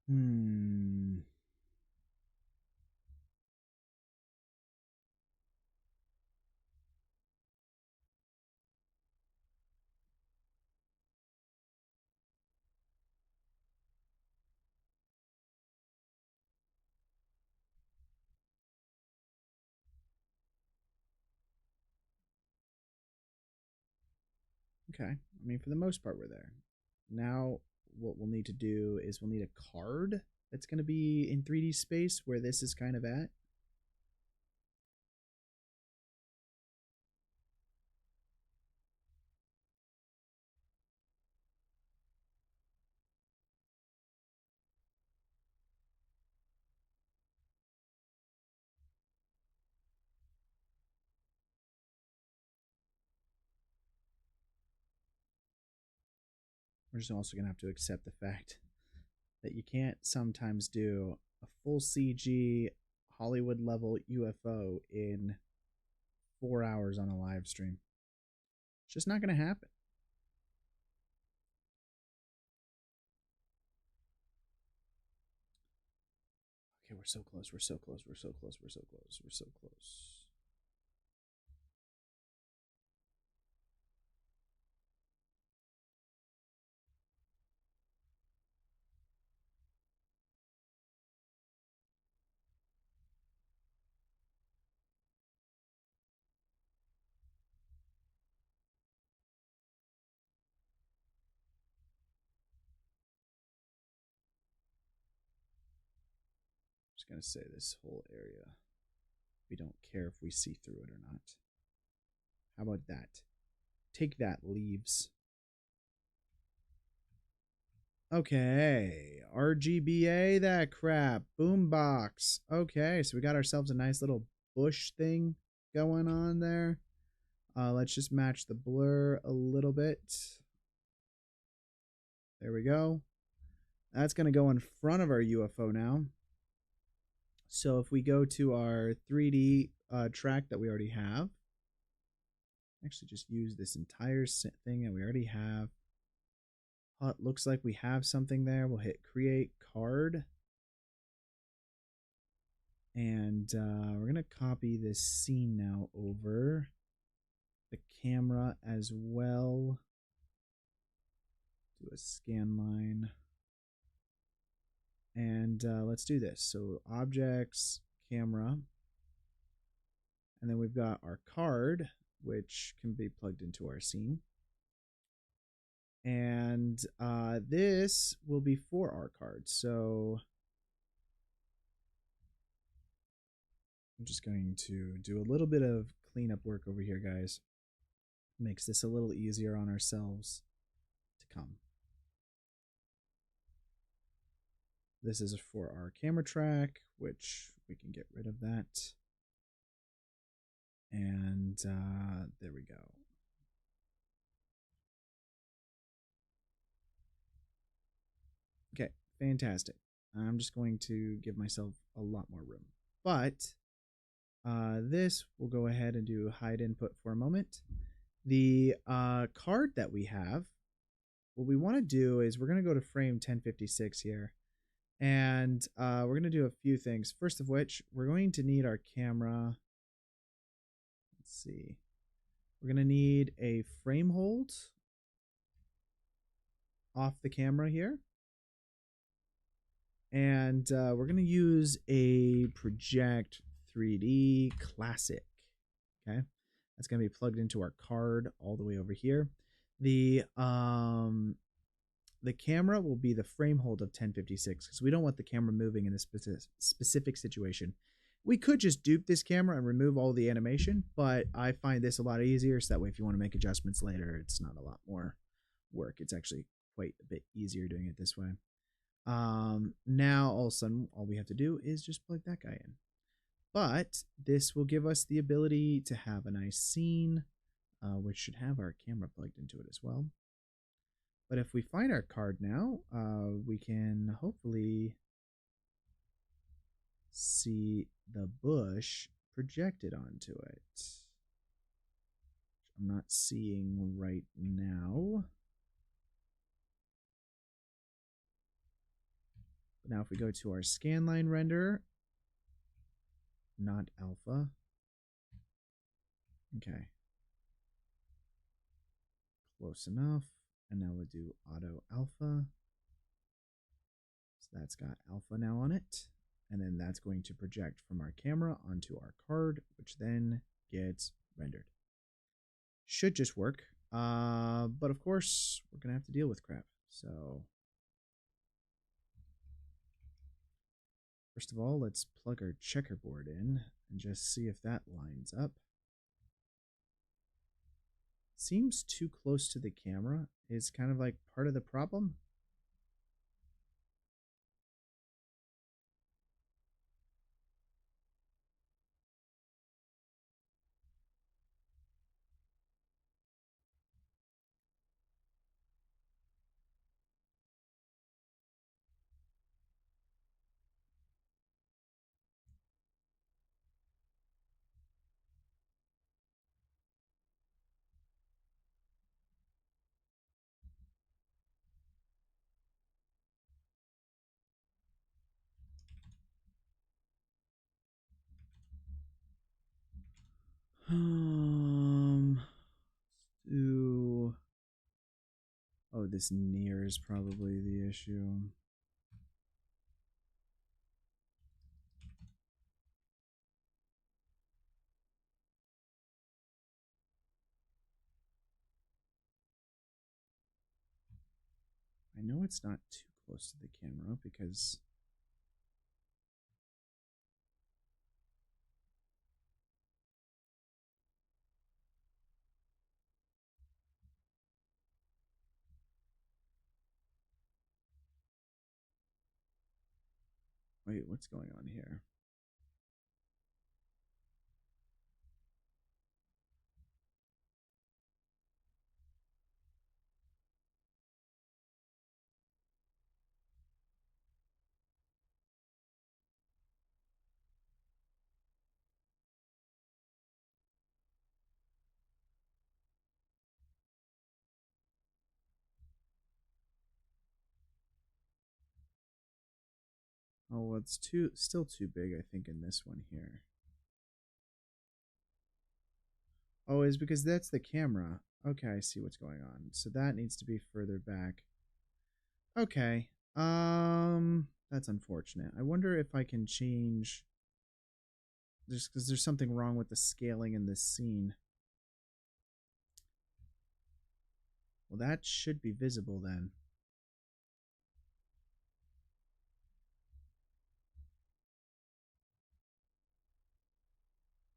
Hmm. Okay. I mean, for the most part, we're there. Now, what we'll need to do is we'll need a card that's going to be in 3D space where this is kind of at. We're just also going to have to accept the fact that you can't sometimes do a full CG Hollywood level UFO in 4 hours on a live stream. It's just not going to happen. so close. We're so close. We're so close. We're so close. We're so close. Just gonna say this whole area. We don't care if we see through it or not. How about that? Take that, leaves. Okay, RGBA that crap. Boombox. Okay, so we got ourselves a nice little bush thing going on there. Let's just match the blur a little bit. There we go. That's going to go in front of our UFO now. So if we go to our 3D track that we already have, actually just use this entire thing that we already have. It looks like we have something there. We'll hit create card. And we're going to copy this scene now over the camera as well. Do a scan line. And let's do this. So objects, camera. And then we've got our card, which can be plugged into our scene. And this will be for our card. So I'm just going to do a little bit of cleanup work over here, guys. Makes this a little easier on ourselves to come. This is for our camera track, which we can get rid of that. And there we go. Okay, fantastic. I'm just going to give myself a lot more room. But this will go ahead and do hide input for a moment. The card that we have, what we want to do is we're going to go to frame 1056 here. And we're going to do a few things. First of which, we're going to need our camera. Let's see. We're going to need a frame hold off the camera here. And we're going to use a Project 3D Classic. Okay. That's going to be plugged into our card all the way over here. The camera will be the frame hold of 1056 because we don't want the camera moving in this specific situation. We could just dupe this camera and remove all the animation, but I find this a lot easier, so that way if you want to make adjustments later, it's not a lot more work. It's actually quite a bit easier doing it this way. Now all of a sudden, all we have to do is just plug that guy in. But this will give us the ability to have a nice scene, which should have our camera plugged into it as well. But if we find our card now, we can hopefully see the bush projected onto it. I'm not seeing right now. But now if we go to our scanline renderer, not alpha. Okay. Close enough. And now we'll do auto alpha. So that's got alpha now on it. And then that's going to project from our camera onto our card, which then gets rendered. Should just work. But of course, we're going to have to deal with crap. So first of all, let's plug our checkerboard in and just see if that lines up. Seems too close to the camera. Is kind of like part of the problem. Oh, this near is probably the issue. I know it's not too close to the camera because... Wait, what's going on here? Oh, well, it's still too big, I think, in this one here. Oh, it's because that's the camera. Okay, I see what's going on. So that needs to be further back. Okay. That's unfortunate. I wonder if I can change... Just because there's something wrong with the scaling in this scene. Well, that should be visible then.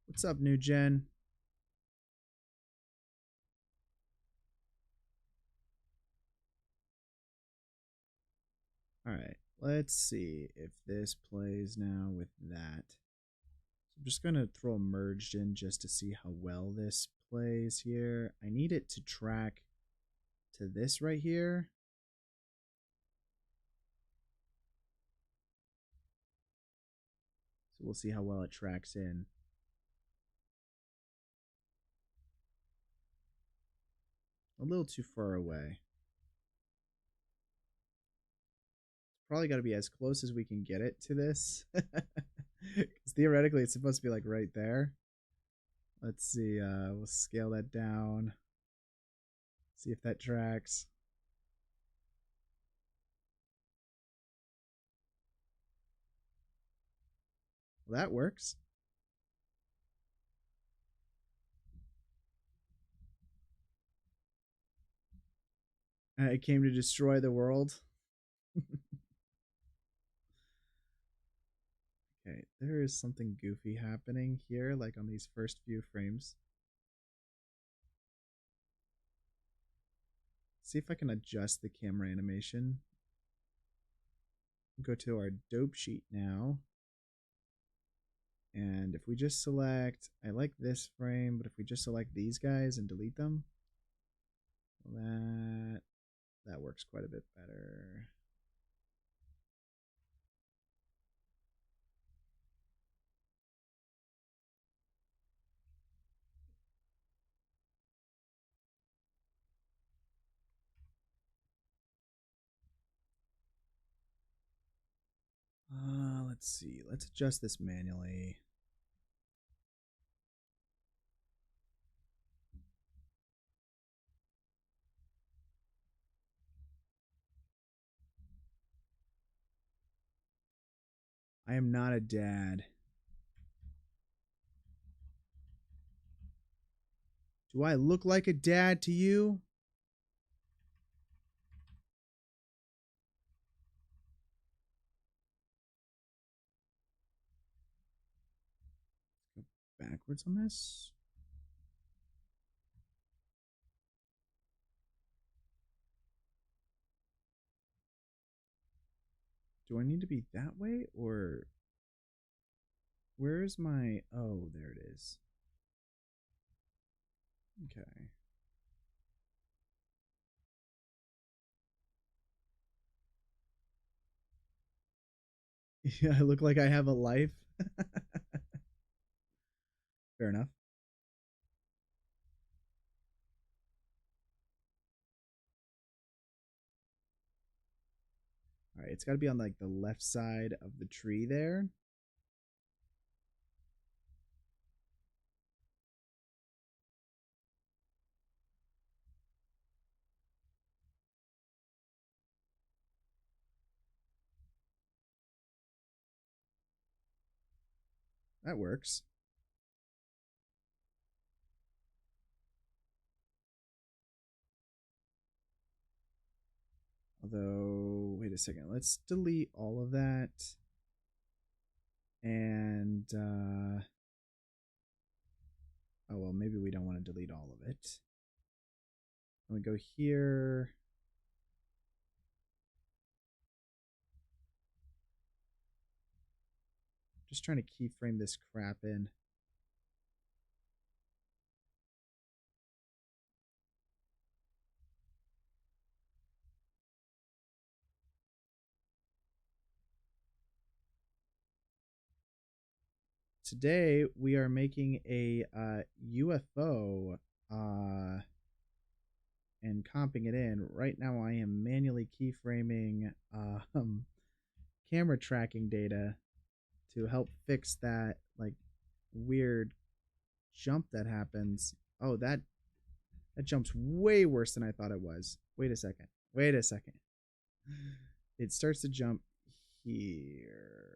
What's up, new gen? Alright, let's see if this plays now with that. I'm just going to throw merged in just to see how well this plays here. I need it to track to this right here. So we'll see how well it tracks in. A little too far away. Probably got to be as close as we can get it to this. Because theoretically it's supposed to be like right there. Let's see, we'll scale that down. See if that tracks. Well, that works. It came to destroy the world. Okay, there is something goofy happening here, like on these first few frames. See if I can adjust the camera animation. Go to our dope sheet now. And if we just select, I like this frame, but if we just select these guys and delete them, well, that works quite a bit better. Let's see. Let's adjust this manually. I am not a dad. Do I look like a dad to you? Go backwards on this. Do I need to be that way or where's my... Oh, there it is. Okay. Yeah, I look like I have a life. Fair enough. All right, it's got to be on like the left side of the tree there. That works. Although, wait a second. Let's delete all of that. And, oh, well, maybe we don't want to delete all of it. And we go here. Just trying to keyframe this crap in. Today we are making a UFO and comping it in. Right now I am manually keyframing camera tracking data to help fix that like weird jump that happens. Oh, that jumps way worse than I thought it was. Wait a second. Wait a second. It starts to jump here.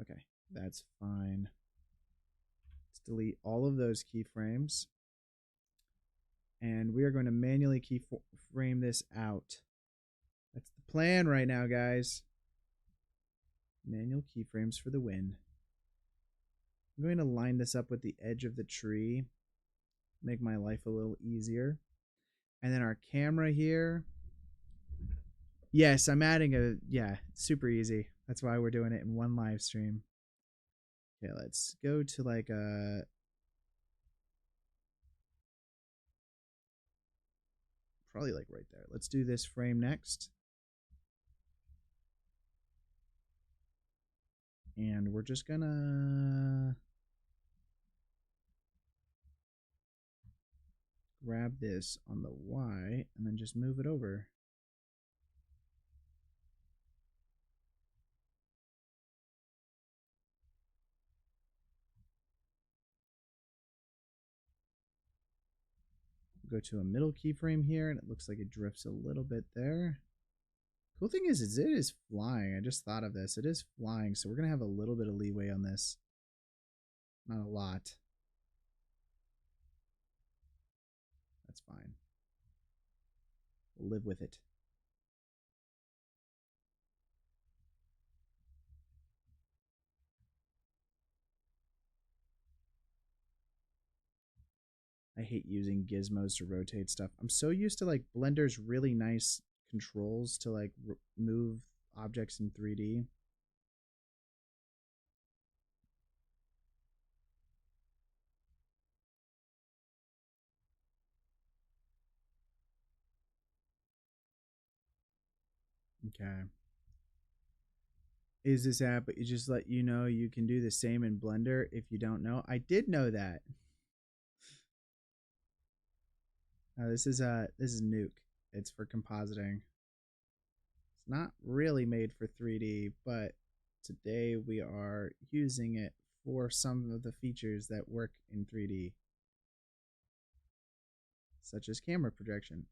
Okay, that's fine. Let's delete all of those keyframes. And we are going to manually keyframe this out. That's the plan right now, guys. Manual keyframes for the win. I'm going to line this up with the edge of the tree. Make my life a little easier. And then our camera here. Yes, I'm adding a, yeah, super easy. That's why we're doing it in one live stream. Okay, let's go to like a, probably like right there. Let's do this frame next. And we're just gonna grab this on the Y and then just move it over. Go to a middle keyframe here, and it looks like it drifts a little bit there. Cool thing is it is flying. I just thought of this. It is flying, so we're going to have a little bit of leeway on this. Not a lot. That's fine. We'll live with it. I hate using gizmos to rotate stuff. I'm so used to like Blender's really nice controls to like move objects in 3D. Okay. Is this app, but it just let you know you can do the same in Blender if you don't know? I did know that. This is Nuke. It's for compositing. It's not really made for 3D, but today we are using it for some of the features that work in 3D, such as camera projection.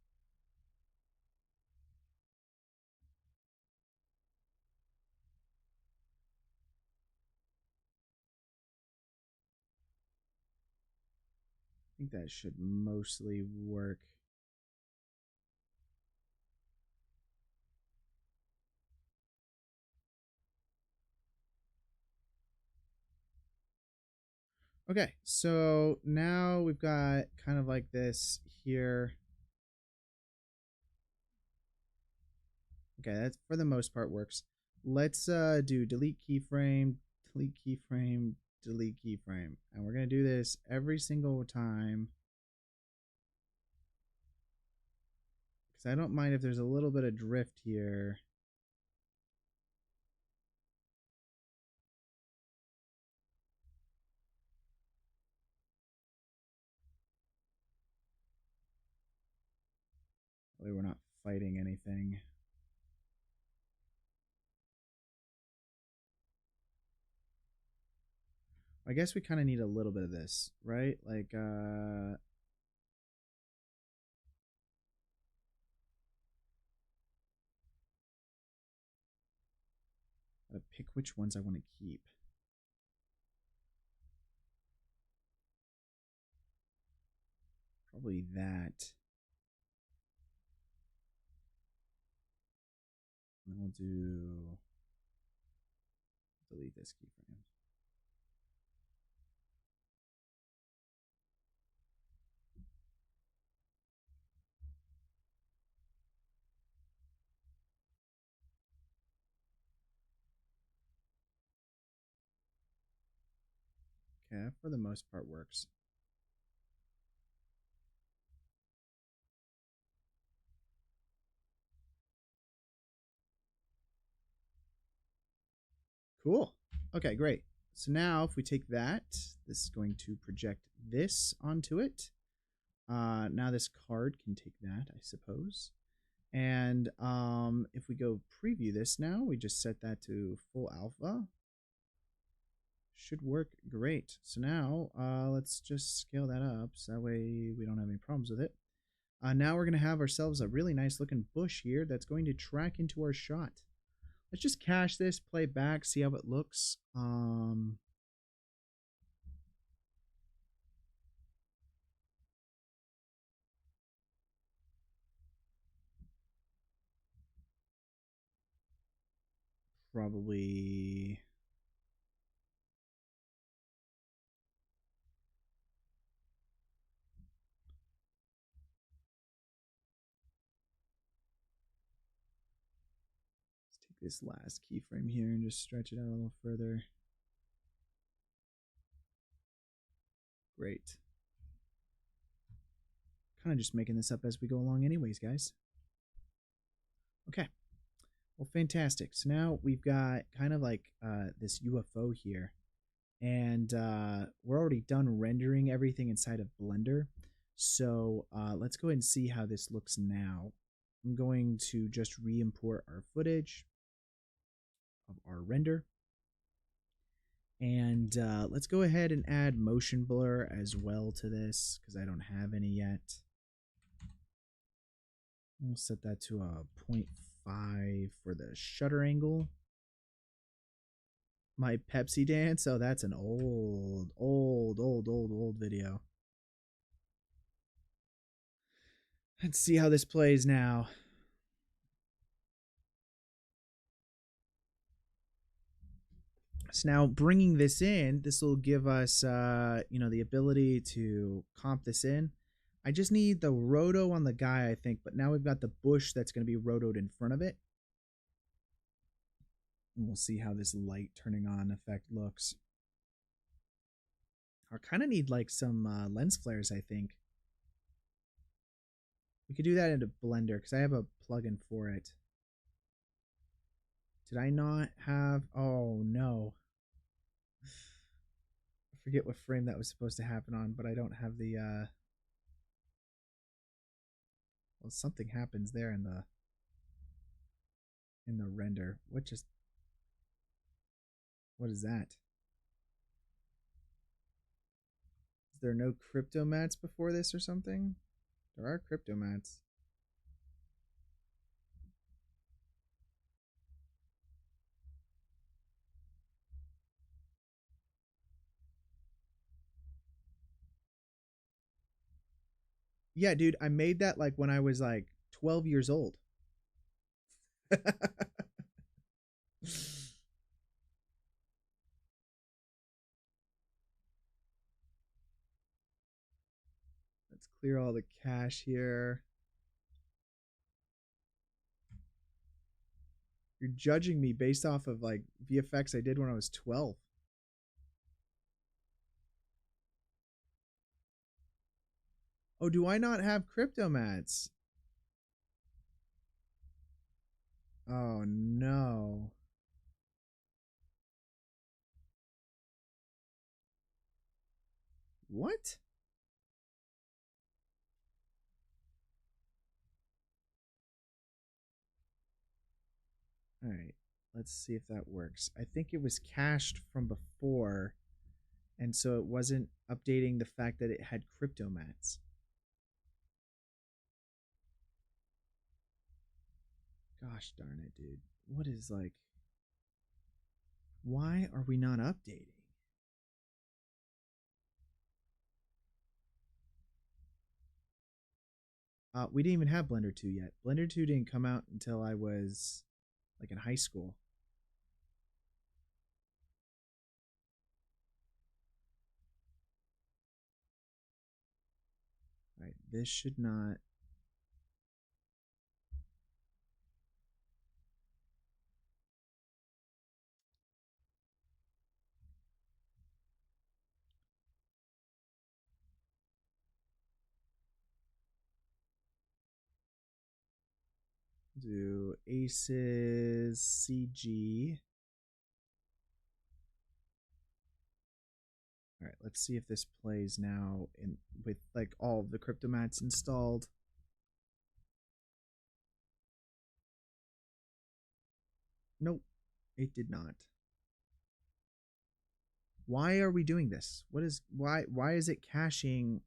I think that should mostly work. Okay, so now we've got kind of like this here. Okay, that for the most part works. Let's do delete keyframe, delete keyframe, delete keyframe. And we're going to do this every single time. Because I don't mind if there's a little bit of drift here. We're not fighting anything. I guess we kind of need a little bit of this, right? Like, a But pick which ones I want to keep. Probably that. And we'll do delete this keyframe. Okay, for the most part works. Cool. Okay, great. So now if we take that, this is going to project this onto it. Now this card can take that, I suppose. And if we go preview this now, we just set that to full alpha. Should work great. So now let's just scale that up so that way we don't have any problems with it. Now we're going to have ourselves a really nice looking bush here that's going to track into our shot. Let's just cache this, play back, see how it looks. Probably let's take this last keyframe here and just stretch it out a little further. Great. Kind of just making this up as we go along anyways, guys. Okay. Well, fantastic. So now we've got kind of like this UFO here. And we're already done rendering everything inside of Blender. So let's go ahead and see how this looks now. I'm going to just re-import our footage of our render. And let's go ahead and add motion blur as well to this because I don't have any yet. We'll set that to a 0.5 for the shutter angle. My Pepsi dance. Oh, that's an old video. Let's see how this plays now. So now bringing this in, this will give us, you know, the ability to comp this in. I just need the roto on the guy, I think, but now we've got the bush that's going to be rotoed in front of it. And we'll see how this light turning on effect looks. I kind of need like some lens flares, I think. We could do that into Blender because I have a plugin for it. Did I not have... Oh, no. I forget what frame that was supposed to happen on, but I don't have the... Well, something happens there in the render. What is that? Is there no crypto mats before this or something? There are crypto mats. Yeah, dude, I made that like when I was like 12 years old. Let's clear all the cache here. You're judging me based off of like VFX I did when I was 12. Oh, do I not have crypto mats? Oh, no. What? All right, let's see if that works. I think it was cached from before, and so it wasn't updating the fact that it had crypto mats. Gosh darn it, dude. What is like... Why are we not updating? We didn't even have Blender 2 yet. Blender 2 didn't come out until I was like in high school. All right, this should not. Do aces CG. All right, let's see if this plays now in with like all of the cryptomats installed. Nope, it did not. Why are we doing this? What is why is it caching?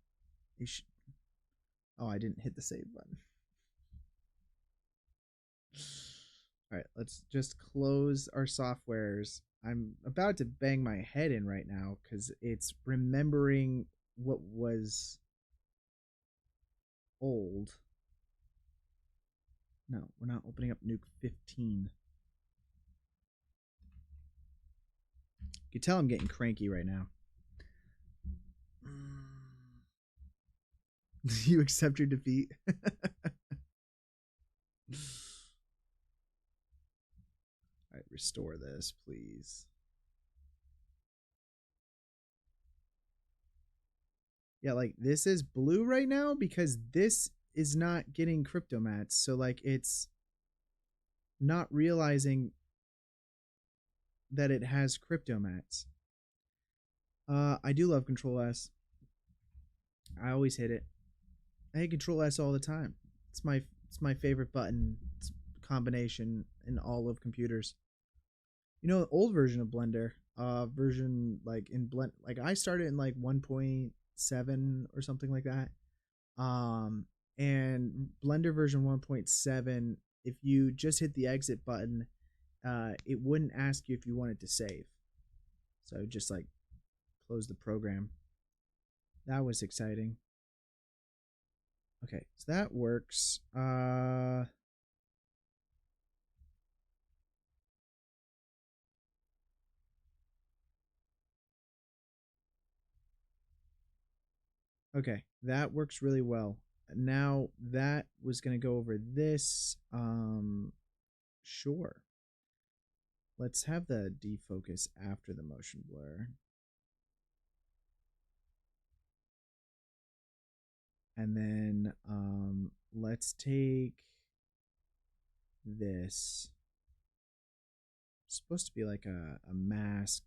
Oh, I didn't hit the save button. All right, let's just close our softwares. I'm about to bang my head in right now because it's remembering what was old. No, we're not opening up Nuke 15. You can tell I'm getting cranky right now. You accept your defeat? All right, restore this, please. Yeah, like this is blue right now because this is not getting cryptomats. So like it's not realizing that it has cryptomats. I do love Control S. I always hit it. I hit Control S all the time. It's my favorite button combination in all of computers. You know, old version of Blender, version like in Blend, like I started in like 1.7 or something like that. And Blender version 1.7, if you just hit the exit button, it wouldn't ask you if you wanted to save. So just like close the program. That was exciting. Okay, so that works. Okay, that works really well. Now that was going to go over this. Sure. Let's have the defocus after the motion blur. And then let's take this. It's supposed to be like a mask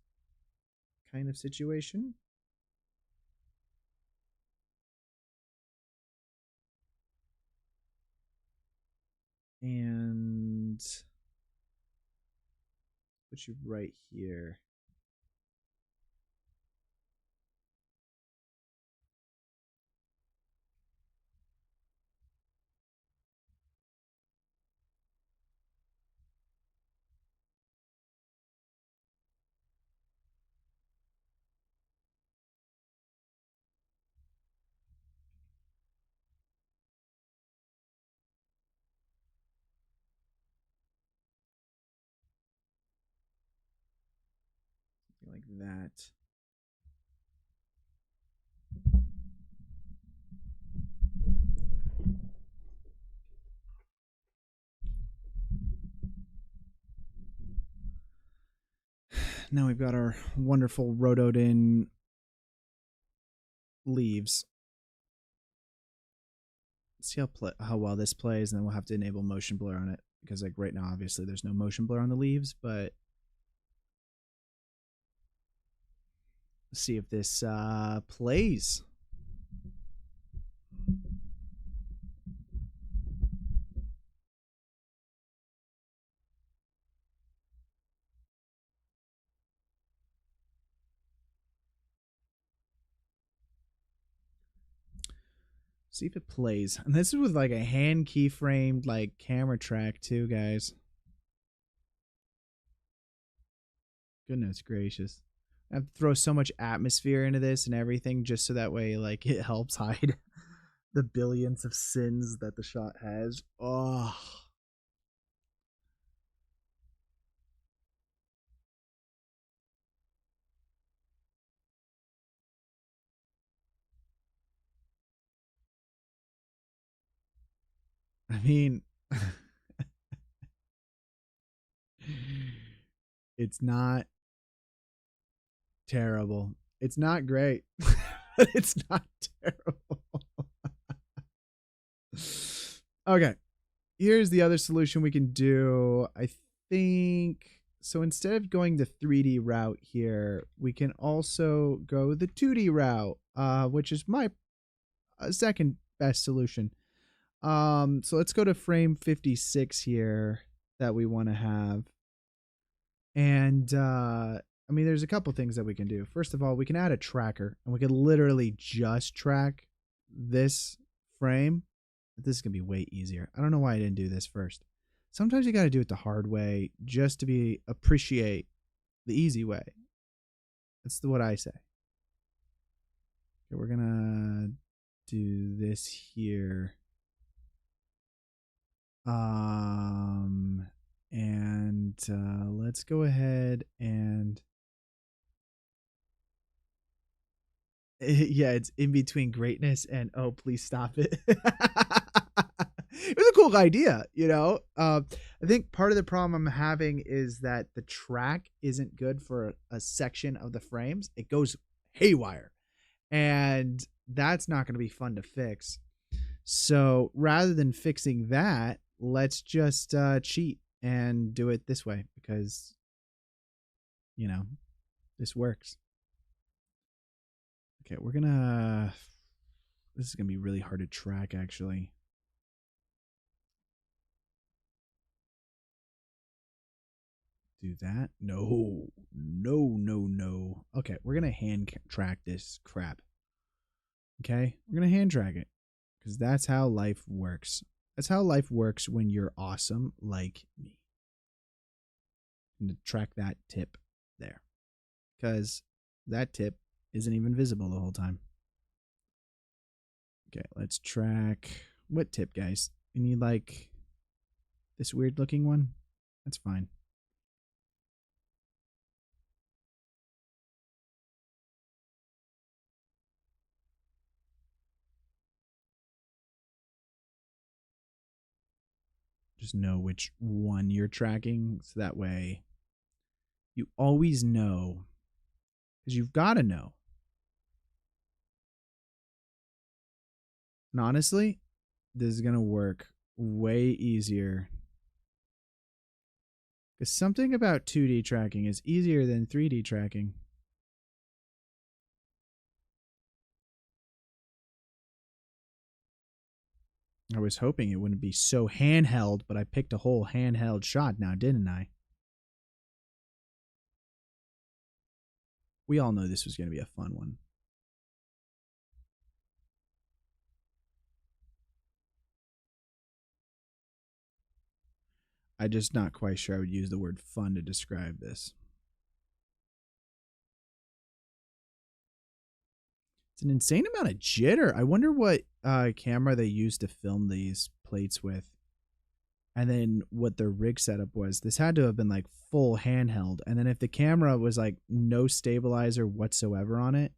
kind of situation. And put you right here. Like that. Now we've got our wonderful rotoed in leaves. Let's see how well this plays, and then we'll have to enable motion blur on it because like right now obviously there's no motion blur on the leaves, but let's see if this plays. See if it plays. And this is with like a hand keyframed like camera track too, guys. Goodness gracious. I have to throw so much atmosphere into this and everything just so that way, like, it helps hide the billions of sins that the shot has. Oh. I mean, it's not terrible. It's not great, but it's not terrible. Okay. Here's the other solution we can do. I think so. Instead of going the 3D route here, we can also go the 2D route, which is my second best solution. So let's go to frame 56 here that we want to have. And I mean, there's a couple things that we can do. First of all, we can add a tracker, and we can literally just track this frame. This is going to be way easier. I don't know why I didn't do this first. Sometimes you got to do it the hard way just to appreciate the easy way. That's what I say. Okay, we're going to do this here. And let's go ahead and yeah, it's in between greatness and oh, please stop it. It was a cool idea, you know. I think part of the problem I'm having is that the track isn't good for a section of the frames. It goes haywire, and that's not going to be fun to fix. So rather than fixing that, let's just cheat and do it this way because, you know, this works. Okay, we're gonna. This is gonna be really hard to track, actually. Do that? No, no, no, no. Okay, we're gonna hand track this crap. Okay, we're gonna hand track it because that's how life works. That's how life works when you're awesome like me. I'm gonna track that tip there because that tip isn't even visible the whole time. Okay, let's track what tip, guys? You need like this weird looking one? That's fine. Just know which one you're tracking so that way you always know, because you've got to know. And honestly, this is going to work way easier because something about 2D tracking is easier than 3D tracking. I was hoping it wouldn't be so handheld, but I picked a whole handheld shot now, didn't I? We all know this was going to be a fun one. I'm just not quite sure I would use the word fun to describe this. It's an insane amount of jitter. I wonder what camera they used to film these plates with. And then what their rig setup was. This had to have been like full handheld. And then if the camera was like no stabilizer whatsoever on it,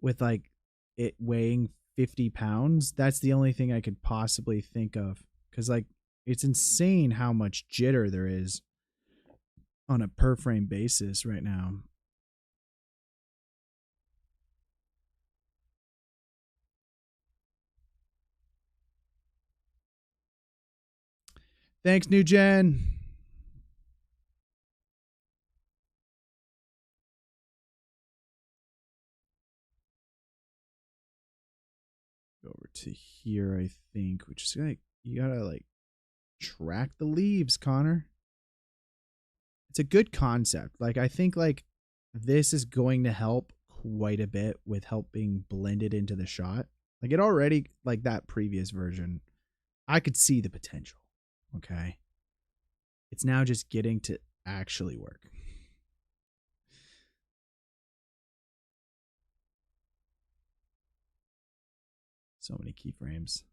with like it weighing 50 pounds, that's the only thing I could possibly think of. Because like it's insane how much jitter there is on a per frame basis right now. Thanks, New Gen. Go over to here, I think, which is like, you gotta like track the leaves, Connor. It's a good concept. Like, I think like this is going to help quite a bit with helping blend it into the shot. Like it already, like that previous version, I could see the potential. Okay. It's now just getting to actually work. So many keyframes.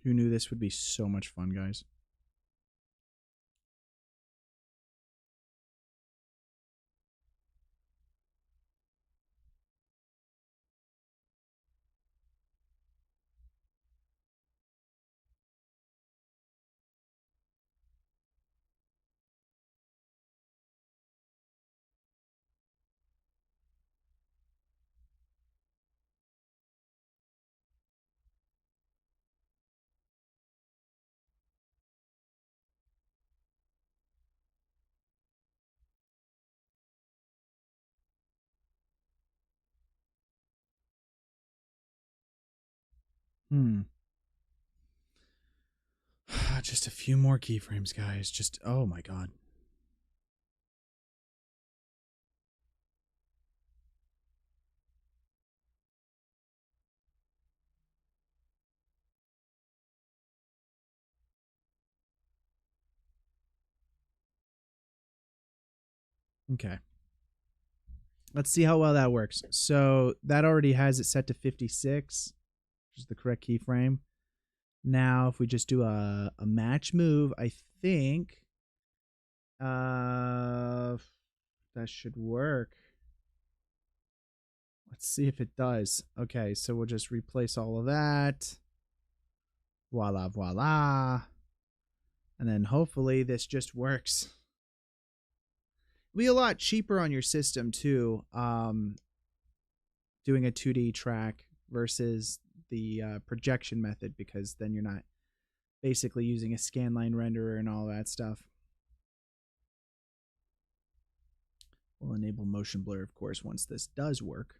Who knew this would be so much fun, guys? Just a few more keyframes, guys. Just, oh my god. Okay. Let's see how well that works. So that already has it set to 56, which is the correct keyframe. Now, if we just do a match move, I think that should work. Let's see if it does. Okay, so we'll just replace all of that. Voila, voila. And then hopefully this just works. It'll be a lot cheaper on your system too, doing a 2D track versus the projection method, because then you're not basically using a scanline renderer and all that stuff. We'll enable motion blur, of course, once this does work.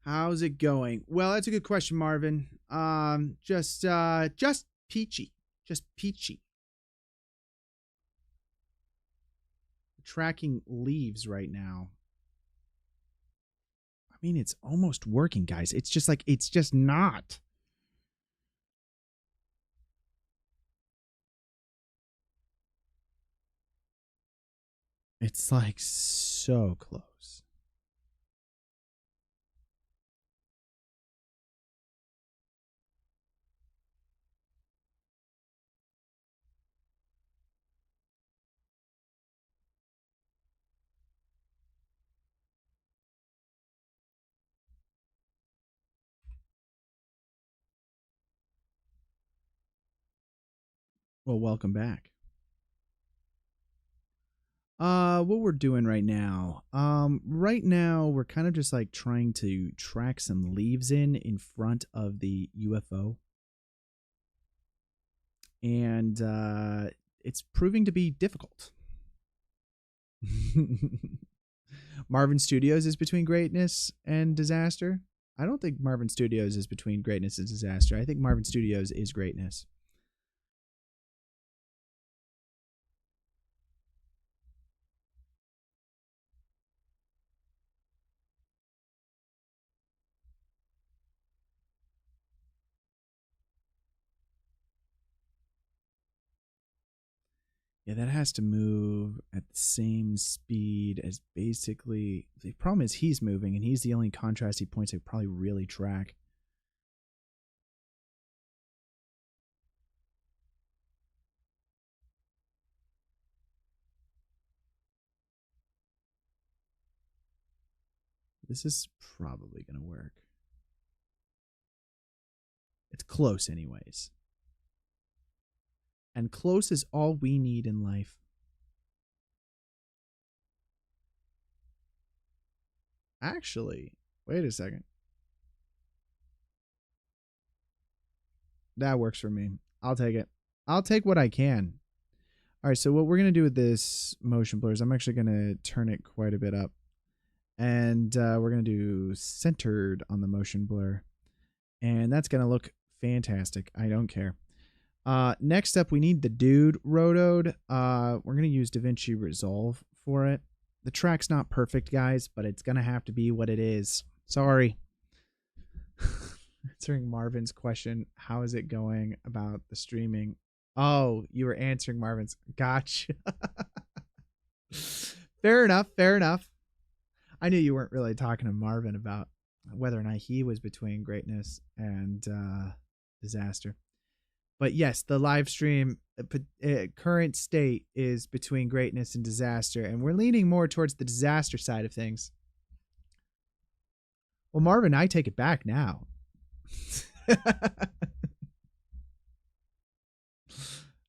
How's it going? Well, that's a good question, Marvin. Just peachy. Just peachy. Tracking leaves right now. I mean, it's almost working, guys. It's just like, it's just not. It's like so close. Well, welcome back. What we're doing right now. Right now we're kind of just like trying to track some leaves in front of the UFO. And it's proving to be difficult. Marvin Studios is between greatness and disaster. I don't think Marvin Studios is between greatness and disaster. I think Marvin Studios is greatness. Yeah, that has to move at the same speed as basically... The problem is he's moving, and he's the only contrasty points I could probably really track. This is probably going to work. close anyways. And close is all we need in life. Actually, wait a second. That works for me. I'll take it. I'll take what I can. All right, so what we're going to do with this motion blur is I'm actually going to turn it quite a bit up. And we're going to do centered on the motion blur. And that's going to look fantastic. I don't care. Next up, we need the dude rotoed. We're going to use DaVinci Resolve for it. The track's not perfect, guys, but it's going to have to be what it is. Sorry. Answering Marvin's question, how is it going about the streaming? Oh, you were answering Marvin's. Gotcha. Fair enough. Fair enough. I knew you weren't really talking to Marvin about whether or not he was between greatness and disaster. But yes, the live stream current state is between greatness and disaster, and we're leaning more towards the disaster side of things. Well, Marvin, I take it back now.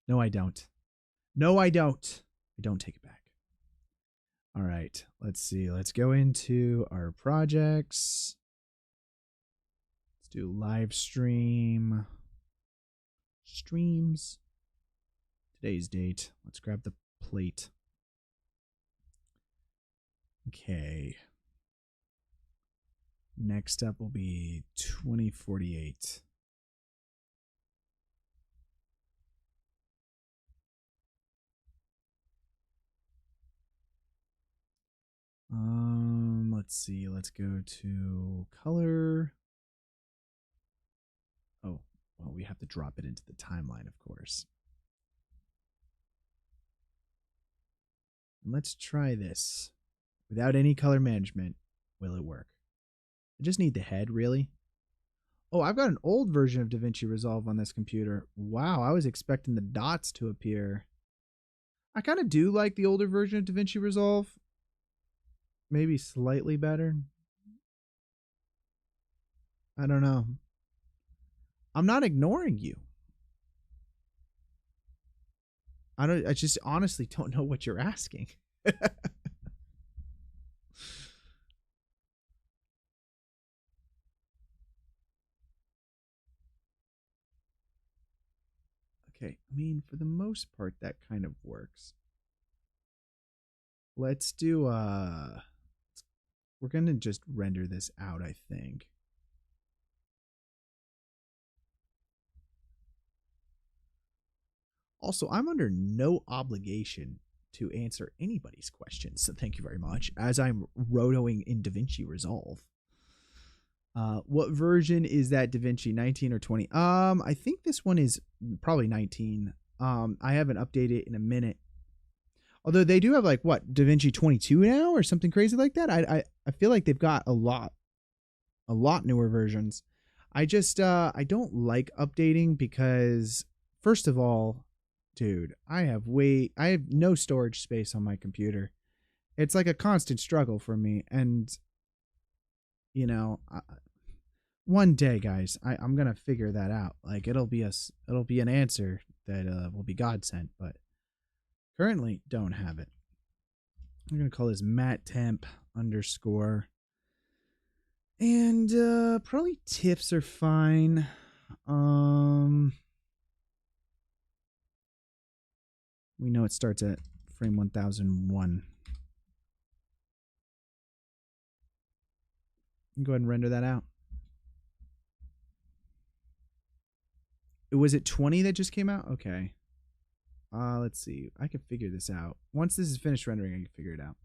No, I don't. No, I don't. I don't take it back. All right, let's see. Let's go into our projects. Let's do live stream. Streams. Today's date. Let's grab the plate. Okay. Next up will be 2048. Let's see. Let's go to color. Oh, well, we have to drop it into the timeline, of course. And let's try this. Without any color management, will it work? I just need the head, really. Oh, I've got an old version of DaVinci Resolve on this computer. Wow, I was expecting the dots to appear. I kind of do like the older version of DaVinci Resolve. Maybe slightly better. I don't know. I'm not ignoring you. I just honestly don't know what you're asking. Okay, I mean, for the most part, that kind of works. Let's do, we're going to just render this out, I think. Also, I'm under no obligation to answer anybody's questions, so thank you very much, as I'm rotoing in DaVinci Resolve. What version is that DaVinci, 19 or 20? I think this one is probably 19. I haven't updated it in a minute. Although they do have like what, DaVinci 22 now or something crazy like that. I feel like they've got a lot newer versions. I just I don't like updating because first of all, dude, I have no storage space on my computer. It's like a constant struggle for me, and you know, one day, guys, I'm gonna figure that out. Like it'll be an answer that will be God sent, but currently don't have it. I'm gonna call this mattemp_, and probably tips are fine. We know it starts at frame 1001. Go ahead and render that out. Was it 20 that just came out? Okay. Let's see. I can figure this out. Once this is finished rendering, I can figure it out.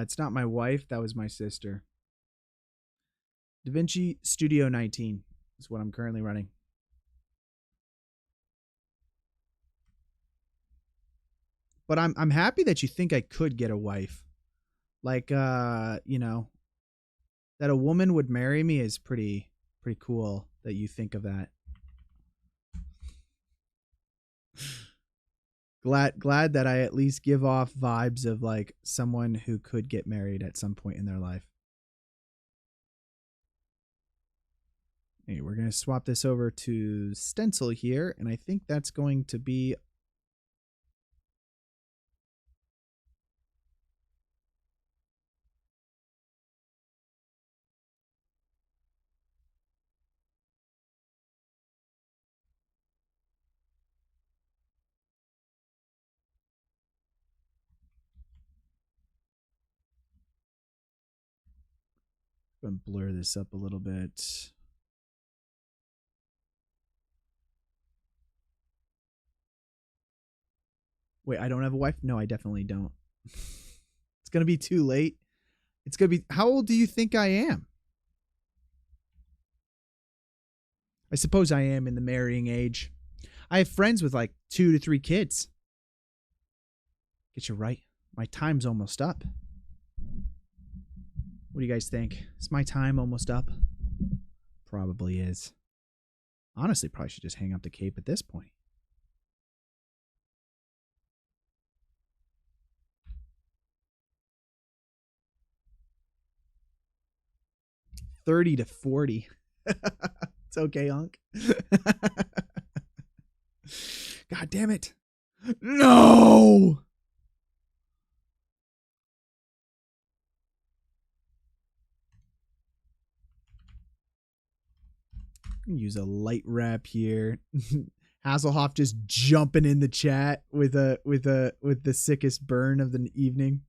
It's not my wife. That was my sister. DaVinci Studio 19 is what I'm currently running. But I'm happy that you think I could get a wife. Like, you know, that a woman would marry me is pretty cool that you think of that. Glad that I at least give off vibes of like someone who could get married at some point in their life. Hey, we're going to swap this over to stencil here, and I think that's going to be going to blur this up a little bit. Wait, I don't have a wife? No, I definitely don't. It's going to be too late. It's going to be... How old do you think I am? I suppose I am in the marrying age. I have friends with like 2 to 3 kids. Get you right. My time's almost up. What do you guys think? Is my time almost up? Probably is. Honestly, probably should just hang up the cape at this point. 30 to 40. It's okay, Unc. God damn it. No! Use a light wrap here. Hasselhoff just jumping in the chat with the sickest burn of the evening.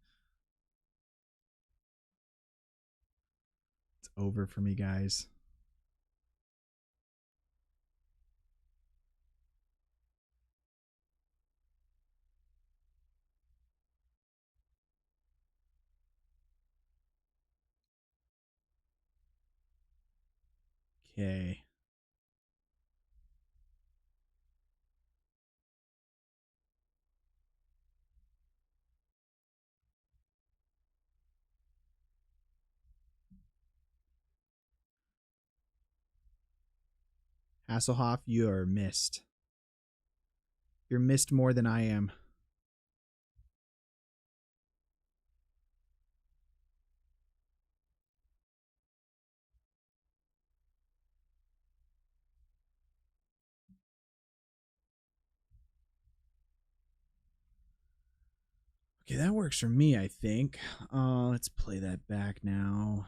It's over for me, guys. Okay. Hasselhoff, you are missed. You're missed more than I am. Okay, that works for me, I think. Let's play that back now.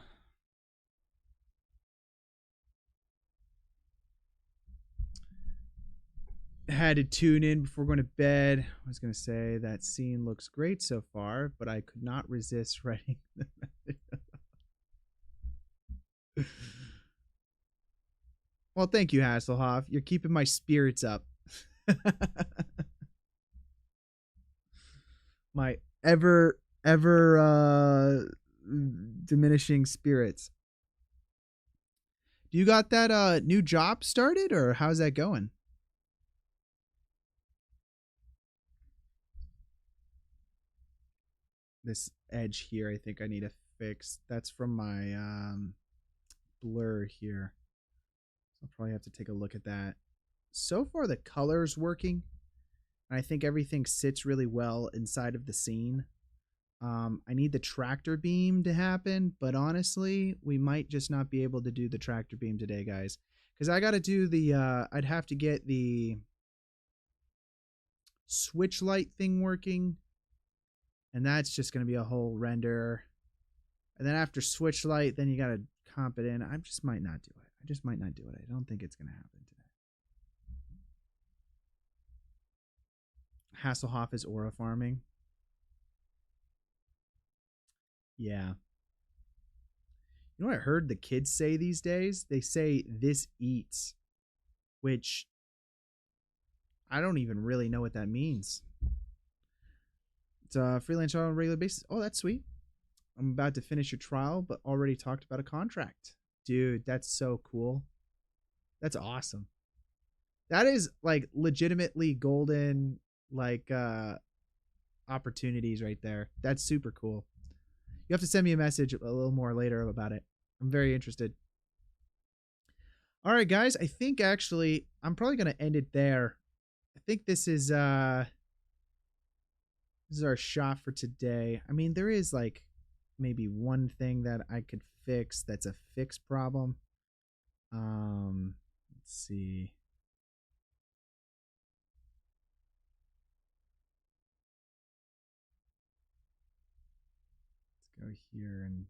Had to tune in before going to bed. I was going to say that scene looks great so far, but I could not resist writing the message. Well, thank you, Hasselhoff. You're keeping my spirits up. My ever diminishing spirits. Do you got that new job started, or how's that going? This edge here, I think I need to fix. That's from my blur here. I'll probably have to take a look at that. So far, the color's working. And I think everything sits really well inside of the scene. I need the tractor beam to happen, but honestly, we might just not be able to do the tractor beam today, guys. Because I got to do the, I'd have to get the switch light thing working. And that's just going to be a whole render. And then after switch light, then you got to comp it in. I just might not do it. I just might not do it. I don't think it's going to happen today. Hasselhoff is aura farming. Yeah. You know what I heard the kids say these days? They say this eats, which I don't even really know what that means. It's a freelance on a regular basis. Oh, that's sweet. I'm about to finish your trial, but already talked about a contract. Dude, that's so cool. That's awesome. That is like legitimately golden, like, opportunities right there. That's super cool. You have to send me a message a little more later about it. I'm very interested. All right, guys. I think actually I'm probably going to end it there. I think this is This is our shot for today. I mean, there is like maybe one thing that I could fix that's a fixed problem. Let's see. Let's go here and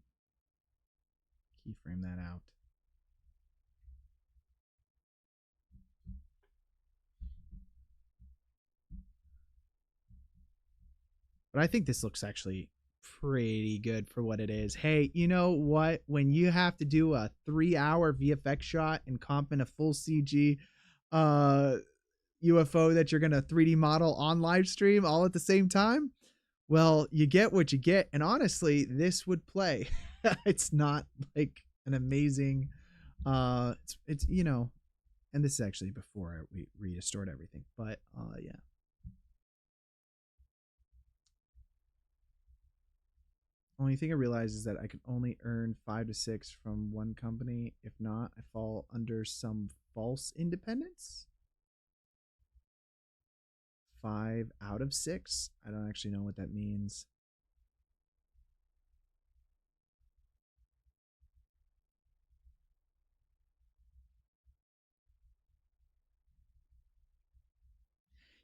keyframe that out. But I think this looks actually pretty good for what it is. Hey, you know what? When you have to do a 3-hour VFX shot and comp in a full CG UFO that you're going to 3D model on live stream all at the same time, well, you get what you get. And honestly, this would play. It's not like an amazing, it's, you know, and this is actually before we restored everything, but yeah. Only thing I realize is that I can only earn 5 to 6 from one company. If not, I fall under some false independence. 5 out of 6. I don't actually know what that means.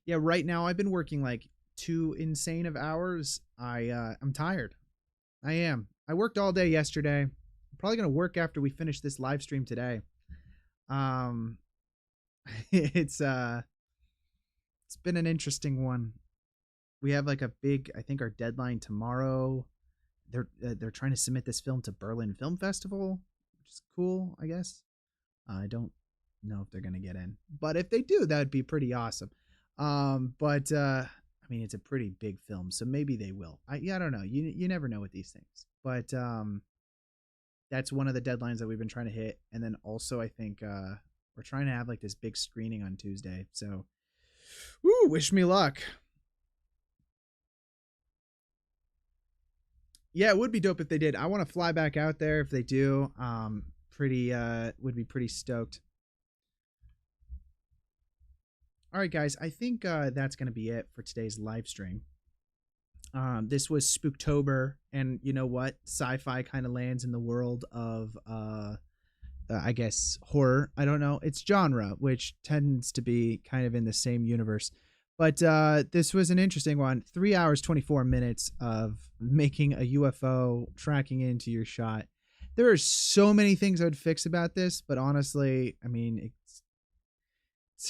Yeah, right now I've been working like too insane of hours. I'm tired. I am. I worked all day yesterday. I'm probably gonna work after we finish this live stream today. Um, it's been an interesting one. We have like a big, I think our deadline tomorrow. They're trying to submit this film to Berlin Film Festival, which is cool, I guess. I don't know if they're gonna get in, but if they do, that would be pretty awesome. But I mean, it's a pretty big film, so maybe they will. I don't know. You never know with these things. But that's one of the deadlines that we've been trying to hit. And then also, I think we're trying to have like this big screening on Tuesday. So, woo, wish me luck. Yeah, it would be dope if they did. I want to fly back out there if they do. Would be pretty stoked. All right, guys, I think that's going to be it for today's live stream. This was Spooktober, and you know what? Sci-fi kind of lands in the world of, I guess, horror. I don't know. It's genre, which tends to be kind of in the same universe. But this was an interesting one. 3 hours, 24 minutes of making a UFO tracking into your shot. There are so many things I would fix about this, but honestly, I mean,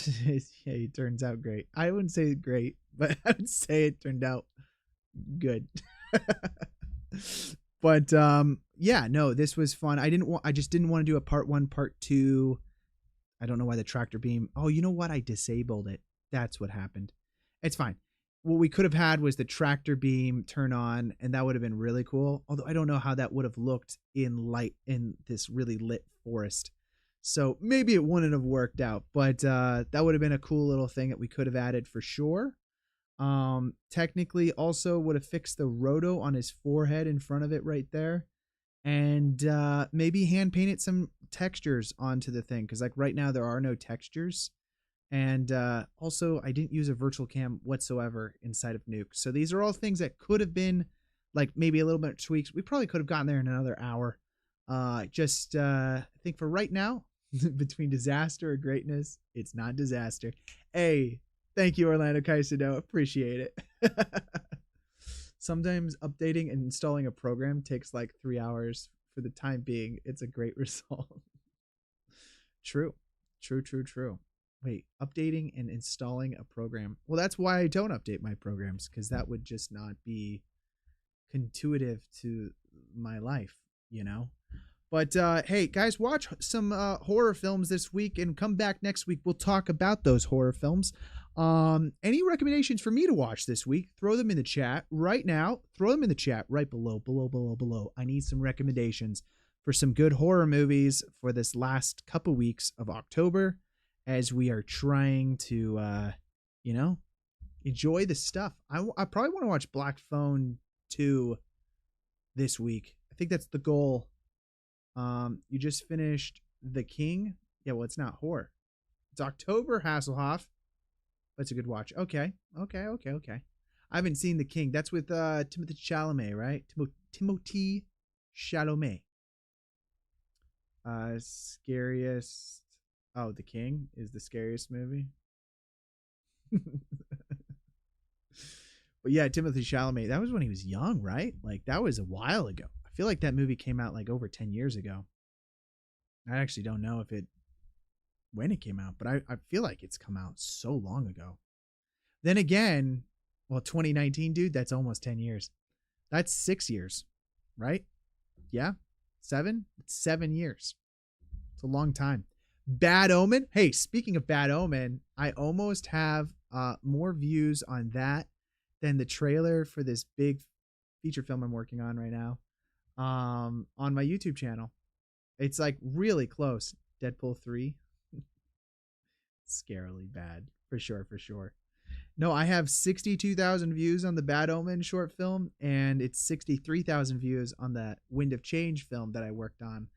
yeah, it turns out great. I wouldn't say great, but I would say it turned out good. But yeah, no, this was fun. I just didn't want to do a part 1, part 2. I don't know why the tractor beam. Oh, you know what? I disabled it. That's what happened. It's fine. What we could have had was the tractor beam turn on, and that would have been really cool. Although I don't know how that would have looked in light in this really lit forest. So maybe it wouldn't have worked out, but that would have been a cool little thing that we could have added for sure. Technically also would have fixed the roto on his forehead in front of it right there. And maybe hand painted some textures onto the thing, because like right now there are no textures. And also I didn't use a virtual cam whatsoever inside of Nuke. So these are all things that could have been like maybe a little bit of tweaks. We probably could have gotten there in another hour. I think for right now, between disaster or greatness, it's not disaster. Hey, thank you, Orlando Caicedo. Appreciate it. Sometimes updating and installing a program takes like 3 hours. For the time being, it's a great result. True. Wait, updating and installing a program. Well, that's why I don't update my programs, because that would just not be intuitive to my life, you know? But hey, guys, watch some horror films this week and come back next week. We'll talk about those horror films. Any recommendations for me to watch this week? Throw them in the chat right now. Throw them in the chat right below. I need some recommendations for some good horror movies for this last couple weeks of October, as we are trying to, you know, enjoy the stuff. I probably want to watch Black Phone 2 this week. I think that's the goal. You just finished The King. Yeah, well, it's not horror. It's October, Hasselhoff. That's a good watch. Okay. I haven't seen The King. That's with Timothée Chalamet, right? Timothée Chalamet. Scariest. Oh, The King is the scariest movie. But yeah, Timothée Chalamet. That was when he was young, right? Like that was a while ago. I feel like that movie came out like over 10 years ago. I actually don't know if it when it came out, but I feel like it's come out so long ago. Then again, well, 2019, dude, that's almost 10 years. That's 6 years, right? Yeah, 7? It's 7 years. It's a long time. Bad Omen. Hey, speaking of Bad Omen, I almost have more views on that than the trailer for this big feature film I'm working on right now on my YouTube channel. It's like really close. Deadpool 3. Scarily bad. For sure. No, I have 62,000 views on the Bad Omen short film, and it's 63,000 views on the Wind of Change film that I worked on.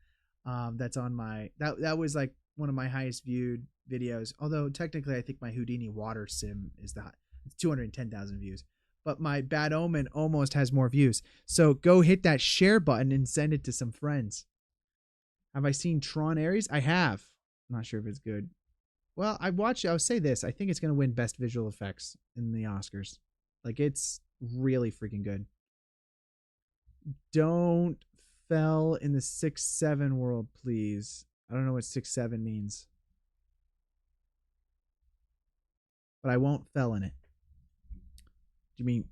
That's on my that was like one of my highest viewed videos. Although technically, I think my Houdini water sim is it's 210,000 views. But my Bad Omen almost has more views. So go hit that share button and send it to some friends. Have I seen Tron Ares? I have. I'm not sure if it's good. Well, I'll say this. I think it's going to win Best Visual Effects in the Oscars. Like, it's really freaking good. Don't fell in the 6-7 world, please. I don't know what 6-7 means. But I won't fell in it. Do you mean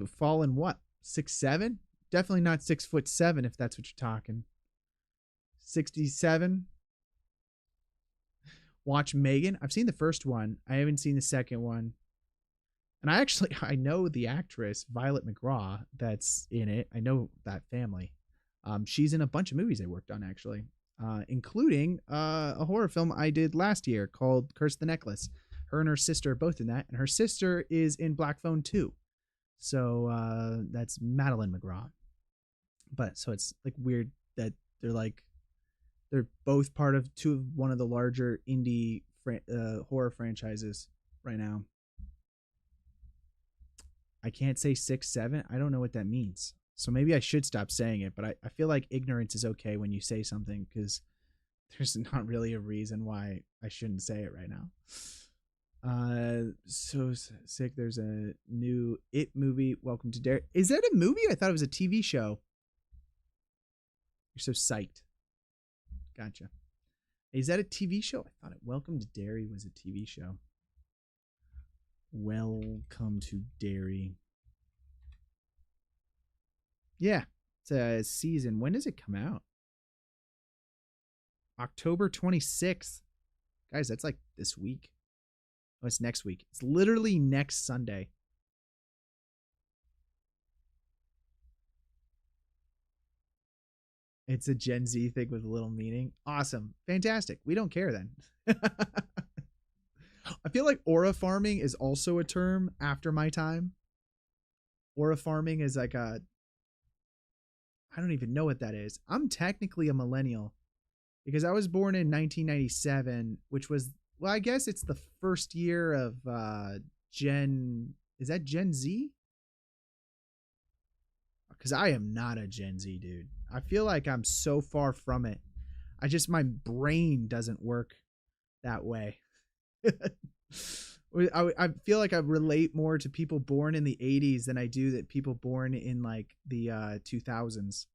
fall in what? 6-7? Definitely not 6'7" if that's what you're talking. 67. Watch Megan. I've seen the first one. I haven't seen the second one. And I know the actress, Violet McGraw, that's in it. I know that family. She's in a bunch of movies I worked on, actually, including a horror film I did last year called Curse the Necklace. Her and her sister are both in that. And her sister is in Black Phone 2. So that's Madeline McGraw. But so it's like weird that they're both part of one of the larger indie horror franchises right now. I can't say 6-7. I don't know what that means. So maybe I should stop saying it, but I feel like ignorance is okay when you say something because there's not really a reason why I shouldn't say it right now. So sick. There's a new It movie. Welcome to Dare. Is that a movie? I thought it was a TV show. You're so psyched. Gotcha. Is that a TV show? I thought it. Welcome to Derry was a TV show. Welcome to Derry. Yeah, it's a season. When does it come out? October 26th. Guys, that's like this week. Oh, it's next week. It's literally next Sunday. It's a Gen Z thing with a little meaning. Awesome. Fantastic. We don't care then. I feel like aura farming is also a term after my time. Aura farming is like I don't even know what that is. I'm technically a millennial because I was born in 1997, which was, well, I guess it's the first year of is that Gen Z? Because I am not a Gen Z dude. I feel like I'm so far from it. My brain doesn't work that way. I feel like I relate more to people born in the 80s than I do that people born in like the 2000s.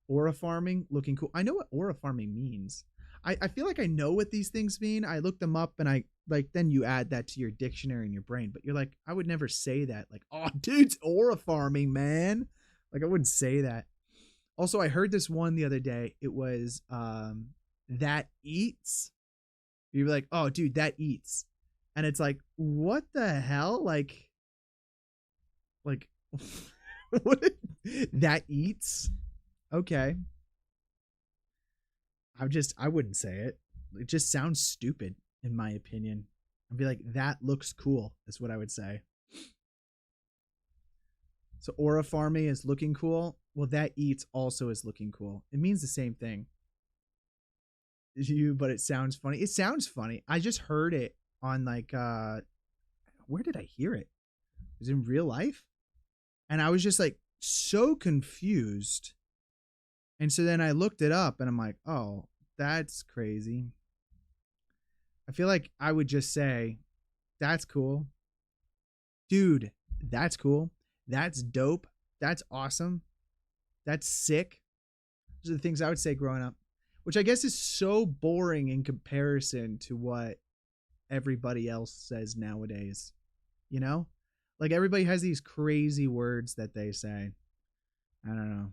Aura farming, looking cool. I know what aura farming means. I feel like I know what these things mean. I look them up and then you add that to your dictionary in your brain. But you're like, I would never say that. Like, oh, dude's aura farming, man. Like, I wouldn't say that. Also, I heard this one the other day. It was that eats. You're like, oh, dude, that eats. And it's like, what the hell? Like what? That eats? Okay. I wouldn't say it. It just sounds stupid, in my opinion. I'd be like, that looks cool, is what I would say. So aura farming is looking cool. Well, that eats also is looking cool. It means the same thing. But it sounds funny. It sounds funny. I just heard it on like where did I hear it? It was in real life. And I was just like so confused. And so then I looked it up and I'm like, oh, that's crazy. I feel like I would just say, that's cool. Dude, that's cool. That's dope. That's awesome. That's sick. Those are the things I would say growing up, which I guess is so boring in comparison to what everybody else says nowadays. You know? Like everybody has these crazy words that they say. I don't know.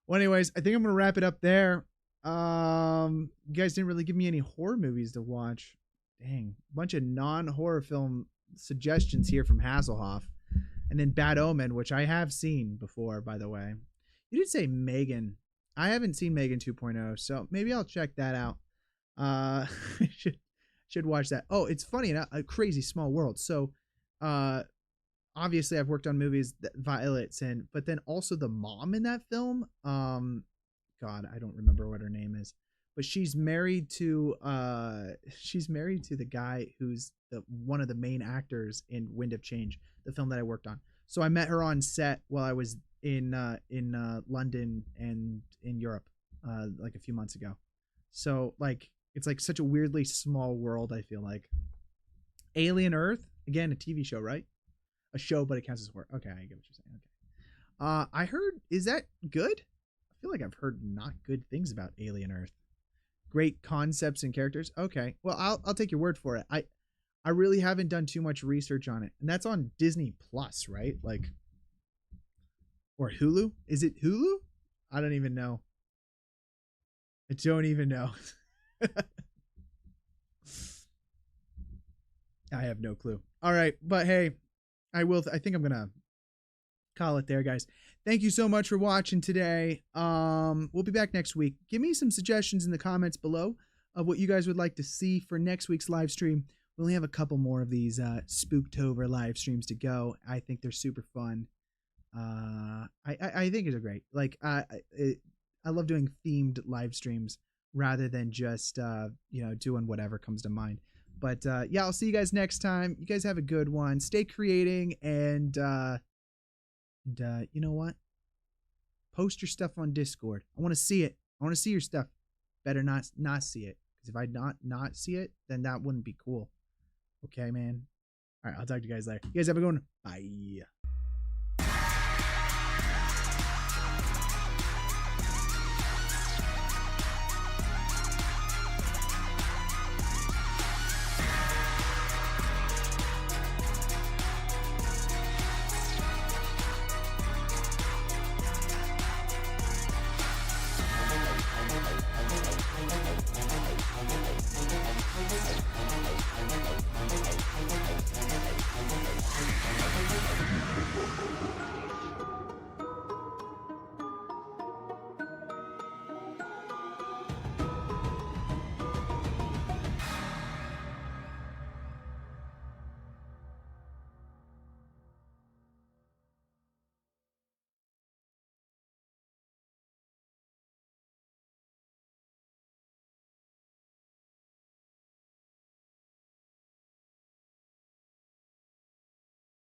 Well, anyways, I think I'm gonna wrap it up there. You guys didn't really give me any horror movies to watch. Dang, a bunch of non-horror film suggestions here from Hasselhoff, and then Bad Omen, which I have seen before, by the way. You did say Megan. I haven't seen Megan 2.0, so maybe I'll check that out. Should watch that. Oh, it's funny, a crazy small world. So, obviously I've worked on movies that Violet's in, but then also the mom in that film, God, I don't remember what her name is, but she's married to the guy who's one of the main actors in Wind of Change, the film that I worked on. So I met her on set while I was in London and in Europe, like a few months ago. So like, it's like such a weirdly small world. I feel like Alien Earth, again, a TV show, right? A show, but it counts as horror. Okay, I get what you're saying. Okay. I heard, is that good? I feel like I've heard not good things about Alien Earth. Great concepts and characters. Okay, well, I'll take your word for it. I really haven't done too much research on it, and that's on Disney Plus, right? Like, or Hulu? Is it Hulu? I don't even know. I don't even know. I have no clue. All right, but hey, I think I'm gonna call it there, guys. Thank you so much for watching today. We'll be back next week. Give me some suggestions in the comments below of what you guys would like to see for next week's live stream. We only have a couple more of these Spooktober live streams to go. I think they're super fun. I think they're great. Like I love doing themed live streams rather than just doing whatever comes to mind. But yeah, I'll see you guys next time. You guys have a good one. Stay creating, and you know what? Post your stuff on Discord. I want to see it. I want to see your stuff. Better not see it, because if I not see it, then that wouldn't be cool. Okay, man. All right, I'll talk to you guys later. You guys have a good one. Bye.